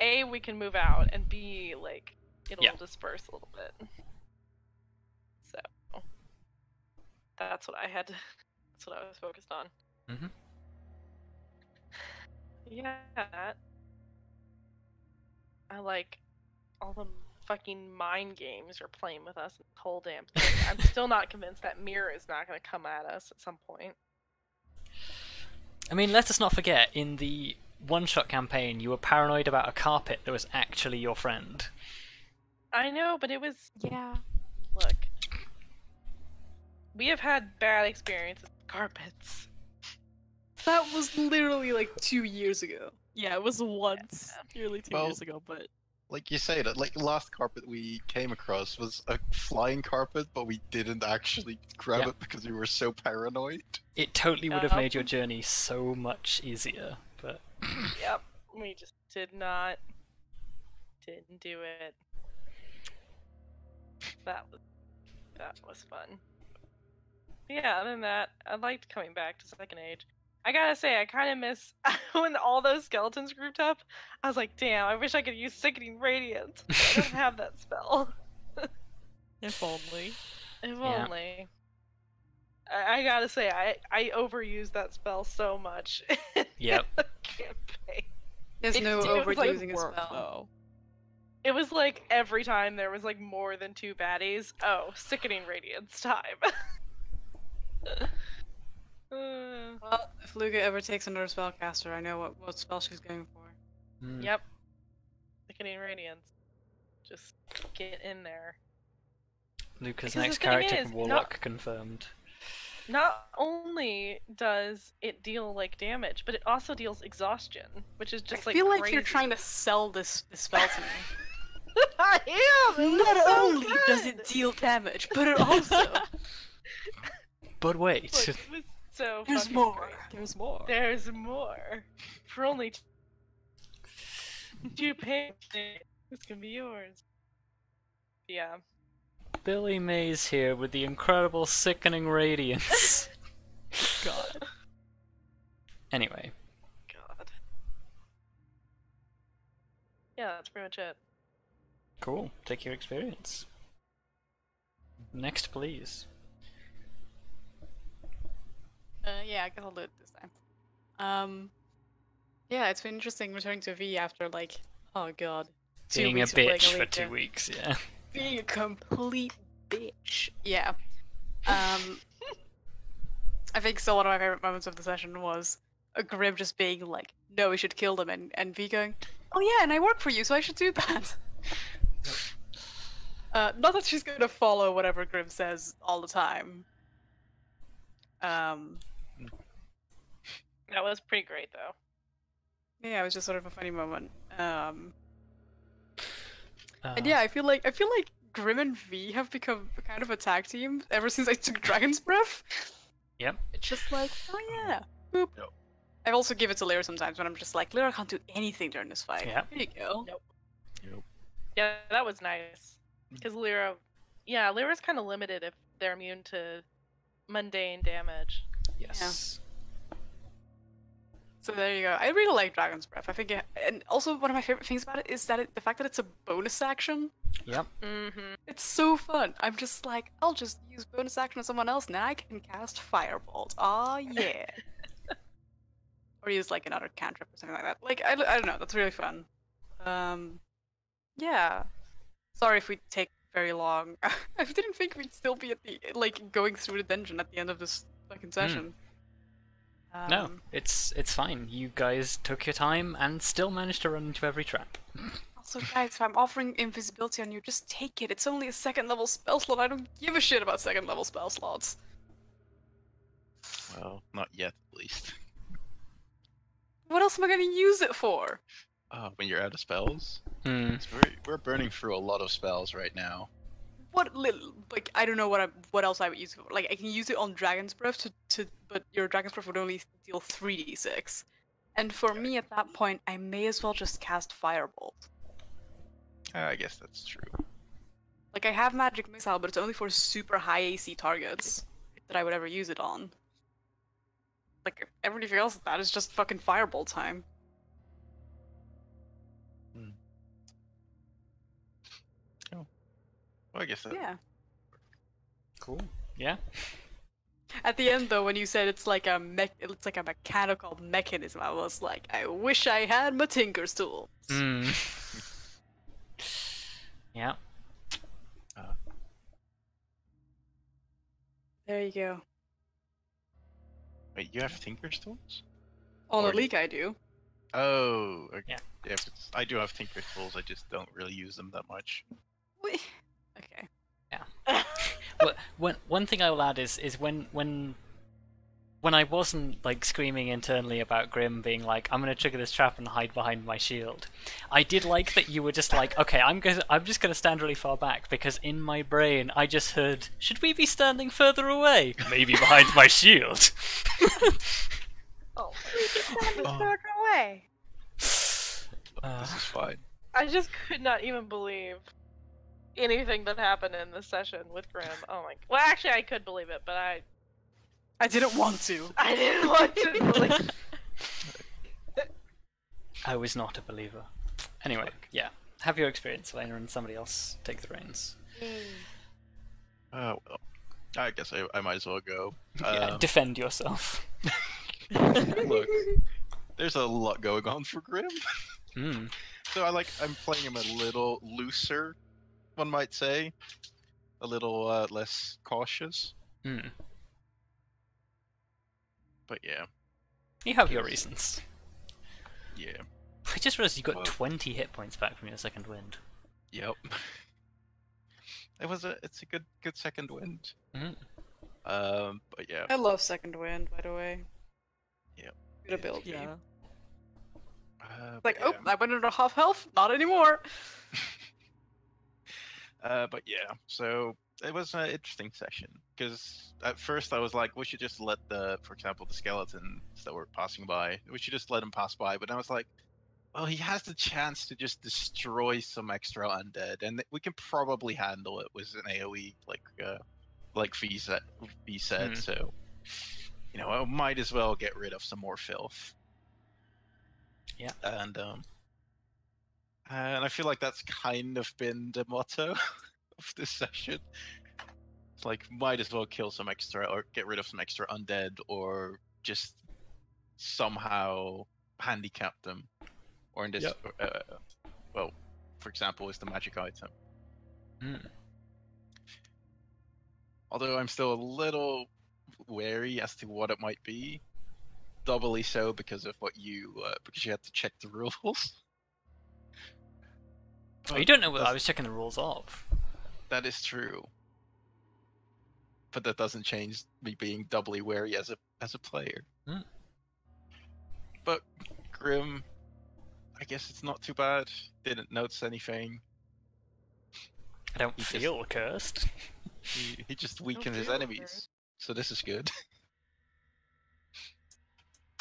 [SPEAKER 4] A, we can move out, and B, like, it'll
[SPEAKER 1] Yeah.
[SPEAKER 4] disperse a little bit. So, that's what I had to, that's what I was focused on.
[SPEAKER 1] Mhm.
[SPEAKER 4] Yeah, I like all the fucking mind games are playing with us the whole damn thing. I'm still not convinced that mirror is not going to come at us at some point.
[SPEAKER 1] I mean, let us not forget, in the one-shot campaign, you were paranoid about a carpet that was actually your friend.
[SPEAKER 4] I know, but it was,
[SPEAKER 6] Yeah.
[SPEAKER 4] look, we have had bad experiences with carpets.
[SPEAKER 2] That was literally like 2 years ago.
[SPEAKER 6] Yeah, it was once, nearly 2
[SPEAKER 3] Well-
[SPEAKER 6] years ago, but
[SPEAKER 3] Like you say that, like the last carpet we came across was a flying carpet, but we didn't actually grab
[SPEAKER 1] Yeah.
[SPEAKER 3] it because we were so paranoid.
[SPEAKER 1] It totally would have
[SPEAKER 4] Yup.
[SPEAKER 1] made your journey so much easier, but
[SPEAKER 4] Yep, we just didn't do it. That was fun. But yeah, other than that, I liked coming back to Second Age. I gotta say, I kind of miss when all those skeletons grouped up. I was like, damn, I wish I could use Sickening Radiance. But I don't have that spell.
[SPEAKER 6] if only.
[SPEAKER 4] If
[SPEAKER 1] Yeah.
[SPEAKER 4] only. I gotta say, I overused that spell so much.
[SPEAKER 1] Yep.
[SPEAKER 4] in the campaign.
[SPEAKER 2] There's
[SPEAKER 4] It
[SPEAKER 2] no
[SPEAKER 4] did, it was like
[SPEAKER 2] overusing a
[SPEAKER 6] Work,
[SPEAKER 2] spell.
[SPEAKER 6] though.
[SPEAKER 4] It was like every time there was like more than 2 baddies. Oh, Sickening Radiance time.
[SPEAKER 2] Well, if Luka ever takes another spellcaster, I know what spell she's going for.
[SPEAKER 1] Mm.
[SPEAKER 4] Yep. Sickening Radiance. Just get in there.
[SPEAKER 1] Luca's
[SPEAKER 4] Because
[SPEAKER 1] next
[SPEAKER 4] the thing
[SPEAKER 1] character
[SPEAKER 4] is,
[SPEAKER 1] Warlock confirmed.
[SPEAKER 4] Not only does it deal like damage, but it also deals exhaustion, which is just
[SPEAKER 2] I
[SPEAKER 4] like
[SPEAKER 2] feel like
[SPEAKER 4] crazy.
[SPEAKER 2] you're trying to sell this spell to me.
[SPEAKER 4] I am! It was
[SPEAKER 2] Not
[SPEAKER 4] so
[SPEAKER 2] only does
[SPEAKER 4] good!
[SPEAKER 2] it deal damage, but it also
[SPEAKER 1] But wait,
[SPEAKER 4] Look, it was so
[SPEAKER 2] there's
[SPEAKER 4] fucking
[SPEAKER 2] more.
[SPEAKER 4] great.
[SPEAKER 6] There's more.
[SPEAKER 4] There's more. For only 2 pains. This can be yours. Yeah.
[SPEAKER 1] Billy Mays here with the incredible sickening radiance.
[SPEAKER 6] God.
[SPEAKER 1] Anyway.
[SPEAKER 4] God. Yeah, that's pretty much it.
[SPEAKER 1] Cool. Take your experience. Next, please.
[SPEAKER 2] Yeah, I guess I'll do it this time. Yeah, it's been interesting returning to V after like, oh god, 2
[SPEAKER 1] Being a
[SPEAKER 2] weeks of playing
[SPEAKER 1] bitch for
[SPEAKER 2] Elite,
[SPEAKER 1] 2 weeks, yeah.
[SPEAKER 2] Being a complete bitch. Yeah. I think still one of my favorite moments of the session was a Grim just being like, no, we should kill them, and V going, oh yeah, and I work for you, so I should do that. Not that she's gonna follow whatever Grim says all the time.
[SPEAKER 4] That was pretty great, though.
[SPEAKER 2] Yeah, it was just sort of a funny moment. And yeah, I feel like Grim and V have become kind of a tag team ever since I took Dragon's Breath.
[SPEAKER 1] Yep.
[SPEAKER 2] It's just like, oh yeah, boop.
[SPEAKER 3] Yep.
[SPEAKER 2] I also give it to Lyra sometimes when I'm just like, Lyra can't do anything during this fight.
[SPEAKER 1] Yep.
[SPEAKER 2] Here you go.
[SPEAKER 4] Nope.
[SPEAKER 3] Yep.
[SPEAKER 4] Yeah, that was nice. Because Lyra's kind of limited if they're immune to mundane damage.
[SPEAKER 1] Yes.
[SPEAKER 2] So there you go. I really like Dragon's Breath. I think, and also one of my favorite things about it is that the fact that it's a bonus action.
[SPEAKER 1] Yep.
[SPEAKER 4] Mm-hmm.
[SPEAKER 2] It's so fun. I'm just like, I'll just use bonus action on someone else, now I can cast Firebolt. Aw, yeah. Or use like another cantrip or something like that. Like, I don't know, that's really fun. Yeah. Sorry if we take very long. I didn't think we'd still be at the, like, going through the dungeon at the end of this fucking session.
[SPEAKER 1] No, it's fine. You guys took your time and still managed to run into every trap.
[SPEAKER 2] Also, guys, if I'm offering invisibility on you, just take it. It's only a 2nd level spell slot. I don't give a shit about 2nd level spell slots.
[SPEAKER 3] Well, not yet, at least.
[SPEAKER 2] What else am I gonna use it for?
[SPEAKER 3] When you're out of spells?
[SPEAKER 1] Hmm.
[SPEAKER 3] So we're burning through a lot of spells right now.
[SPEAKER 2] What little, like, I don't know what else I would use it for. Like, I can use it on Dragon's Breath but your Dragon's Breath would only deal 3d6. And for me at that point, I may as well just cast Firebolt.
[SPEAKER 3] I guess that's true.
[SPEAKER 2] Like, I have Magic Missile, but it's only for super high AC targets that I would ever use it on. Like, everything else that is just fucking Firebolt time.
[SPEAKER 3] Well, I guess that.
[SPEAKER 2] Yeah.
[SPEAKER 1] Cool. Yeah.
[SPEAKER 2] At the end, though, when you said it's like a mechanical mechanism, I was like, I wish I had my Tinker's tools.
[SPEAKER 1] Hmm. Yeah.
[SPEAKER 2] There you go.
[SPEAKER 3] Wait, you have Tinker's tools?
[SPEAKER 2] On
[SPEAKER 3] Or
[SPEAKER 2] a
[SPEAKER 3] do-
[SPEAKER 2] leak, I do.
[SPEAKER 3] Oh, okay.
[SPEAKER 1] Yeah.
[SPEAKER 3] Yeah, I do have Tinker's tools. I just don't really use them that much.
[SPEAKER 2] Wait. Okay.
[SPEAKER 1] Well, one thing I will add is when I wasn't like screaming internally about Grim being like, I'm gonna trigger this trap and hide behind my shield, I did like that you were just like, okay, I'm just gonna stand really far back, because in my brain I just heard, should we be standing further away? Maybe behind my shield.
[SPEAKER 4] Oh,
[SPEAKER 3] Oh.
[SPEAKER 4] away.
[SPEAKER 3] This is fine.
[SPEAKER 4] I just could not even believe anything that happened in this session with Grim. Oh my. Well, actually, I could believe it, but I
[SPEAKER 2] didn't want to.
[SPEAKER 4] I didn't want to believe.
[SPEAKER 1] I was not a believer. Anyway, yeah. Have your experience, Helena, and somebody else take the reins.
[SPEAKER 3] Well, I guess I might as well go.
[SPEAKER 1] Yeah, defend yourself.
[SPEAKER 3] Look, there's a lot going on for Grim.
[SPEAKER 1] Mm.
[SPEAKER 3] So I'm playing him a little looser, one might say. A little less cautious.
[SPEAKER 1] Mm.
[SPEAKER 3] But yeah.
[SPEAKER 1] You have your reasons.
[SPEAKER 3] Yeah.
[SPEAKER 1] I just realized you got
[SPEAKER 3] Well-
[SPEAKER 1] 20 hit points back from your second wind.
[SPEAKER 3] Yep. It's a good second wind.
[SPEAKER 1] Mm.
[SPEAKER 3] But yeah.
[SPEAKER 2] I love Second Wind, by the way.
[SPEAKER 3] Yep.
[SPEAKER 2] Good ability.
[SPEAKER 6] Yeah.
[SPEAKER 2] Like,
[SPEAKER 3] but
[SPEAKER 2] oh, I went under half health. Not anymore.
[SPEAKER 3] But yeah, so it was an interesting session, because at first I was like, we should just let for example, the skeletons that were passing by, we should just let them pass by. But I was like, Well, he has the chance to just destroy some extra undead, and we can probably handle it with an AOE, like V said.
[SPEAKER 1] Hmm.
[SPEAKER 3] So, I might as well get rid of some more filth.
[SPEAKER 1] Yeah.
[SPEAKER 3] And I feel like that's kind of been the motto of this session. It's like, might as well kill some extra, or get rid of some extra undead, or just somehow handicap them. Or in this, well, for example, is the magic item.
[SPEAKER 1] Mm.
[SPEAKER 3] Although I'm still a little wary as to what it might be. Doubly so because of because you had to check the rules.
[SPEAKER 1] Oh, you don't know what I was checking the rules of.
[SPEAKER 3] That is true. But that doesn't change me being doubly wary as a player.
[SPEAKER 1] Hmm.
[SPEAKER 3] But Grim, I guess it's not too bad. Didn't notice anything.
[SPEAKER 1] I don't feel cursed.
[SPEAKER 3] He just weakened his
[SPEAKER 4] feel
[SPEAKER 3] enemies.
[SPEAKER 4] cursed.
[SPEAKER 3] So this is good.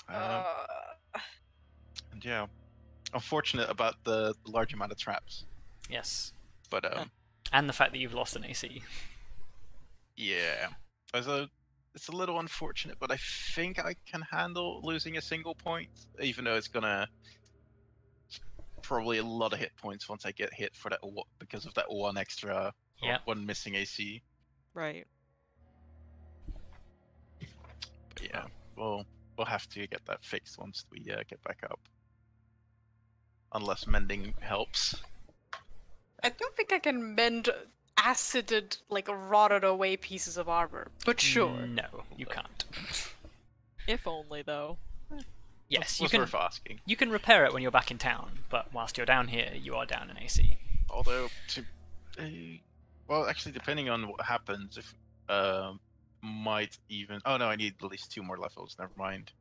[SPEAKER 3] And yeah, unfortunate about the large amount of traps.
[SPEAKER 1] Yes.
[SPEAKER 3] But
[SPEAKER 1] And the fact that you've lost an AC.
[SPEAKER 3] yeah, it's a little unfortunate, but I think I can handle losing a single point, even though it's probably a lot of hit points once I get hit for that because of that one extra, one missing AC.
[SPEAKER 6] Right.
[SPEAKER 3] But yeah, we'll have to get that fixed once we get back up, unless mending helps.
[SPEAKER 2] I don't think I can mend acided, like rotted away pieces of armor, but sure.
[SPEAKER 1] No, you can't.
[SPEAKER 6] If only, though.
[SPEAKER 1] Yes,
[SPEAKER 3] was worth asking.
[SPEAKER 1] You can repair it when you're back in town, but whilst you're down here, you are down in AC.
[SPEAKER 3] Although, well, actually, depending on what happens, if might even. Oh no, I need at least 2 more levels. Never mind.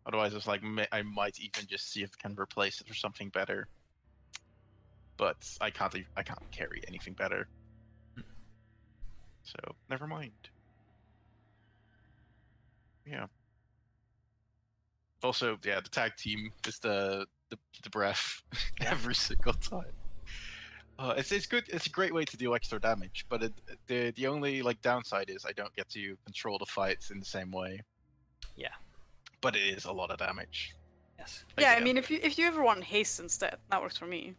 [SPEAKER 3] Otherwise, it's like I might even just see if I can replace it for something better. But I can't carry anything better. So never mind. Yeah. Also, yeah, the tag team is the breath every single time. It's good. It's a great way to do extra damage, but the only downside is I don't get to control the fights in the same way.
[SPEAKER 1] Yeah.
[SPEAKER 3] But it is a lot of damage.
[SPEAKER 1] Yes.
[SPEAKER 2] Yeah, I mean, if you ever want haste instead, that works for me.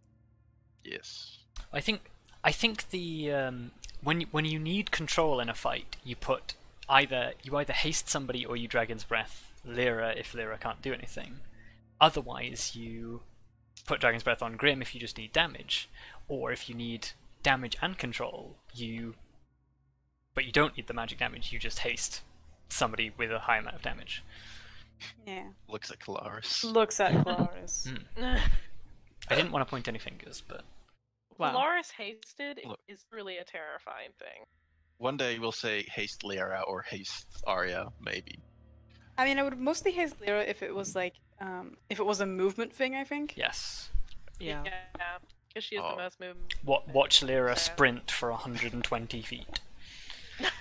[SPEAKER 3] Yes.
[SPEAKER 1] I think the when you need control in a fight, you either haste somebody or you Dragon's Breath Lyra if Lyra can't do anything. Otherwise, you put Dragon's Breath on Grim if you just need damage, or if you need damage and control, but you don't need the magic damage, you just haste somebody with a high amount of damage.
[SPEAKER 2] Yeah.
[SPEAKER 3] Looks at Kelariis.
[SPEAKER 2] Looks at Kelariis.
[SPEAKER 1] I didn't want to point any fingers, but
[SPEAKER 6] Wow.
[SPEAKER 4] Kelariis hasted is really a terrifying thing.
[SPEAKER 3] One day we'll say haste Lyra or haste Arya, maybe.
[SPEAKER 2] I mean, I would mostly haste Lyra if it was if it was a movement thing, I think.
[SPEAKER 1] yes.
[SPEAKER 6] Yeah.
[SPEAKER 4] Yeah, because she has the most movement.
[SPEAKER 1] Watch Lyra sprint for 120 feet.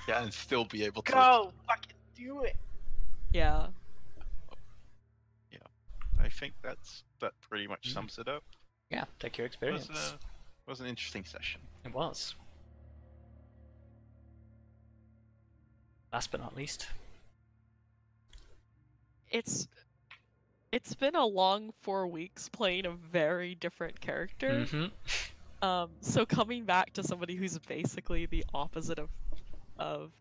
[SPEAKER 3] Yeah, and still be able to.
[SPEAKER 4] Go! Fucking do it!
[SPEAKER 6] Yeah.
[SPEAKER 3] I think that pretty much sums it up.
[SPEAKER 1] Yeah, take your experience.
[SPEAKER 3] It was an interesting session.
[SPEAKER 1] It was. Last but not least.
[SPEAKER 6] It's been a long 4 weeks playing a very different character.
[SPEAKER 1] Mm-hmm.
[SPEAKER 6] So coming back to somebody who's basically the opposite of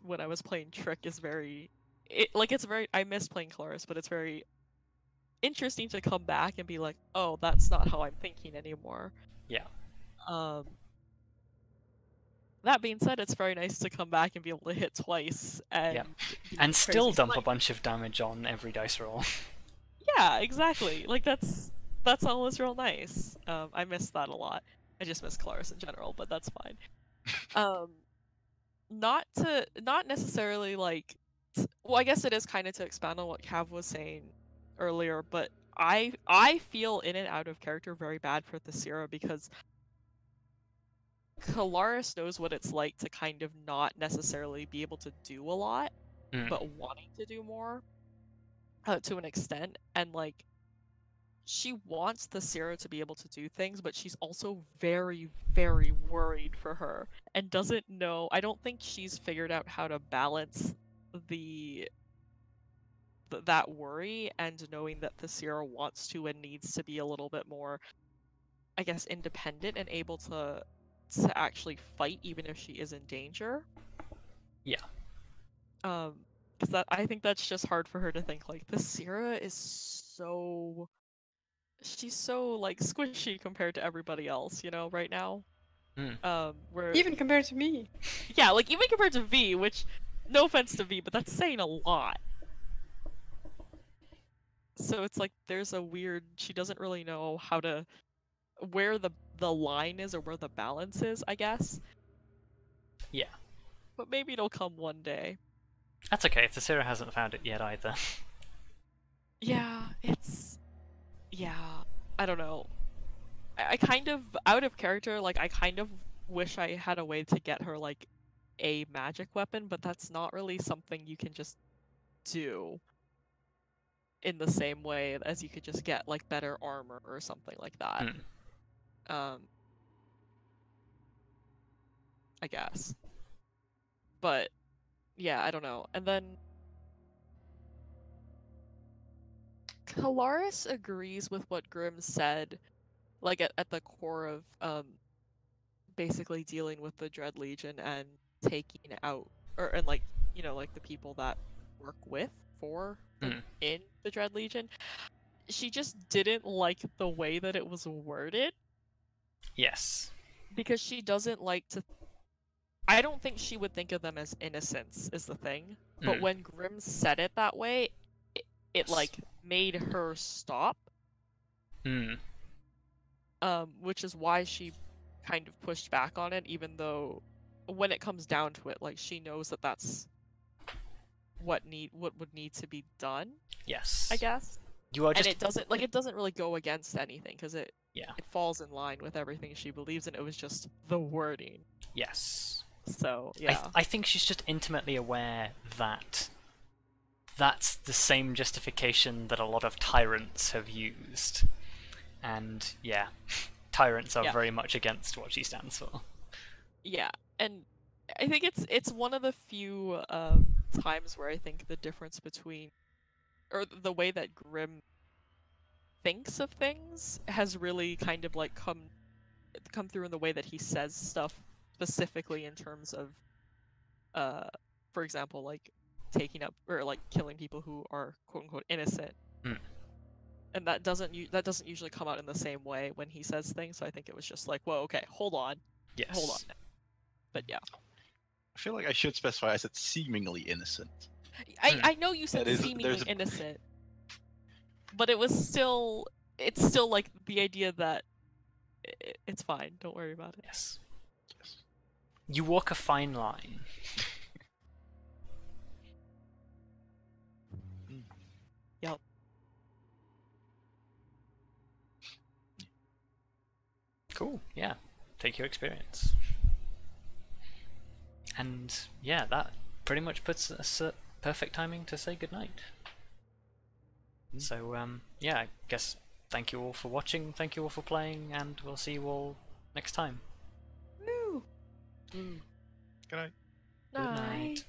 [SPEAKER 6] when I was playing Trick is I miss playing Kelariis, but it's very interesting to come back and be like, oh, that's not how I'm thinking anymore.
[SPEAKER 1] Yeah.
[SPEAKER 6] That being said, it's very nice to come back and be able to hit twice and
[SPEAKER 1] And still dump a bunch of damage on every dice roll.
[SPEAKER 6] Yeah, exactly. Like that's always real nice. I miss that a lot. I just miss Kelariis in general, but that's fine. Not necessarily well, I guess it is kind of to expand on what Cav was saying earlier, but I feel in and out of character very bad for Tallithsyr because Kelariis knows what it's like to kind of not necessarily be able to do a lot, but wanting to do more to an extent, and she wants the Sarah to be able to do things, but she's also very, very worried for her and doesn't know. I don't think she's figured out how to balance that worry and knowing that the Sarah wants to and needs to be a little bit more, I guess, independent and able to actually fight even if she is in danger.
[SPEAKER 1] Yeah.
[SPEAKER 6] Because I think that's just hard for her to think. Like, the Sarah is she's so like squishy compared to everybody else, you know, right now. Where
[SPEAKER 2] Even compared to me.
[SPEAKER 6] yeah, like even compared to V, which no offense to V, but that's saying a lot. So it's like there's a weird, she doesn't really know how to, where the line is or where the balance is, I guess.
[SPEAKER 1] Yeah.
[SPEAKER 6] But maybe it'll come one day.
[SPEAKER 1] That's okay if the Sarah hasn't found it yet either.
[SPEAKER 6] Yeah, I don't know. I kind of, out of character, like, I kind of wish I had a way to get her, like, a magic weapon, but that's not really something you can just do in the same way as you could just get, like, better armor or something like that. I guess. But, yeah, I don't know. And then Kelariis agrees with what Grimm said, like at the core of basically dealing with the Dread Legion and taking out and like, you know, like the people that work with in the Dread Legion. She just didn't like the way that it was worded.
[SPEAKER 1] Yes.
[SPEAKER 6] Because she doesn't like to, I don't think she would think of them as innocents is the thing. But when Grimm said it that way, it like made her stop. Which is why she kind of pushed back on it, even though when it comes down to it, like she knows that that's what would need to be done.
[SPEAKER 1] Yes.
[SPEAKER 6] I guess.
[SPEAKER 1] You are just...
[SPEAKER 6] And it doesn't really go against anything because it falls in line with everything she believes in. It was just the wording.
[SPEAKER 1] Yes.
[SPEAKER 6] So yeah.
[SPEAKER 1] I think she's just intimately aware that that's the same justification that a lot of tyrants have used. And yeah, tyrants are very much against what she stands for.
[SPEAKER 6] Yeah, and I think it's one of the few times where I think the difference between, or the way that Grimm thinks of things has really kind of like come through in the way that he says stuff, specifically in terms of, for example, like taking up or like killing people who are quote unquote innocent. And that doesn't usually come out in the same way when he says things. So I think it was just like, whoa, okay, hold on.
[SPEAKER 1] Yes.
[SPEAKER 6] Hold on. But yeah.
[SPEAKER 3] I feel like I should specify I said seemingly innocent.
[SPEAKER 6] I know you said seemingly innocent, but it's still like the idea that it's fine. Don't worry about it.
[SPEAKER 1] Yes. You walk a fine line.
[SPEAKER 6] Yep.
[SPEAKER 1] Cool, yeah. Take your experience. And yeah, that pretty much puts us at perfect timing to say goodnight. So yeah, I guess thank you all for watching, thank you all for playing, and we'll see you all next time.
[SPEAKER 2] Woo!
[SPEAKER 3] Good night.
[SPEAKER 1] Good night.